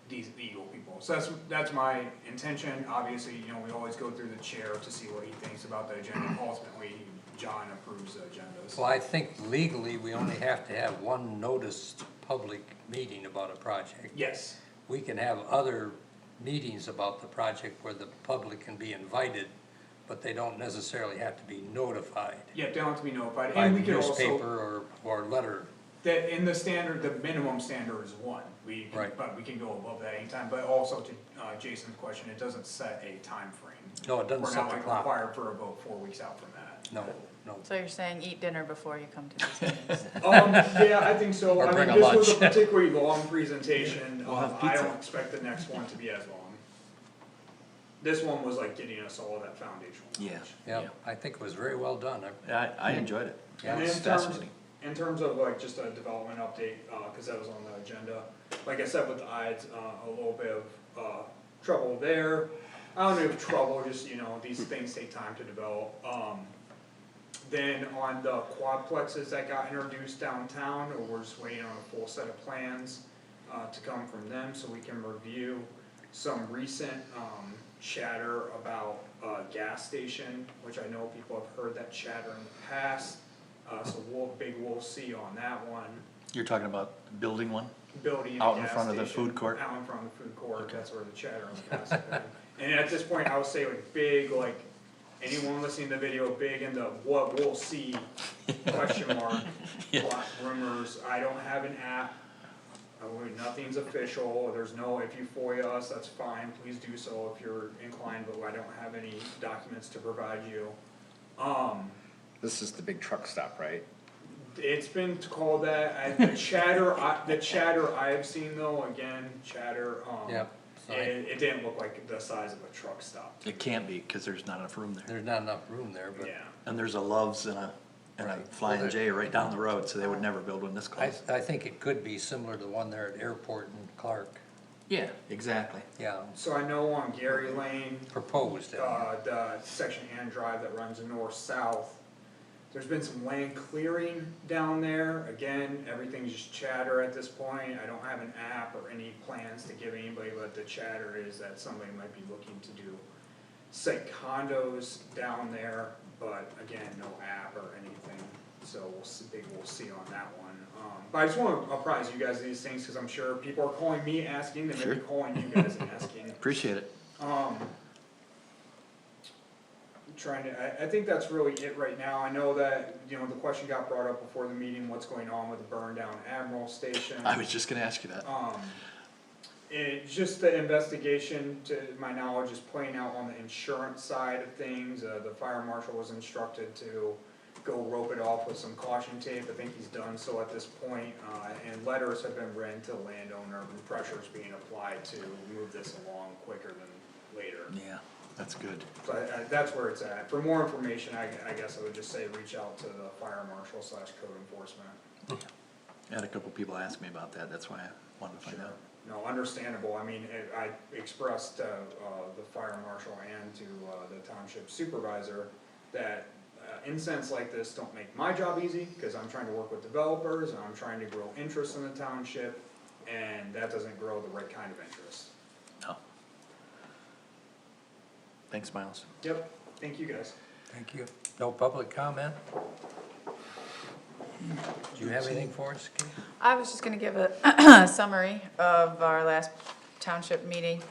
the Eagle people. So that's my intention, obviously, you know, we always go through the chair to see what he thinks about the agenda, ultimately, John approves the agendas.
Well, I think legally, we only have to have one noticed public meeting about a project.
Yes,
We can have other meetings about the project where the public can be invited, but they don't necessarily have to be notified
yeah, they don't have to be notified,
by
and
the
we could also.
newspaper or letter.
That in the standard, the minimum standard is 1,
Right.
but we can go above that anytime, but also to, Jason's question, it doesn't set a time frame.
No, it doesn't
We're
set
not
the
like
clock.
required for a vote 4 weeks out from that.
No, no.
So you're saying eat dinner before you come to these meetings?
Yeah, I think so,
Or
I
bring
mean,
a
this was a
lunch.
particularly long presentation,
We'll have
I
pizza.
don't expect the next one to be as long. This one was like getting us all that foundational knowledge.
Yeah, I think it was very well done.
I enjoyed it,
Yeah,
And
it's
in terms,
fascinating.
in terms of like just a development update, cause that was on the agenda, like I said with the Ides, a little bit of, trouble there. I don't know if trouble, just, you know, these things take time to develop, then on the quadplexes that got introduced downtown, we're just waiting on a full set of plans, to come from them, so we can review some recent, chatter about a gas station, which I know people have heard that chatter in the past. So we'll see on that one,
You're talking about building one?
building a
Out in
gas
front of the
station
food court?
Out in front of the food court, that's where the chatter on the gas station. And at this point, I would say like big, like, anyone listening to the video, big into what we'll see, question mark, plot rumors, I don't have an app. Nothing's official, there's no, if you FOIA us, that's fine, please do so if you're inclined, but I don't have any documents to provide you.
This is the big truck stop, right?
It's been called that, the chatter I've seen though, again, chatter,
Yep. So
it didn't look like the size of a truck stop.
It can't be, cause there's not enough room there.
There's not enough room there, but
Yeah,
And there's a Love's and a
Right.
Flying J right down the road, so they would never build one this
I
close.
think it could be similar to the one there at Airport in Clark.
Yeah, exactly.
Yeah,
so I know on Gary Lane,
proposed it.
the section and drive that runs north-south, there's been some land clearing down there, again, everything's just chatter at this point, I don't have an app or any plans to give anybody, but the chatter is that somebody might be looking to do site condos down there, but again, no app or anything, so we'll see on that one. But I just wanna apprise you guys of these things, cause I'm sure people are calling me asking, they may be calling you guys and asking.
Appreciate it.
I think that's really it right now. I know that, you know, the question got brought up before the meeting, what's going on with the burn down Admiral Station.
I was just gonna ask you that.
It's just the investigation, to my knowledge, is playing out on the insurance side of things. The fire marshal was instructed to go rope it off with some caution tape. I think he's done so at this point. And letters have been written to the landowner, and pressure's being applied to move this along quicker than later.
Yeah, that's good.
So that's where it's at. For more information, I guess I would just say reach out to the fire marshal / code enforcement.
I had a couple people ask me about that, that's why I wanted to find out.
No, understandable. I mean, I expressed the fire marshal and to the township supervisor that incidents like this don't make my job easy, cause I'm trying to work with developers and I'm trying to grow interest in the township, and that doesn't grow the right kind of interest.
No. Thanks, Miles.
Yep, thank you guys.
Thank you. No public comment? Do you have anything for us, Keith?
I was just gonna give a summary of our last township meeting.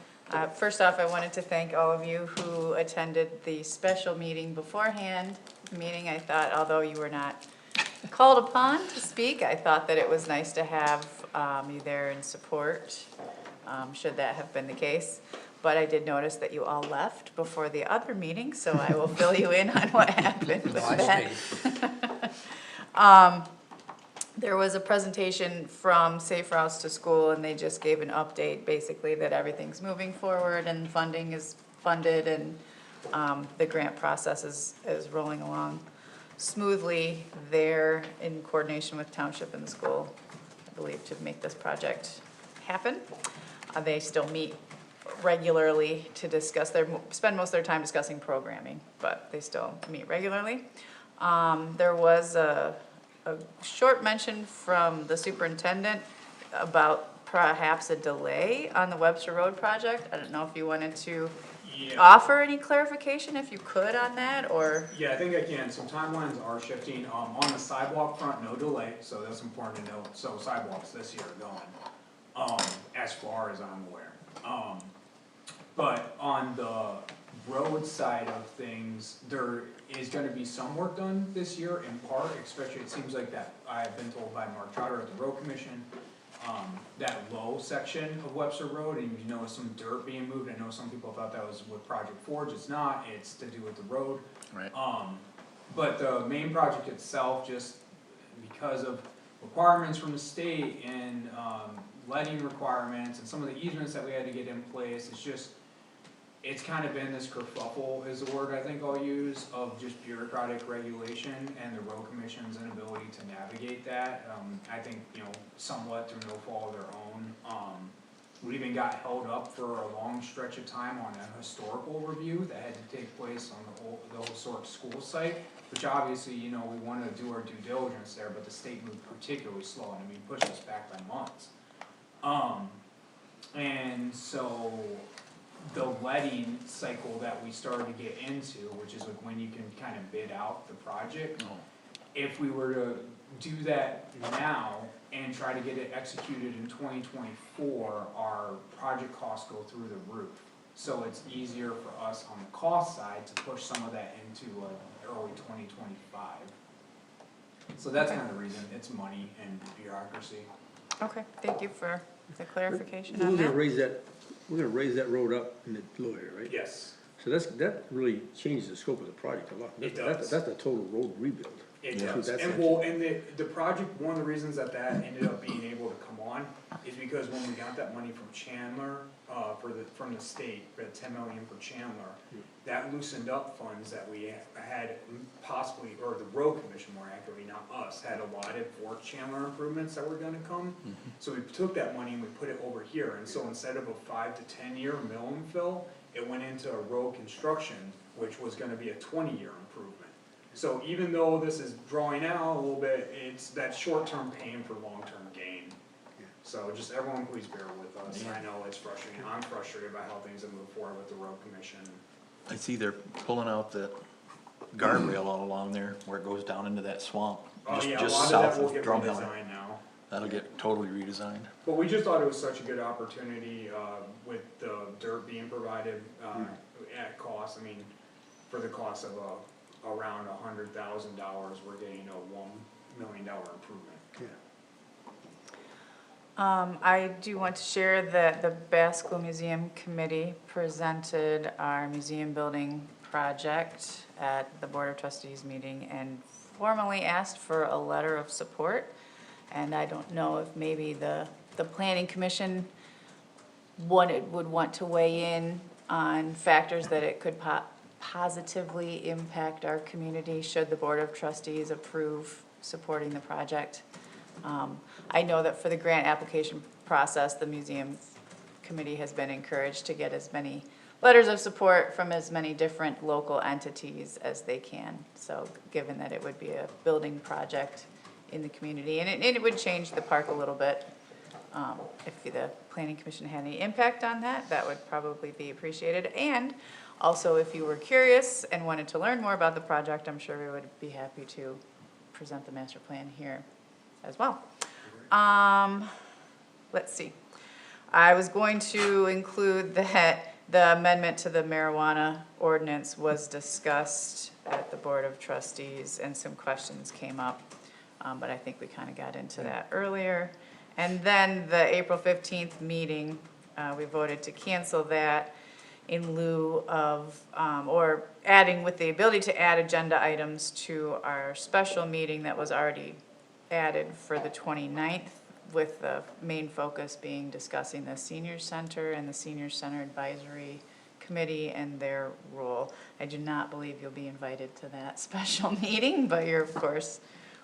First off, I wanted to thank all of you who attended the special meeting beforehand. Meeting, I thought, although you were not called upon to speak, I thought that it was nice to have you there in support, should that have been the case. But I did notice that you all left before the other meeting, so I will fill you in on what happened with
No, I
that.
stayed.
There was a presentation from Safe Routes to School, and they just gave an update, basically, that everything's moving forward and funding is funded, and the grant process is rolling along smoothly there in coordination with Township and the school, I believe, to make this project happen. They still meet regularly to discuss spend most of their time discussing programming, but they still meet regularly. There was a short mention from the superintendent about perhaps a delay on the Webster Road project. I don't know if you wanted to offer any clarification, if you could, on that, or?
Yeah, I think I can. Some timelines are shifting. On the sidewalk front, no delay, so that's important to note. So sidewalks this year are gone, as far as I'm aware. But on the road side of things, there is gonna be some work done this year in part, especially it seems like that, I've been told by Mark Trotter at the road commission, that low section of Webster Road, and you know, some dirt being moved. I know some people thought that was with Project Forge, it's not, it's to do with the road.
Right.
But the main project itself, just because of requirements from the state and, letting requirements and some of the easements that we had to get in place, it's kind of been this kerfuffle is the word I think I'll use, of just bureaucratic regulation and the road commission's inability to navigate that. I think, you know, somewhat through no fault of their own. We even got held up for a long stretch of time on a historical review that had to take place on the historic school site, which obviously, you know, we wanted to do our due diligence there, but the state moved particularly slow, and I mean, pushed us back by months. And so the letting cycle that we started to get into, which is like when you can kind of bid out the project. If we were to do that now and try to get it executed in 2024, our project costs go through the roof. So it's easier for us on the cost side to push some of that into early 2025. So that's kind of the reason, it's money and bureaucracy.
Okay, thank you for the clarification
We're
on
gonna
that.
raise that road up in the low area, right?
Yes,
So that really changes the scope of the project a lot.
It
That's-
does.
That's a total road rebuild.
it
Yeah.
does.
That's
And
actually-
well, and the project, one of the reasons that ended up being able to come on is because when we got that money from Chandler, from the state, the 10 million for Chandler, that loosened up funds that we had possibly, or the road commission more accurately, not us, had allotted for Chandler improvements that were gonna come. So we took that money and we put it over here, and so instead of a 5 to 10 year mill and fill, it went into a road construction, which was gonna be a 20-year improvement. So even though this is drawing out a little bit, it's that short-term pain for long-term gain. So just everyone please bear with us, I know it's frustrating, I'm frustrated by how things have moved forward with the road commission.
I see they're pulling out the guardrail all along there where it goes down into that swamp.
Oh,
just-
yeah, a
just
lot of
south
that will get
Drumheller.
redesigned now.
That'll get totally redesigned.
But we just thought it was such a good opportunity, with the dirt being provided, at cost, I mean, for the cost of around $100,000, we're getting a $1 million improvement.
I do want to share that the Basco Museum Committee presented our museum building project at the Board of Trustees meeting and formally asked for a letter of support. And I don't know if maybe the Planning Commission would want to weigh in on factors that it could positively impact our community should the Board of Trustees approve supporting the project. I know that for the grant application process, the museum committee has been encouraged to get as many letters of support from as many different local entities as they can. So given that it would be a building project in the community, and it would change the park a little bit. If the planning commission had any impact on that, that would probably be appreciated. And also, if you were curious and wanted to learn more about the project, I'm sure we would be happy to present the master plan here as well. Let's see. I was going to include that the amendment to the marijuana ordinance was discussed at the Board of Trustees and some questions came up. But I think we kind of got into that earlier. And then the April 15th meeting, we voted to cancel that in lieu of, or adding with the ability to add agenda items to our special meeting that was already added for the 29th, with the main focus being discussing the senior center and the senior center advisory committee and their role. I do not believe you'll be invited to that special meeting, but you're of course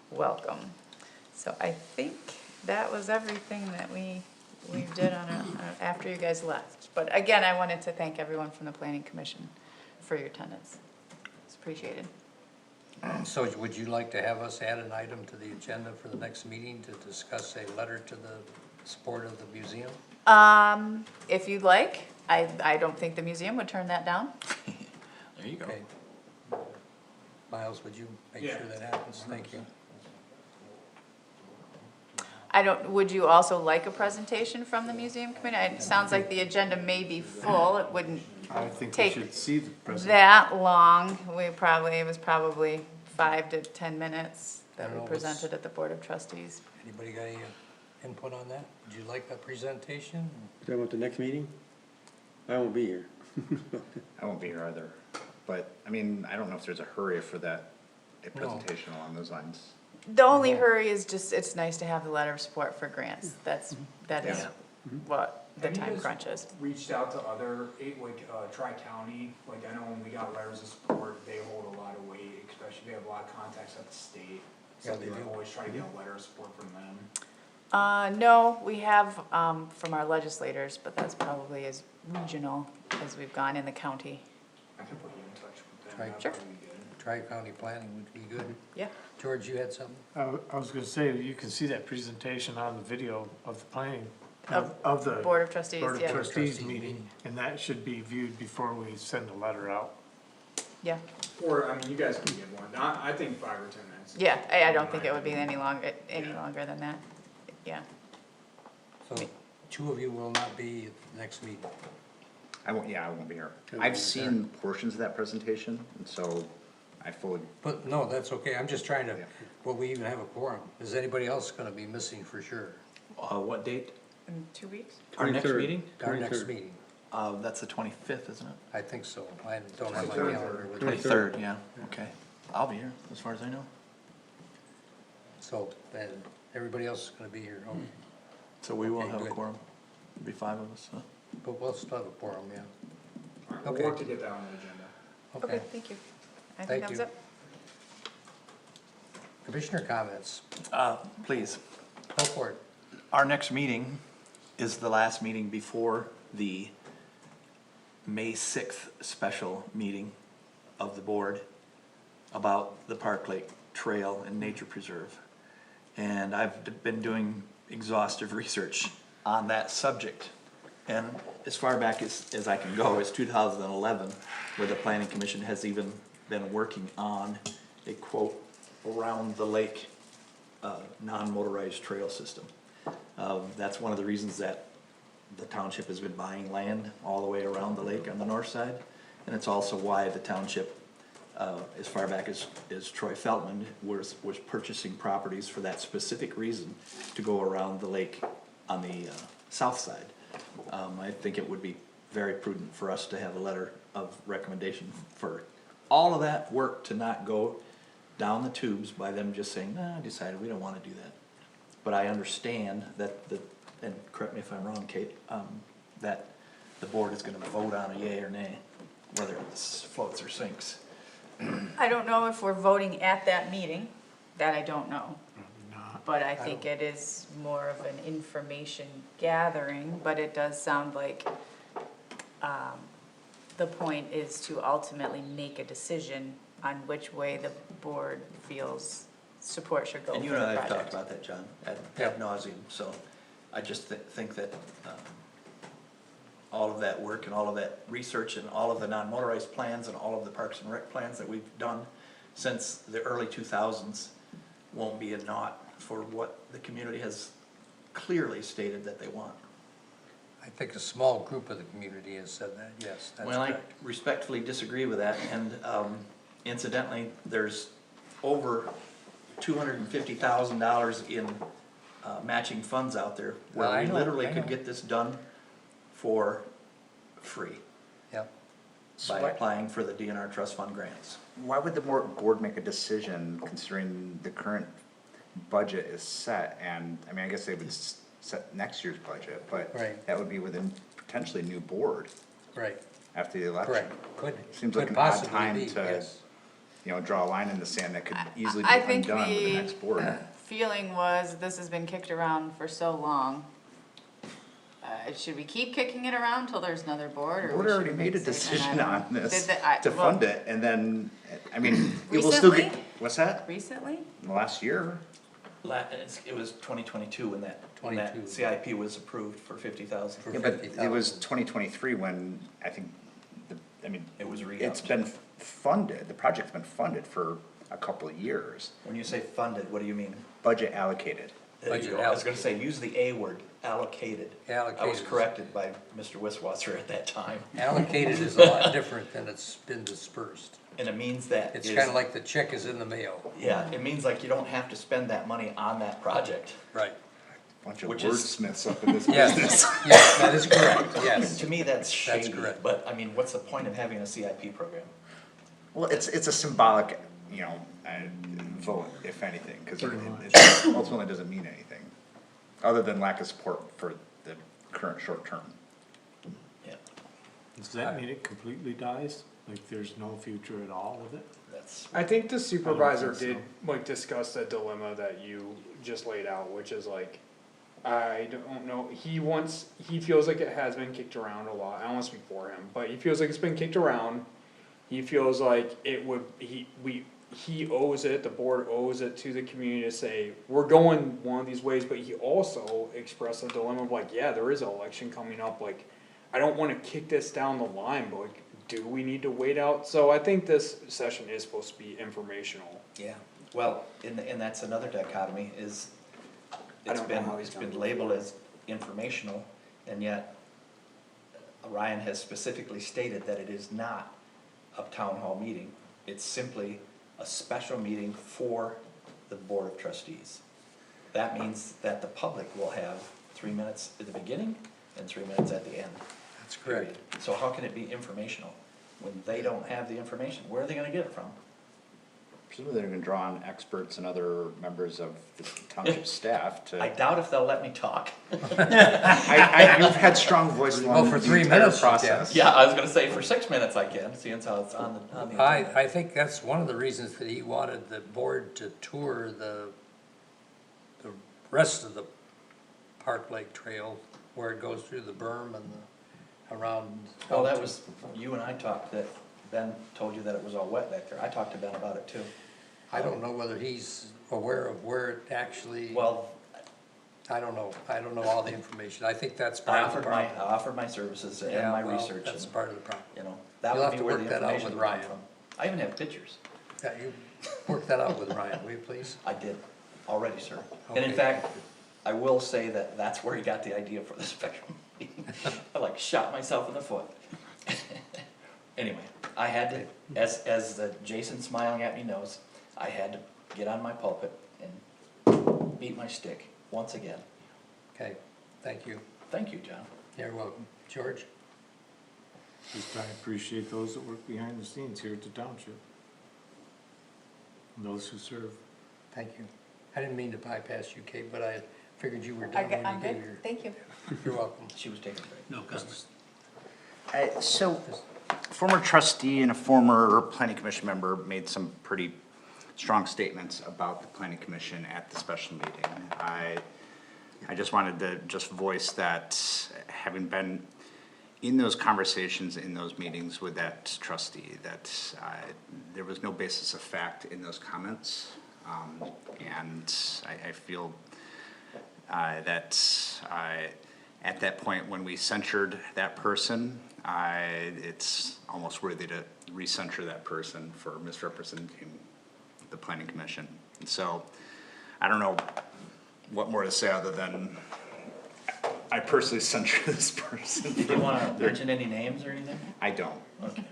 welcome. So I think that was everything that we did after you guys left. But again, I wanted to thank everyone from the Planning Commission for your attendance. It's appreciated.
So would you like to have us add an item to the agenda for the next meeting to discuss a letter to the support of the museum?
If you'd like, I don't think the museum would turn that down.
There you go.
Okay. Miles, would you make
Yeah.
sure that happens? Thank you.
Would you also like a presentation from the museum committee? It sounds like the agenda may be full. It wouldn't
I think we
take
should see the presentation.
that long. It was probably 5 to 10 minutes
I
that
don't
we
know,
presented at the Board of Trustees.
Anybody got any input on that? Would you like a presentation?
Is that about the next meeting? I won't be here.
I won't be here either, but, I mean, I don't know if there's a hurry for that, a
No.
presentation along those lines.
The only hurry is just, it's nice to have the letter of support for grants. That is
Yeah.
what the
Have you
time
guys
crunch is.
reached out to other, Tri-County, like I know when we got letters of support, they hold a lot of weight, especially they have a lot of contacts at the state. So
Yeah, they
they
do.
always try to get a letter of support from them.
No, we have, from our legislators, but that's probably as regional as we've gone in the county.
I can put you in touch with them.
Right.
That'd
Sure.
probably be good.
Tri-county planning would be good.
Yeah.
George, you had something?
I was gonna say, you can see that presentation on the video of the planning,
Of
of the
Board of Trustees,
Board of
yeah.
Trustees
Trustee
meeting,
meeting.
and that should be viewed before we send a letter out.
Yeah,
Or, I mean, you guys can give one, I think 5 or 10 minutes.
yeah, I don't think it would be any longer than that, yeah.
So 2 of you will not be at the next meeting.
I won't be here.
Okay.
I've seen portions of that presentation, and so I fully,
But no, that's okay. I'm just trying to,
Yeah.
will we even have a quorum? Is anybody else gonna be missing for sure?
What date?
In 2 weeks?
Our next
23rd.
meeting?
Our next
23rd.
meeting.
That's the 25th, isn't it?
I think so. I don't have my
23rd.
calendar with me.
23rd, yeah, okay. I'll be here, as far as I know.
So, then, everybody else is gonna be here. Oh,
So we will
Okay,
have a
good.
quorum. There'll be 5 of us, huh?
But we'll still have a quorum, yeah.
All right, we'll
Okay.
work to get that on the agenda.
Okay, thank you. I
Thank
think that was
you.
it.
Commissioner comments?
Please.
Go for it.
Our next meeting is the last meeting before the May 6th special meeting of the board about the Park Lake Trail and Nature Preserve. And I've been doing exhaustive research on that subject. And as far back as I can go, is 2011, where the planning commission has even been working on a quote, around the lake, non-motorized trail system. That's one of the reasons that the township has been buying land all the way around the lake on the north side. And it's also why the township, as far back as Troy Feltman, was purchasing properties for that specific reason, to go around the lake on the south side. I think it would be very prudent for us to have a letter of recommendation for all of that work to not go down the tubes by them just saying, nah, I decided we don't wanna do that. But I understand that and correct me if I'm wrong, Kate, that the board is gonna vote on a yea or nay, whether it floats or sinks.
I don't know if we're voting at that meeting, that I don't know.
Not.
But I think it is more of an information gathering, but it does sound like, the point is to ultimately make a decision on which way the board feels support should go for
And
the
you and I
project.
have talked about that, John, ad nauseum, so I just think that, all of that work and all of that research and all of the non-motorized plans and all of the Parks and Rec plans that we've done since the early 2000s won't be a naught for what the community has clearly stated that they want.
I think a small group of the community has said that, yes, that's
Well, I
correct.
respectfully disagree with that, and incidentally, there's over $250,000 in matching funds out there, where
Well, I
we
know,
literally
I
could
know.
get this done for free
Yep.
So
by
why-
applying for the DNR trust fund grants.
Why would the board make a decision considering the current budget is set? And, I mean, I guess they would set next year's budget, but
Right.
that would be within potentially new board
Right,
after the election.
correct, could,
Seems like
could
an odd
possibly
time
be,
to,
yes.
you know, draw a line in the sand that could easily be
I think
undone with the
the-
next board.
Feeling was, this has been kicked around for so long. Should we keep kicking it around till there's another board, or?
The board
we
already
should
made a
make a statement?
decision
I
on
don't-
this
Did the-
to
well,
fund it, and then, I mean, it will still get,
Recently?
what's that?
Recently?
Last year?
It was 2022 when that
22.
CIP was approved for 50,000.
For
Yeah, but it
50,000.
was 2023 when, I think, I mean,
It was re-upped.
it's been funded, the project's been funded for a couple of years,
When you say funded, what do you mean?
budget allocated.
There you
Budget
go. I was gonna say, use the A word, allocated. I was
Allocated.
corrected by Mr. Wiswasser at that time,
Allocated is a lot different than it's been dispersed.
and it means that
It's
is-
kinda like the check is in the mail.
Yeah, it means like you don't have to spend that money on that project.
Right.
Bunch of
Which is-
wordsmiths up in this
Yes,
business.
yes, that is correct, yes.
To me, that's shady,
correct.
but I mean, what's the point of having a CIP program?
Well, it's a symbolic, you know, vote, if anything, cause
Pretty much.
it ultimately doesn't mean anything, other than lack of support for the current short term.
Yeah,
Does that mean it completely dies? Like there's no future at all with it?
that's,
I think the supervisor
think
did like discuss the dilemma that you just laid out, which is like, I don't know, he feels like it has been kicked around a lot, I don't wanna speak for him, but he feels like it's been kicked around. He feels like it would, he owes it, the board owes it to the community to say, we're going one of these ways, but he also expressed a dilemma of like, yeah, there is an election coming up, like, I don't wanna kick this down the line, but like, do we need to wait out? So I think this session is supposed to be informational.
yeah, well, and that's another dichotomy is,
I don't know how he's
it's been
gonna
labeled as informational, and yet Ryan has specifically stated that it is not a town hall meeting. It's simply a special meeting for the Board of Trustees. That means that the public will have 3 minutes at the beginning and 3 minutes at the end.
That's correct.
Period. So how can it be informational? When they don't have the information, where are they gonna get it from?
Presumably they're gonna draw on experts and other members of the township staff to.
I doubt if they'll let me talk.
You've had strong voice
Well,
along
for
the
3
entire
minutes you can.
process.
Yeah, I was gonna say for 6 minutes I can, seeing as how it's on the agenda.
I think that's one of the reasons that he wanted the board to tour the rest of the Park Lake Trail, where it goes through the berm and around.
Well, that was, you and I talked that, Ben told you that it was all wet back there. I talked to Ben about it too.
I don't know whether he's aware of where it actually,
Well,
I don't know all the information, I think that's
I
part of the
offered my,
problem.
I offered my services and
Yeah,
my
well,
research,
that's
and,
part of the problem.
you know, that
You'll
would
have
be
to
where
work
the
that out
information
with
would come
Ryan.
from. I even have pictures.
Yeah, you work that out with Ryan, will you please?
I did, already, sir. And in
Okay.
fact, I will say that that's where he got the idea for the special meeting. I like shot myself in the foot. Anyway, I had to, as the Jason smiling at me knows, I had to get on my pulpit and beat my stick once again.
Okay, thank you.
Thank you, John.
You're welcome. George?
Just I appreciate those that work behind the scenes here at the township. And those who serve.
Thank you. I didn't mean to bypass you, Kate, but I figured you were
I
done
get, I'm
when you
good,
gave your.
thank you.
You're welcome.
She was taking a break.
No comments.
So, former trustee and a former planning commission member made some pretty strong statements about the planning commission at the special meeting. I just wanted to just voice that, having been in those conversations, in those meetings with that trustee, that there was no basis of fact in those comments. And I feel that at that point, when we censured that person, it's almost worthy to recensure that person for misrepresenting the planning commission. And so, I don't know what more to say other than I personally censure this person.
Do you wanna mention any names or anything?
I don't.
Okay,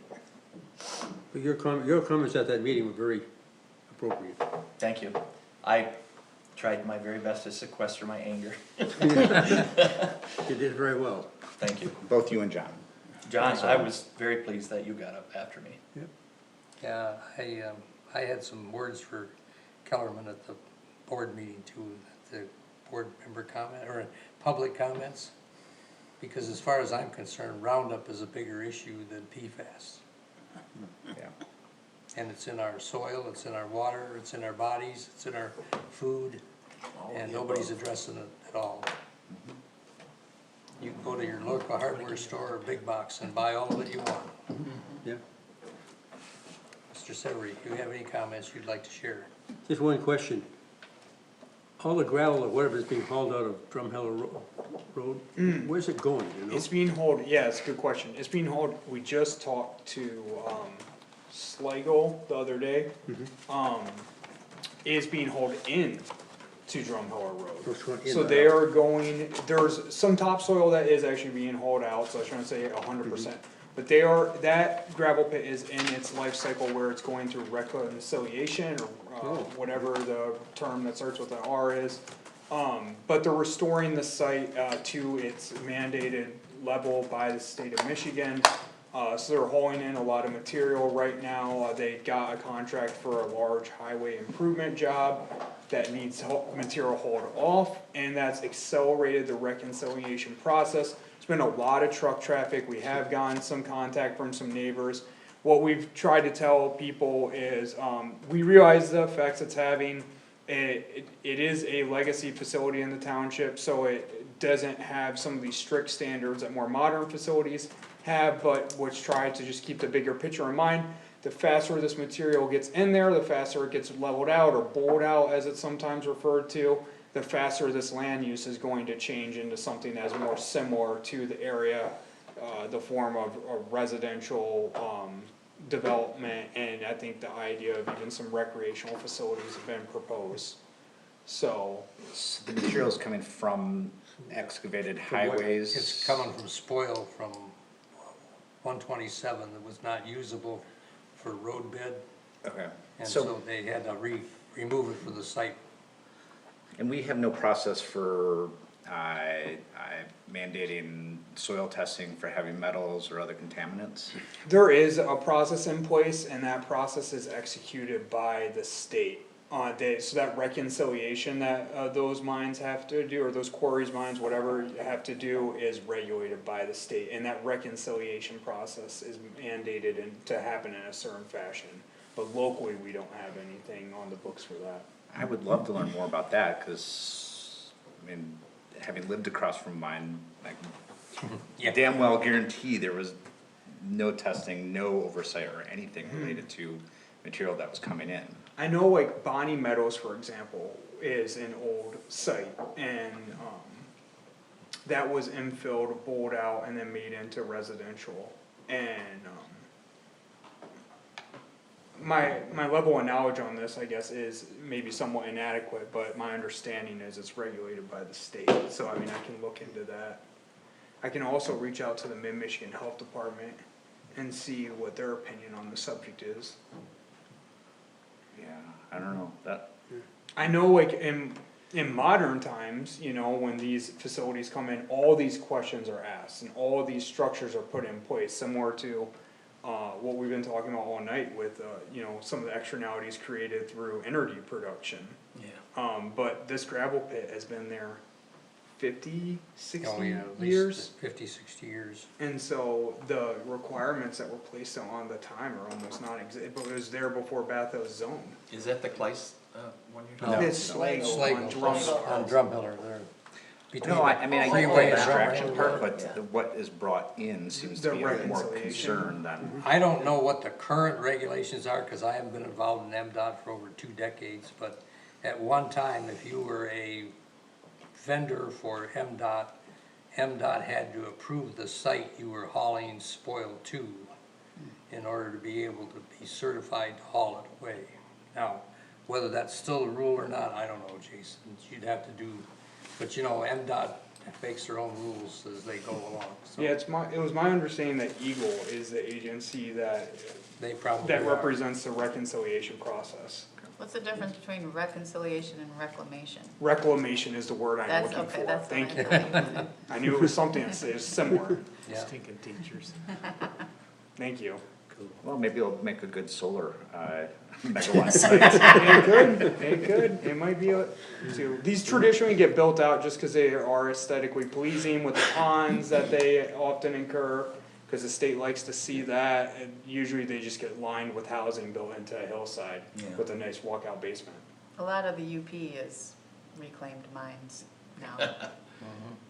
But your comments at that meeting were very appropriate.
thank you. I tried my very best to sequester my anger.
You did very well.
Thank you.
Both you and John.
John, I was very pleased that you got up after me.
Yeah, I had some words for Kellerman at the board meeting too, the board member comment, or public comments. Because as far as I'm concerned, Roundup is a bigger issue than PFAS.
Yeah.
And it's in our soil, it's in our water, it's in our bodies, it's in our food, and nobody's addressing it at all. You can go to your local hardware store or big box and buy all of it you want.
Yeah.
Mr. Severie, do you have any comments you'd like to share?
Just one question. All the gravel or whatever is being hauled out of Drumheller Road, where's it going, you know?
It's being hauled, yeah, it's a good question. It's being hauled, we just talked to, Sligo the other day. It's being hauled in to Drumheller
So it's going
Road.
in
So
or
they
out?
are going, there's some topsoil that is actually being hauled out, so I was trying to say 100%. But they are, that gravel pit is in its life cycle where it's going through reconciliation or, whatever the term that starts with an R is. But they're restoring the site, to its mandated level by the state of Michigan. So they're hauling in a lot of material right now. They got a contract for a large highway improvement job that needs material hauled off, and that's accelerated the reconciliation process. There's been a lot of truck traffic. We have gotten some contact from some neighbors. What we've tried to tell people is, we realize the effects it's having. It is a legacy facility in the township, so it doesn't have some of these strict standards that more modern facilities have, but which try to just keep the bigger picture in mind. The faster this material gets in there, the faster it gets leveled out or bowled out, as it's sometimes referred to, the faster this land use is going to change into something that's more similar to the area, the form of residential, development, and I think the idea of even some recreational facilities have been proposed. So,
So the material's coming from excavated highways?
It's coming from spoil from 127 that was not usable for road bed,
Okay.
and
So,
so they had to remove it from the site.
and we have no process for mandating soil testing for heavy metals or other contaminants?
there is a process in place, and that process is executed by the state. So that reconciliation that, those mines have to do, or those quarries, mines, whatever, have to do, is regulated by the state, and that reconciliation process is mandated and to happen in a certain fashion. But locally, we don't have anything on the books for that.
I would love to learn more about that, cause, I mean, having lived across from mine, I can damn well guarantee there was no testing, no oversight or anything related to material that was coming in.
I know like Bonnie Meadows, for example, is an old site, and, that was infilled, bowled out, and then made into residential, and, my level of knowledge on this, I guess, is maybe somewhat inadequate, but my understanding is it's regulated by the state, so I mean, I can look into that. I can also reach out to the Mid-Michigan Health Department and see what their opinion on the subject is.
Yeah, I don't know, that,
I know like in modern times, you know, when these facilities come in, all these questions are asked and all these structures are put in place, similar to what we've been talking about all night with, you know, some of the externalities created through energy production.
Yeah.
But this gravel pit has been there 50, 60
Oh, yeah, at
years.
least 50, 60 years.
And so the requirements that were placed on the time are almost non-existent, but it was there before Bathos was zoned.
Is that the Kleist, one you're
No.
talking
It's
about?
Slagle on Drum Hill.
On Drumheller there. Between
no, I
the
mean, I get
freeway
the
and
extraction
Drumheller.
part, but what is brought in seems to
The
be a more
reconciliation.
concern than.
I don't know what the current regulations are, cause I haven't been involved in MDOT for over 2 decades, but at one time, if you were a vendor for MDOT had to approve the site you were hauling spoil to in order to be able to be certified to haul it away. Now, whether that's still a rule or not, I don't know, Jason, you'd have to do, but you know, MDOT makes their own rules as they go along, so.
Yeah, it was my understanding that Eagle is the agency that
They probably
that
are.
represents the reconciliation process.
What's the difference between reconciliation and reclamation?
Reclamation is the word I'm
That's,
looking
okay,
for,
that's
thank
what
you.
I thought.
I knew it was something that is similar,
Yeah.
Stinking teachers.
thank you.
Well, maybe it'll make a good solar, megawatt site.
It could, it might be too. These traditionally get built out just cause they are aesthetically pleasing with the ponds that they often incur. Cause the state likes to see that, and usually they just get lined with housing built into a hillside
Yeah.
with a nice walkout basement.
A lot of the UP is reclaimed mines now.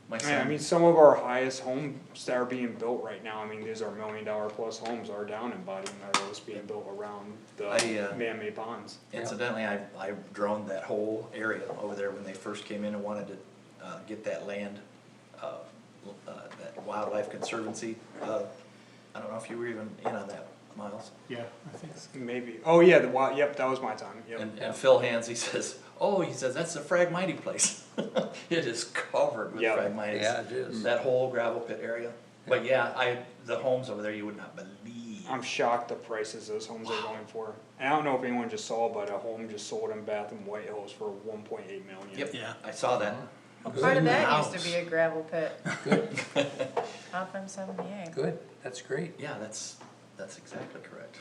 My
Yeah, I
son,
mean, some of our highest homes that are being built right now, I mean, these are $1 million plus homes are down in Body Meadows being built around the man-made ponds.
incidentally, I droned that whole area over there when they first came in and wanted to, get that land, that Wildlife Conservancy, I don't know if you were even in on that, Miles.
Yeah, I think so.
Maybe, oh yeah, yep, that was my time, yep.
And Phil Hands, he says, that's the Phragmite place. It is covered with
Yeah.
Phragmites.
Yeah, it is.
That whole gravel pit area. But yeah, the homes over there, you would not believe.
I'm shocked the prices those homes are going for. And I don't know if anyone just saw, but a home just sold in Bath and White Hills for 1.8 million.
Yep,
Yeah.
I saw that.
Part of that
House.
used to be a gravel pit
Good,
off M78.
good, that's great.
Yeah, that's exactly correct.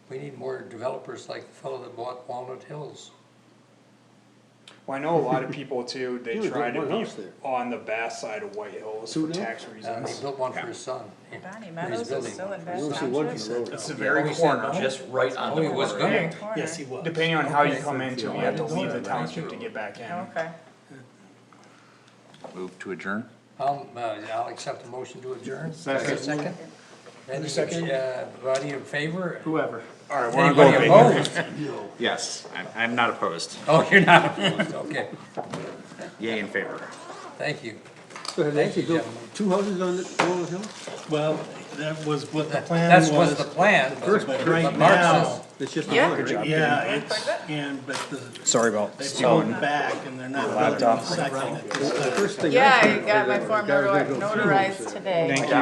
We need more developers like the fellow that bought Walnut Hills.
Well, I know a lot of people too,
He
they
was
try
building
to
one
be
house there.
on the Bath side of White Hills for
Who now?
tax
He
reasons.
built one for his son.
Bonnie
He's
Meadows is
building
still
one
in
for
You
Bath
don't see one from
Township?
the road.
It's the
Yeah,
very
we said
corner,
no.
Just right on
Oh,
the
he was
corner.
gonna.
Very corner.
Yes, he was.
depending on how you
Okay.
come into, you have to leave the township to get back in.
Okay.
Move to adjourn?
I'll accept the motion to adjourn.
Second.
Second? Anybody in favor?
Whoever.
Alright, we're on
Anybody
go.
opposed?
Yes, I'm not opposed.
Oh, you're not opposed, okay,
Yay in favor.
thank you.
So they actually built
gentlemen.
2 houses on the Walnut Hill?
Well, that was what the plan
That's
was.
what's the plan, but
But right
but Mark
now,
says,
It's just
Yeah.
one, right?
yeah, it's, and, but
Sorry about
they pulled back and they're not building the second at this time.
The first thing I
Yeah, I
said
got
was
my
that
form
the guy was gonna build 3 homes
notarized
there.
today.
Thank you.